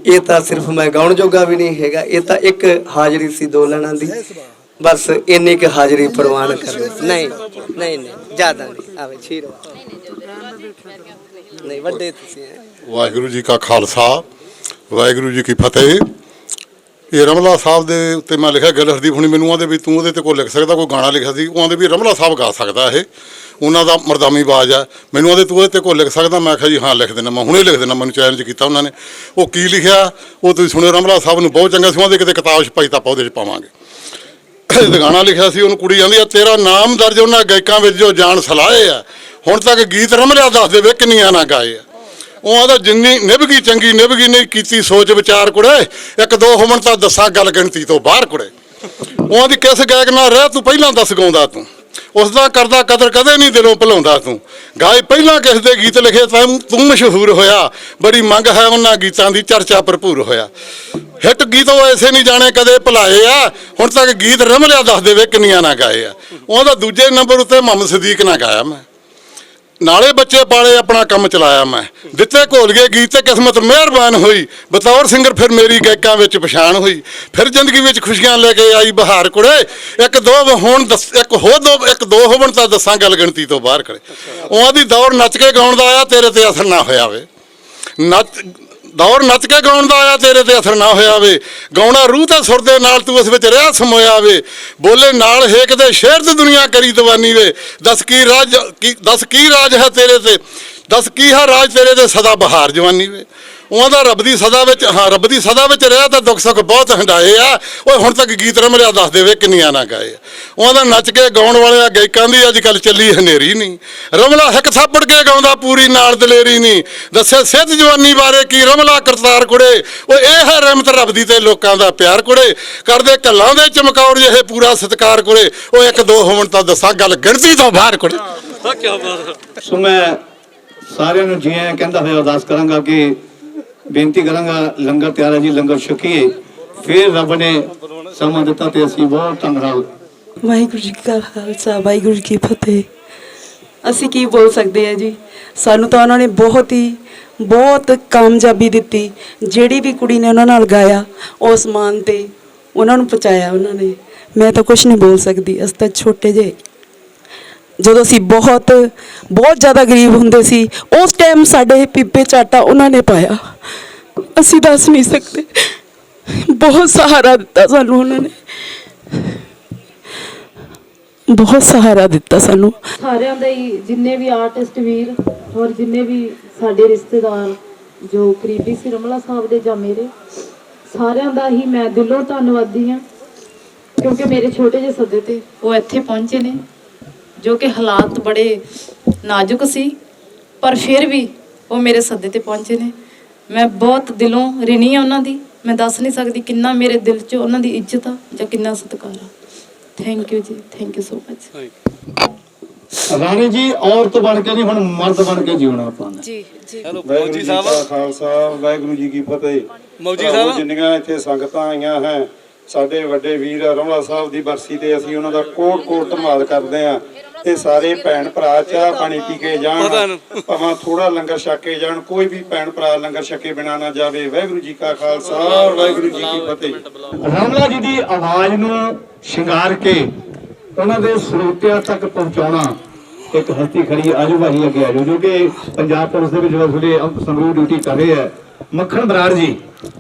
S14: ਇਹ ਤਾਂ ਸਿਰਫ ਮੈਂ ਗਾਉਣ ਜੋਗਾ ਵੀ ਨਹੀਂ ਹੈਗਾ, ਇਹ ਤਾਂ ਇੱਕ ਹਾਜ਼ਰੀ ਸੀ 2 ਲਾਈਨਾਂ ਦੀ, ਬਸ ਇੰਨੀ ਕੁ ਹਾਜ਼ਰੀ ਪ੍ਰਵਾਨ ਕਰ। ਨਹੀਂ ਨਹੀਂ ਨਹੀਂ ਜ਼ਿਆਦਾ ਨਹੀਂ, ਆਵੇ ਛੀਰ ਨਹੀਂ, ਵੱਡੇ ਤੁਸੀਂ।
S3: ਵਾਹਿਗੁਰੂ ਜੀ ਕਾ ਖਾਲਸਾ, ਵਾਹਿਗੁਰੂ ਜੀ ਕੀ ਫਤਿਹ। ਇਹ ਰਮਲਾ ਸਾਹਿਬ ਦੇ ਉੱਤੇ ਮੈਂ ਲਿਖਿਆ, ਗੱਲ ਹਰਦੀਪ ਹੁਣੀ ਮੈਨੂੰ ਆਂਦੇ ਵੀ ਤੂੰ ਉਹਦੇ ਤੇ ਕੋਈ ਲਿਖ ਸਕਦਾ, ਕੋਈ ਗਾਣਾ ਲਿਖਿਆ ਸੀ, ਉਹ ਆਂਦੇ ਵੀ ਰਮਲਾ ਸਾਹਿਬ ਗਾ ਸਕਦਾ, ਇਹ ਉਹਨਾਂ ਦਾ ਮਰਦਾਮੀ ਆਵਾਜ਼ ਆ, ਮੈਨੂੰ ਆਂਦੇ ਤੂੰ ਉਹਦੇ ਤੇ ਕੋਈ ਲਿਖ ਸਕਦਾ, ਮੈਂ ਕਿਹਾ ਜੀ ਹਾਂ ਲਿਖ ਦੇਣਾ, ਮੈਂ ਹੁਣੇ ਲਿਖ ਦੇਣਾ, ਮੈਨੂੰ ਚੈਲੰਜ ਕੀਤਾ ਉਹਨਾਂ ਨੇ। ਉਹ ਕੀ ਲਿਖਿਆ ਉਹ ਤੁਸੀਂ ਸੁਣਿਓ, ਰਮਲਾ ਸਾਹਿਬ ਨੂੰ ਬਹੁਤ ਚੰਗਾ ਸੀ, ਉਹਦੇ ਕਿਤੇ ਕਿਤਾਬ ਛਪਾਈ ਤਾਂ ਆਪਾਂ ਉਹਦੇ 'ਚ ਪਾਵਾਂਗੇ। ਗਾਣਾ ਲਿਖਿਆ ਸੀ, ਉਹਨੂੰ ਕੁੜੀ ਆਂਦੀ ਆ, ਤੇਰਾ ਨਾਮ ਦਰਜ ਉਹਨਾਂ ਗਾਇਕਾਂ ਵਿੱਚ ਜੋ ਜਾਣ ਸਲਾਹੇ ਆ, ਹੁਣ ਤੱਕ ਗੀਤ ਰਮਲਿਆ ਦੱਸ ਦੇ ਵੇ ਕਿੰਨੀਆਂ ਨਾ ਗਾਏ ਆ। ਉਹ ਆਂਦਾ ਜਿੰਨੀ ਨਿਭਗੀ ਚੰਗੀ ਨਿਭਗੀ ਨਹੀਂ ਕੀਤੀ ਸੋਚ ਵਿਚਾਰ ਕੁੜੇ, 1-2 ਹੋਵਣ ਤਾਂ ਦੱਸਾਂ ਗੱਲ ਗਿਣਤੀ ਤੋਂ ਬਾਹਰ ਕੁੜੇ। ਉਹ ਆਂਦੀ ਕਿਸ ਗਾਇਕ ਨਾਲ ਰਹਿ ਤੂੰ ਪਹਿਲਾਂ ਦੱਸ ਗਾਉਂਦਾ ਤੂੰ, ਉਸ ਦਾ ਕਰਦਾ ਕਦਰ ਕਦੇ ਨਹੀਂ ਦਿਲੋਂ ਭੁਲਾਉਂਦਾ ਤੂੰ। ਗਾਏ ਪਹਿਲਾਂ ਕਿਸ ਦੇ ਗੀਤ ਲਿਖੇ ਤਾਂ ਤੂੰ ਮਸ਼ਹੂਰ ਹੋਇਆ, ਬੜੀ ਮੰਗ ਹੈ ਉਹਨਾਂ ਗੀਤਾਂ ਦੀ, ਚਰਚਾ ਭਰਪੂਰ ਹੋਇਆ। ਹਿੱਟ ਗੀਤ ਉਹ ਐਸੇ ਨਹੀਂ ਜਾਣੇ ਕਦੇ ਭੁਲਾਏ ਆ, ਹੁਣ ਤੱਕ ਗੀਤ ਰਮਲਿਆ ਦੱਸ ਦੇਵੇ ਕਿੰਨੀਆਂ ਨਾ ਗਾਏ ਆ। ਉਹਦਾ ਦੂਜੇ ਨੰਬਰ ਉੱਤੇ ਮੁਹੰਮਦ ਸਦੀਕ ਨਾ ਗਾਇਆ ਮੈਂ, ਨਾਲੇ ਬੱਚੇ ਪਾਲੇ ਆਪਣਾ ਕੰਮ ਚਲਾਇਆ ਮੈਂ। ਦਿੱਤੇ ਘੋਲ ਗਏ ਗੀਤ ਤੇ ਕਿਸਮਤ ਮਿਹਰਬਾਨ ਹੋਈ, ਬਤੌਰ ਸਿੰਗਰ ਫਿਰ ਮੇਰੀ ਗਾਇਕਾਂ ਵਿੱਚ ਪਛਾਣ ਹੋਈ। ਫਿਰ ਜ਼ਿੰਦਗੀ ਵਿੱਚ ਖੁਸ਼ੀਆਂ ਲੈ ਕੇ ਆਈ ਬਹਾਰ ਕੁੜੇ, ਇੱਕ ਦੋ ਹੋਣ ਇੱਕ ਦੋ ਹੋਵਣ ਤਾਂ ਦੱਸਾਂ ਗੱਲ ਗਿਣਤੀ ਤੋਂ ਬਾਹਰ ਕਰੇ। ਉਹਦੀ ਦੌਰ ਨੱਚ ਕੇ ਗਾਉਣ ਦਾ ਆਇਆ, ਤੇਰੇ ਤੇ ਅਸਰ ਨਾ ਹੋਇਆ ਵੇ। ਦੌਰ ਨੱਚ ਕੇ ਗਾਉਣ ਦਾ ਆਇਆ, ਤੇਰੇ ਤੇ ਅਸਰ ਨਾ ਹੋਇਆ ਵੇ। ਗਾਉਣਾ ਰੂਹ ਤੇ ਸੁਰ ਦੇ ਨਾਲ, ਤੂੰ ਉਸ ਵਿੱਚ ਰਿਹਾ ਸਮੋਇਆ ਵੇ। ਬੋਲੇ ਨਾਲ ਹੇਕ ਦੇ ਸ਼ੇਰ ਤੇ ਦੁਨੀਆ ਕਰੀ ਦੀਵਾਨੀ ਵੇ। ਦੱਸ ਕੀ ਰਾਜ ਹੈ ਤੇਰੇ ਤੇ, ਦੱਸ ਕੀ ਹੈ ਰਾਜ ਤੇਰੇ ਤੇ, ਸਦਾ ਬਹਾਰ ਜਵਾਨੀ ਵੇ। ਉਹਦਾ ਰੱਬ ਦੀ ਸਦਾ ਵਿੱਚ ਰਿਹਾ ਤਾਂ ਦੁੱਖ ਸੁੱਖ ਬਹੁਤ ਹੰਡਾਏ ਆ। ਓਏ ਹੁਣ ਤੱਕ ਗੀਤ ਰਮਲਿਆ ਦੱਸ ਦੇਵੇ ਕਿੰਨੀਆਂ ਨਾ ਗਾਏ ਆ। ਉਹਦਾ ਨੱਚ ਕੇ ਗਾਉਣ ਵਾਲਿਆਂ ਗਾਇਕਾਂ ਦੀ ਅੱਜ ਕੱਲ੍ਹ ਚੱਲੀ ਹਨੇਰੀ ਨਹੀਂ। ਰਮਲਾ ਹਿੱਕ ਥਾਪੜ ਕੇ ਗਾਉਂਦਾ ਪੂਰੀ ਨਾਲ ਦਲੇਰੀ ਨਹੀਂ। ਦੱਸੇ ਸਿੱਧ ਜਵਾਨੀ ਬਾਰੇ ਕੀ ਰਮਲਾ ਕਰਤਾਰ ਕੁੜੇ, ਓਏ ਇਹ ਹੈ ਰਹਿਮਤ ਰੱਬ ਦੀ ਤੇ ਲੋਕਾਂ ਦਾ ਪਿਆਰ ਕੁੜੇ। ਕਰਦੇ ਕੱਲਾਂ ਦੇ ਚਮਕੌਰ ਜਿਹੇ ਪੂਰਾ ਸਤਿਕਾਰ ਕੁੜੇ, ਉਹ ਇੱਕ ਦੋ ਹੋਵਣ ਤਾਂ ਦੱਸਾਂ ਗੱਲ ਗਿਣਤੀ ਤੋਂ ਬਾਹਰ ਕੁੜੇ।
S2: ਸੋ ਮੈਂ ਸਾਰਿਆਂ ਨੂੰ ਜੀ ਆਇਆਂ ਕਹਿੰਦਾ ਹੋਇਆ ਅਰਦਾਸ ਕਰਾਂਗਾ ਕਿ ਬੇਨਤੀ ਕਰਾਂਗਾ ਲੰਗਰ ਤਿਆਰ ਹੈ ਜੀ, ਲੰਗਰ ਛਕੀਏ। ਫਿਰ ਰੱਬ ਨੇ ਸਮਾਂ ਦਿੱਤਾ ਤੇ ਅਸੀਂ ਬਹੁਤ ਧੰਨਵਾਦ।
S15: ਵਾਹਿਗੁਰੂ ਜੀ ਕਾ ਖਾਲਸਾ, ਵਾਹਿਗੁਰੂ ਜੀ ਕੀ ਫਤਿਹ। ਅਸੀਂ ਕੀ ਬੋਲ ਸਕਦੇ ਹਾਂ ਜੀ, ਸਾਨੂੰ ਤਾਂ ਉਹਨਾਂ ਨੇ ਬਹੁਤ ਕਾਮਯਾਬੀ ਦਿੱਤੀ। ਜਿਹੜੀ ਵੀ ਕੁੜੀ ਨੇ ਉਹਨਾਂ ਨਾਲ ਗਾਇਆ ਉਸ ਮਾਨ ਤੇ ਉਹਨਾਂ ਨੂੰ ਪਹੁੰਚਾਇਆ ਉਹਨਾਂ ਨੇ। ਮੈਂ ਤਾਂ ਕੁਝ ਨਹੀਂ ਬੋਲ ਸਕਦੀ। ਅਸੀਂ ਤਾਂ ਛੋਟੇ ਜਿਹੇ, ਜਦੋਂ ਅਸੀਂ ਬਹੁਤ ਜ਼ਿਆਦਾ ਗਰੀਬ ਹੁੰਦੇ ਸੀ, ਉਸ ਟਾਈਮ ਸਾਡੇ ਪੀਪੇ 'ਚ ਆਟਾ ਉਹਨਾਂ ਨੇ ਪਾਇਆ। ਅਸੀਂ ਦੱਸ ਨਹੀਂ ਸਕਦੇ, ਬਹੁਤ ਸਹਾਰਾ ਦਿੱਤਾ ਸਾਨੂੰ ਉਹਨਾਂ ਨੇ, ਬਹੁਤ ਸਹਾਰਾ ਦਿੱਤਾ ਸਾਨੂੰ।
S16: ਸਾਰਿਆਂ ਦਾ ਹੀ, ਜਿੰਨੇ ਵੀ ਆਰਟਿਸਟ ਵੀਰ ਔਰ ਜਿੰਨੇ ਵੀ ਸਾਡੇ ਰਿਸ਼ਤੇਦਾਰ ਜੋ ਕਰੀਬੀ ਸੀ ਰਮਲਾ ਸਾਹਿਬ ਦੇ ਜਾਂ ਮੇਰੇ, ਸਾਰਿਆਂ ਦਾ ਹੀ ਮੈਂ ਦਿਲੋਂ ਧੰਨਵਾਦੀ ਹਾਂ। ਕਿਉਂਕਿ ਮੇਰੇ ਛੋਟੇ ਜਿਹੇ ਸੱਦੇ ਤੇ ਉਹ ਇੱਥੇ ਪਹੁੰਚੇ ਨੇ, ਜੋ ਕਿ ਹਾਲਾਤ ਬੜੇ ਨਾਜ਼ੁਕ ਸੀ, ਪਰ ਫਿਰ ਵੀ ਉਹ ਮੇਰੇ ਸੱਦੇ ਤੇ ਪਹੁੰਚੇ ਨੇ। ਮੈਂ ਬਹੁਤ ਦਿਲੋਂ ਰਿਣੀ ਹਾਂ ਉਹਨਾਂ ਦੀ। ਮੈਂ ਦੱਸ ਨਹੀਂ ਸਕਦੀ ਕਿੰਨਾ ਮੇਰੇ ਦਿਲ 'ਚ ਉਹਨਾਂ ਦੀ ਇੱਜ਼ਤ ਆ ਜਾਂ ਕਿੰਨਾ ਸਤਿਕਾਰ ਆ। ਥੈਂਕ ਯੂ ਜੀ, thank you so much.
S2: Rani ji ਔਰਤ ਬਣ ਕੇ ਨਹੀਂ, ਹੁਣ ਮਰਦ ਬਣ ਕੇ ਜਿਉਣਾ ਆਪਾਂ ਨੇ।
S16: ਜੀ ਜੀ।
S8: ਵਾਹਿਗੁਰੂ ਜੀ ਕਾ ਖਾਲਸਾ, ਵਾਹਿਗੁਰੂ ਜੀ ਕੀ ਫਤਿਹ। ਮੌਜੀ ਸਾਹਿਬ, ਜਿੰਨੀਆਂ ਇੱਥੇ ਸੰਗਤਾਂ ਆਈਆਂ ਹੈ, ਸਾਡੇ ਵੱਡੇ ਵੀਰ ਰਮਲਾ ਸਾਹਿਬ ਦੀ ਬਰਸੀ ਤੇ ਅਸੀਂ ਉਹਨਾਂ ਦਾ ਕੋਟ ਧੰਨਵਾਦ ਕਰਦੇ ਹਾਂ। ਤੇ ਸਾਰੇ ਭੈਣ ਭਰਾ ਚਾਹ ਪਾਣੀ ਪੀ ਕੇ ਜਾਣ, ਭਾਵੇਂ ਥੋੜਾ ਲੰਗਰ ਛਕ ਕੇ ਜਾਣ, ਕੋਈ ਵੀ ਭੈਣ ਭਰਾ ਲੰਗਰ ਛਕੇ ਬਿਨਾ ਨਾ ਜਾਵੇ। ਵਾਹਿਗੁਰੂ ਜੀ ਕਾ ਖਾਲਸਾ, ਵਾਹਿਗੁਰੂ ਜੀ ਕੀ ਫਤਿਹ।
S2: ਰਮਲਾ ਜੀ ਦੀ ਆਵਾਜ਼ ਨੂੰ ਸ਼ਿੰਗਾਰ ਕੇ ਉਹਨਾਂ ਦੇ ਸਰੋਤਿਆਂ ਤੱਕ ਪਹੁੰਚਾਉਣਾ ਇੱਕ ਹਸਤੀ ਖੜੀ। ਆਜੋ ਭਾਜੀ ਅੱਗੇ ਆਜੋ, ਜੋ ਕਿ ਪੰਜਾਬ ਪੁਲਿਸ ਦੇ ਵਿੱਚ ਵਸੂਲੇ ਸੰਗਰੂਰ ਡਿਊਟੀ ਕਰ ਰਹੇ ਹੈ। ਮੱਖਣ ਬਰਾੜ ਜੀ,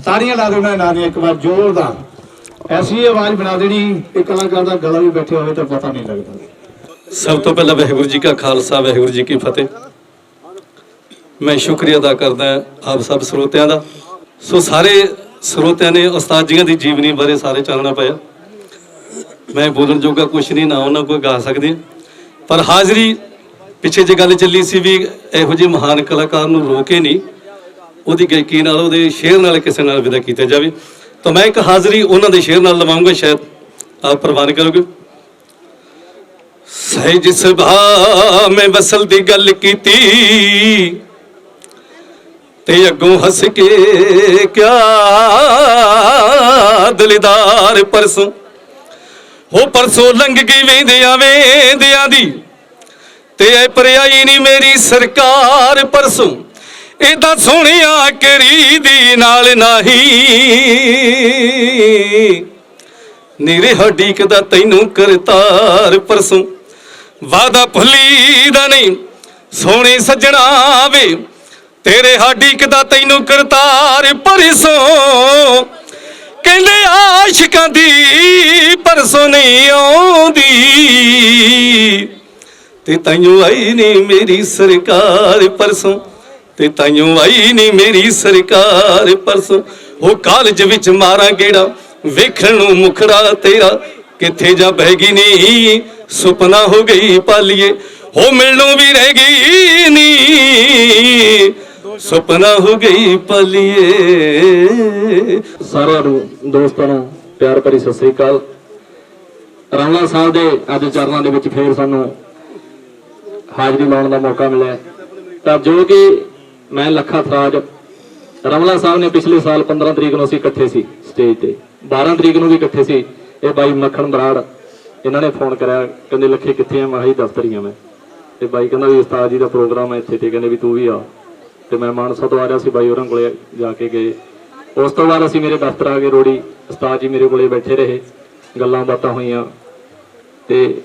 S2: ਤਾੜੀਆਂ ਲਾ ਦਿਓ ਉਹਨਾਂ ਨਾਂ ਦੀਆਂ ਇੱਕ ਵਾਰ ਜ਼ੋਰਦਾਰ। ਐਸੀ ਆਵਾਜ਼ ਬਣਾ ਦੇਣੀ ਕਿ ਕਲਾਕਾਰ ਦਾ ਗਲਾ ਵੀ ਬੈਠੇ ਹੋਵੇ ਤਾਂ ਪਤਾ ਨਹੀਂ ਲੱਗਦਾ।
S17: ਸਭ ਤੋਂ ਪਹਿਲਾਂ ਵਾਹਿਗੁਰੂ ਜੀ ਕਾ ਖਾਲਸਾ, ਵਾਹਿਗੁਰੂ ਜੀ ਕੀ ਫਤਿਹ। ਮੈਂ ਸ਼ੁਕਰੀਆ ਅਦਾ ਕਰਦਾ ਆਪ ਸਭ ਸਰੋਤਿਆਂ ਦਾ। ਸੋ ਸਾਰੇ ਸਰੋਤਿਆਂ ਨੇ ਉਸਤਾਦ ਜੀਆਂ ਦੀ ਜੀਵਨੀ ਬਾਰੇ ਸਾਰੇ ਚਾਨਣਾ ਪਾਇਆ। ਮੈਂ ਬੋਲਣ ਜੋਗਾ ਕੁਛ ਨਹੀਂ, ਨਾ ਉਹਨਾਂ ਕੋਈ ਗਾ ਸਕਦੇ। ਪਰ ਹਾਜ਼ਰੀ ਪਿੱਛੇ ਜੇ ਗੱਲ ਚੱਲੀ ਸੀ ਵੀ ਇਹੋ ਜਿਹੇ ਮਹਾਨ ਕਲਾਕਾਰ ਨੂੰ ਰੋਕੇ ਨਹੀਂ, ਉਹਦੀ ਗਾਇਕੀ ਨਾਲ, ਉਹਦੇ ਸ਼ੇਰ ਨਾਲ ਕਿਸੇ ਨਾਲ ਵਿਦਾ ਕੀਤਾ ਜਾਵੇ। ਤਾਂ ਮੈਂ ਇੱਕ ਹਾਜ਼ਰੀ ਉਹਨਾਂ ਦੇ ਸ਼ੇਰ ਨਾਲ ਲਵਾਉਂਗਾ, ਸ਼ਾਇਦ ਆਪ ਪ੍ਰਵਾਨ ਕਰੋਗੇ। ਸਹਿਜ ਸੁਭਾ ਮੈਂ ਵਸਲ ਦੀ ਗੱਲ ਕੀਤੀ ਤੇ ਅੱਗੋਂ ਹੱਸ ਕੇ ਕਿਆ ਦਿਲਦਾਰ ਪਰਸੋਂ ਹੋ ਪਰਸੋਂ ਲੰਘ ਗਈ ਵੇਂਦਿਆਂ ਦੀ ਤੇ ਐ ਪਰਿਆਈ ਨੀ ਮੇਰੀ ਸਰਕਾਰ ਪਰਸੋਂ ਏਦਾਂ ਸੋਹਣਿਆ ਕਰੀ ਦੀ ਨਾਲ ਨਹੀਂ ਨੀਰੇ ਹੱਡੀਕ ਦਾ ਤੈਨੂੰ ਕਰਤਾਰ ਪਰਸੋਂ ਵਾਦਾ ਭੁੱਲੀ ਦਾ ਨਹੀਂ ਸੋਹਣੇ ਸੱਜਣਾ ਵੇ ਤੇਰੇ ਹਾਡੀਕ ਦਾ ਤੈਨੂੰ ਕਰਤਾਰ ਪਰਸੋਂ ਕਹਿੰਦੇ ਆਸ਼ਿਕਾਂ ਦੀ ਪਰਸੋਂ ਨਹੀਂ ਆਉਂਦੀ ਤੇ ਤਾਈਓ ਆਈ ਨੀ ਮੇਰੀ ਸਰਕਾਰ ਪਰਸੋਂ ਤੇ ਤਾਈਓ ਆਈ ਨੀ ਮੇਰੀ ਸਰਕਾਰ ਪਰਸੋਂ ਉਹ ਕਾਲਜ ਵਿੱਚ ਮਾਰਾਂ ਗੇੜਾ ਵੇਖਣ ਨੂੰ ਮੁਖੜਾ ਤੇਰਾ ਕਿੱਥੇ ਜਾ ਬਹਿ ਗਈ ਨੀ ਸੁਪਨਾ ਹੋ ਗਈ ਪਾਲੀਏ ਹੋ ਮਿਲਣੋਂ ਵੀ ਰਹਿ ਗਈ ਨੀ ਸੁਪਨਾ ਹੋ ਗਈ ਪਾਲੀਏ।
S18: ਸਾਰਿਆਂ ਨੂੰ ਦੋਸਤਾਂ ਨੂੰ ਪਿਆਰ ਭਰੀ ਸਤਿ ਸ੍ਰੀ ਅਕਾਲ।
S9: ਰਮਲਾ ਸਾਹਿਬ ਦੇ ਅੱਜ ਚਰਨਾਂ ਦੇ ਵਿੱਚ ਫੇਰ ਸਾਨੂੰ ਹਾਜ਼ਰੀ ਲਾਉਣ ਦਾ ਮੌਕਾ ਮਿਲਿਆ। ਤਾਂ ਜੋ ਕਿ ਮੈਂ ਲੱਖਾ ਥਰਾਜ ਰਮਲਾ ਸਾਹਿਬ ਨੇ ਪਿਛਲੇ ਸਾਲ 15 ਤਰੀਕ ਨੂੰ ਅਸੀਂ ਇਕੱਠੇ ਸੀ ਸਟੇਜ ਤੇ, 12 ਤਰੀਕ ਨੂੰ ਵੀ ਇਕੱਠੇ ਸੀ। ਇਹ ਬਾਈ ਮੱਖਣ ਬਰਾੜ ਇਹਨਾਂ ਨੇ ਫੋਨ ਕਰਿਆ, ਕਹਿੰਦੇ ਲੱਖੇ ਕਿੱਥੇ ਆ? ਮੈਂ ਕਿਹਾ ਜੀ ਦਫ਼ਤਰ ਹੀ ਆ ਮੈਂ। ਤੇ ਬਾਈ ਕਹਿੰਦਾ ਵੀ ਉਸਤਾਦ ਜੀ ਦਾ ਪ੍ਰੋਗਰਾਮ ਹੈ ਇੱਥੇ, ਤੇ ਕਹਿੰਦੇ ਵੀ ਤੂੰ ਵੀ ਆ। ਤੇ ਮੈਂ ਮਾਨਸਾ ਤੋਂ ਆ ਰਿਹਾ ਸੀ, ਬਾਈ ਉਹਨਾਂ ਕੋਲੇ ਜਾ ਕੇ ਗਏ। ਉਸ ਤੋਂ ਬਾਅਦ ਅਸੀਂ ਮੇਰੇ ਦਫ਼ਤਰ ਆ ਗਏ ਰੋੜੀ, ਉਸਤਾਦ ਜੀ ਮੇਰੇ ਕੋਲੇ ਬੈਠੇ ਰਹੇ, ਗੱਲਾਂ ਬਾਤਾਂ ਹੋਈਆਂ। ਤੇ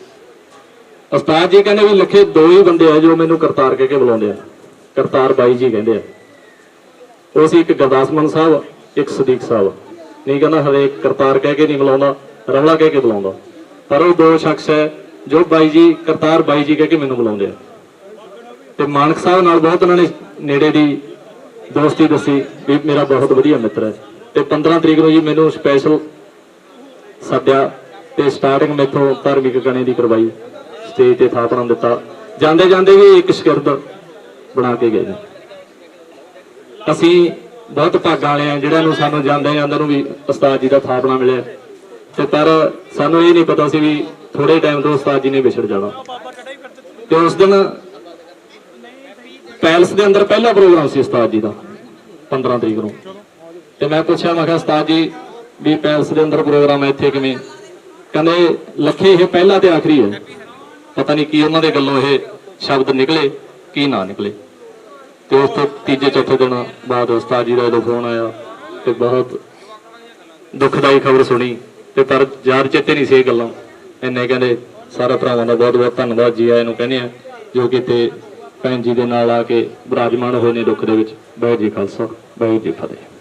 S9: ਉਸਤਾਦ ਜੀ ਕਹਿੰਦੇ ਵੀ ਲੱਖੇ 2 ਹੀ ਬੰਦੇ ਆ ਜੋ ਮੈਨੂੰ ਕਰਤਾਰ ਕਹਿ ਕੇ ਬੁਲਾਉਂਦੇ ਆ। ਕਰਤਾਰ ਬਾਈ ਜੀ ਕਹਿੰਦੇ ਆ। ਉਹ ਸੀ ਇੱਕ ਗੁਰਦਾਸ ਮਾਨ ਸਾਹਿਬ, ਇੱਕ ਸਦੀਕ ਸਾਹਿਬ। ਨਹੀਂ ਕਹਿੰਦਾ ਹਰੇਕ ਕਰਤਾਰ ਕਹਿ ਕੇ ਨਹੀਂ ਬੁਲਾਉਂਦਾ, ਰਮਲਾ ਕਹਿ ਕੇ ਬੁਲਾਉਂਦਾ। ਪਰ ਉਹ 2 ਸ਼ਖਸ ਹੈ ਜੋ ਬਾਈ ਜੀ ਕਰਤਾਰ ਬਾਈ ਜੀ ਕਹਿ ਕੇ ਮੈਨੂੰ ਬੁਲਾਉਂਦੇ ਆ। ਤੇ ਮਾਨਕ ਸਾਹਿਬ ਨਾਲ ਬਹੁਤ ਉਹਨਾਂ ਨੇ ਨੇੜੇ ਦੀ ਦੋਸਤੀ ਦੱਸੀ ਵੀ ਮੇਰਾ ਬਹੁਤ ਵਧੀਆ ਮਿੱਤਰ ਹੈ। ਤੇ 15 ਤਰੀਕ ਨੂੰ ਜੀ ਮੈਨੂੰ ਸਪੈਸ਼ਲ ਸੱਦਿਆ ਤੇ ਸਟਾਰਟਿੰਗ ਮੈਥੋਂ ਧਾਰਮਿਕ ਗਾਣੇ ਦੀ ਕਰਵਾਈ, ਸਟੇਜ ਤੇ ਥਾਪਣਾ ਦਿੱਤਾ। ਜਾਂਦੇ ਜਾਂਦੇ ਵੀ ਇੱਕ ਸ਼ਗਿਰਦ ਬਣਾ ਕੇ ਗਏ ਨੇ। ਅਸੀਂ ਬਹੁਤ ਭਾਗਾਂ ਵਾਲੇ ਆ ਜਿਹੜਿਆਂ ਨੂੰ ਸਾਨੂੰ ਜਾਂਦੇ ਜਾਂਦੇ ਨੂੰ ਵੀ ਉਸਤਾਦ ਜੀ ਦਾ ਥਾਪਣਾ ਮਿਲਿਆ। ਤੇ ਪਰ ਸਾਨੂੰ ਇਹ ਨਹੀਂ ਪਤਾ ਸੀ ਵੀ ਥੋੜੇ ਟਾਈਮ ਤੋਂ ਉਸਤਾਦ ਜੀ ਨੇ ਵਿਛੜ ਜਾਣਾ। ਤੇ ਉਸ ਦਿਨ ਪੈਲਸ ਦੇ ਅੰਦਰ ਪਹਿਲਾ ਪ੍ਰੋਗਰਾਮ ਸੀ ਉਸਤਾਦ ਜੀ ਦਾ 15 ਤਰੀਕ ਨੂੰ। ਤੇ ਮੈਂ ਪੁੱਛਿਆ, ਮੈਂ ਕਿਹਾ ਉਸਤਾਦ ਜੀ ਵੀ ਪੈਲਸ ਦੇ ਅੰਦਰ ਪ੍ਰੋਗਰਾਮ ਹੈ ਇੱਥੇ ਕਿਵੇਂ? ਕਹਿੰਦੇ ਲੱਖੇ ਇਹ ਪਹਿਲਾ ਤੇ ਆਖਰੀ ਹੈ। ਪਤਾ ਨਹੀਂ ਕੀ ਉਹਨਾਂ ਦੇ ਗੱਲੋਂ ਇਹ ਸ਼ਬਦ ਨਿਕਲੇ ਕੀ ਨਾ ਨਿਕਲੇ। ਤੇ ਉਸ ਤੋਂ ਤੀਜੇ ਚੌਥੇ ਦਿਨ ਬਾਅਦ ਉਸਤਾਦ ਜੀ ਦਾ ਜਦੋਂ ਫੋਨ ਆਇਆ ਤੇ ਬਹੁਤ ਦੁਖਦਾਈ ਖਬਰ ਸੁਣੀ। ਤੇ ਪਰ ਯਾਦ ਚੇਤੇ ਨਹੀਂ ਸੀ ਇਹ ਗੱਲਾਂ ਇੰਨੇ। ਕਹਿੰਦੇ ਸਾਰੇ ਭਰਾਵਾਂ ਦਾ ਬਹੁਤ ਬਹੁਤ ਧੰਨਵਾਦ ਜੀ ਆਇਆਂ ਨੂੰ ਕਹਿੰਦੇ ਆ ਜੋ ਕਿਤੇ ਭੈਣ ਜੀ ਦੇ ਨਾਲ ਆ ਕੇ ਬਿਰਾਜਮਾਨ ਹੋਏ ਨੇ ਦੁੱਖ ਦੇ ਵਿੱਚ। ਵਾਹਿਗੁਰੂ ਜੀ ਖਾਲਸਾ, ਵਾਹਿਗੁਰੂ ਜੀ ਫਤਿਹ।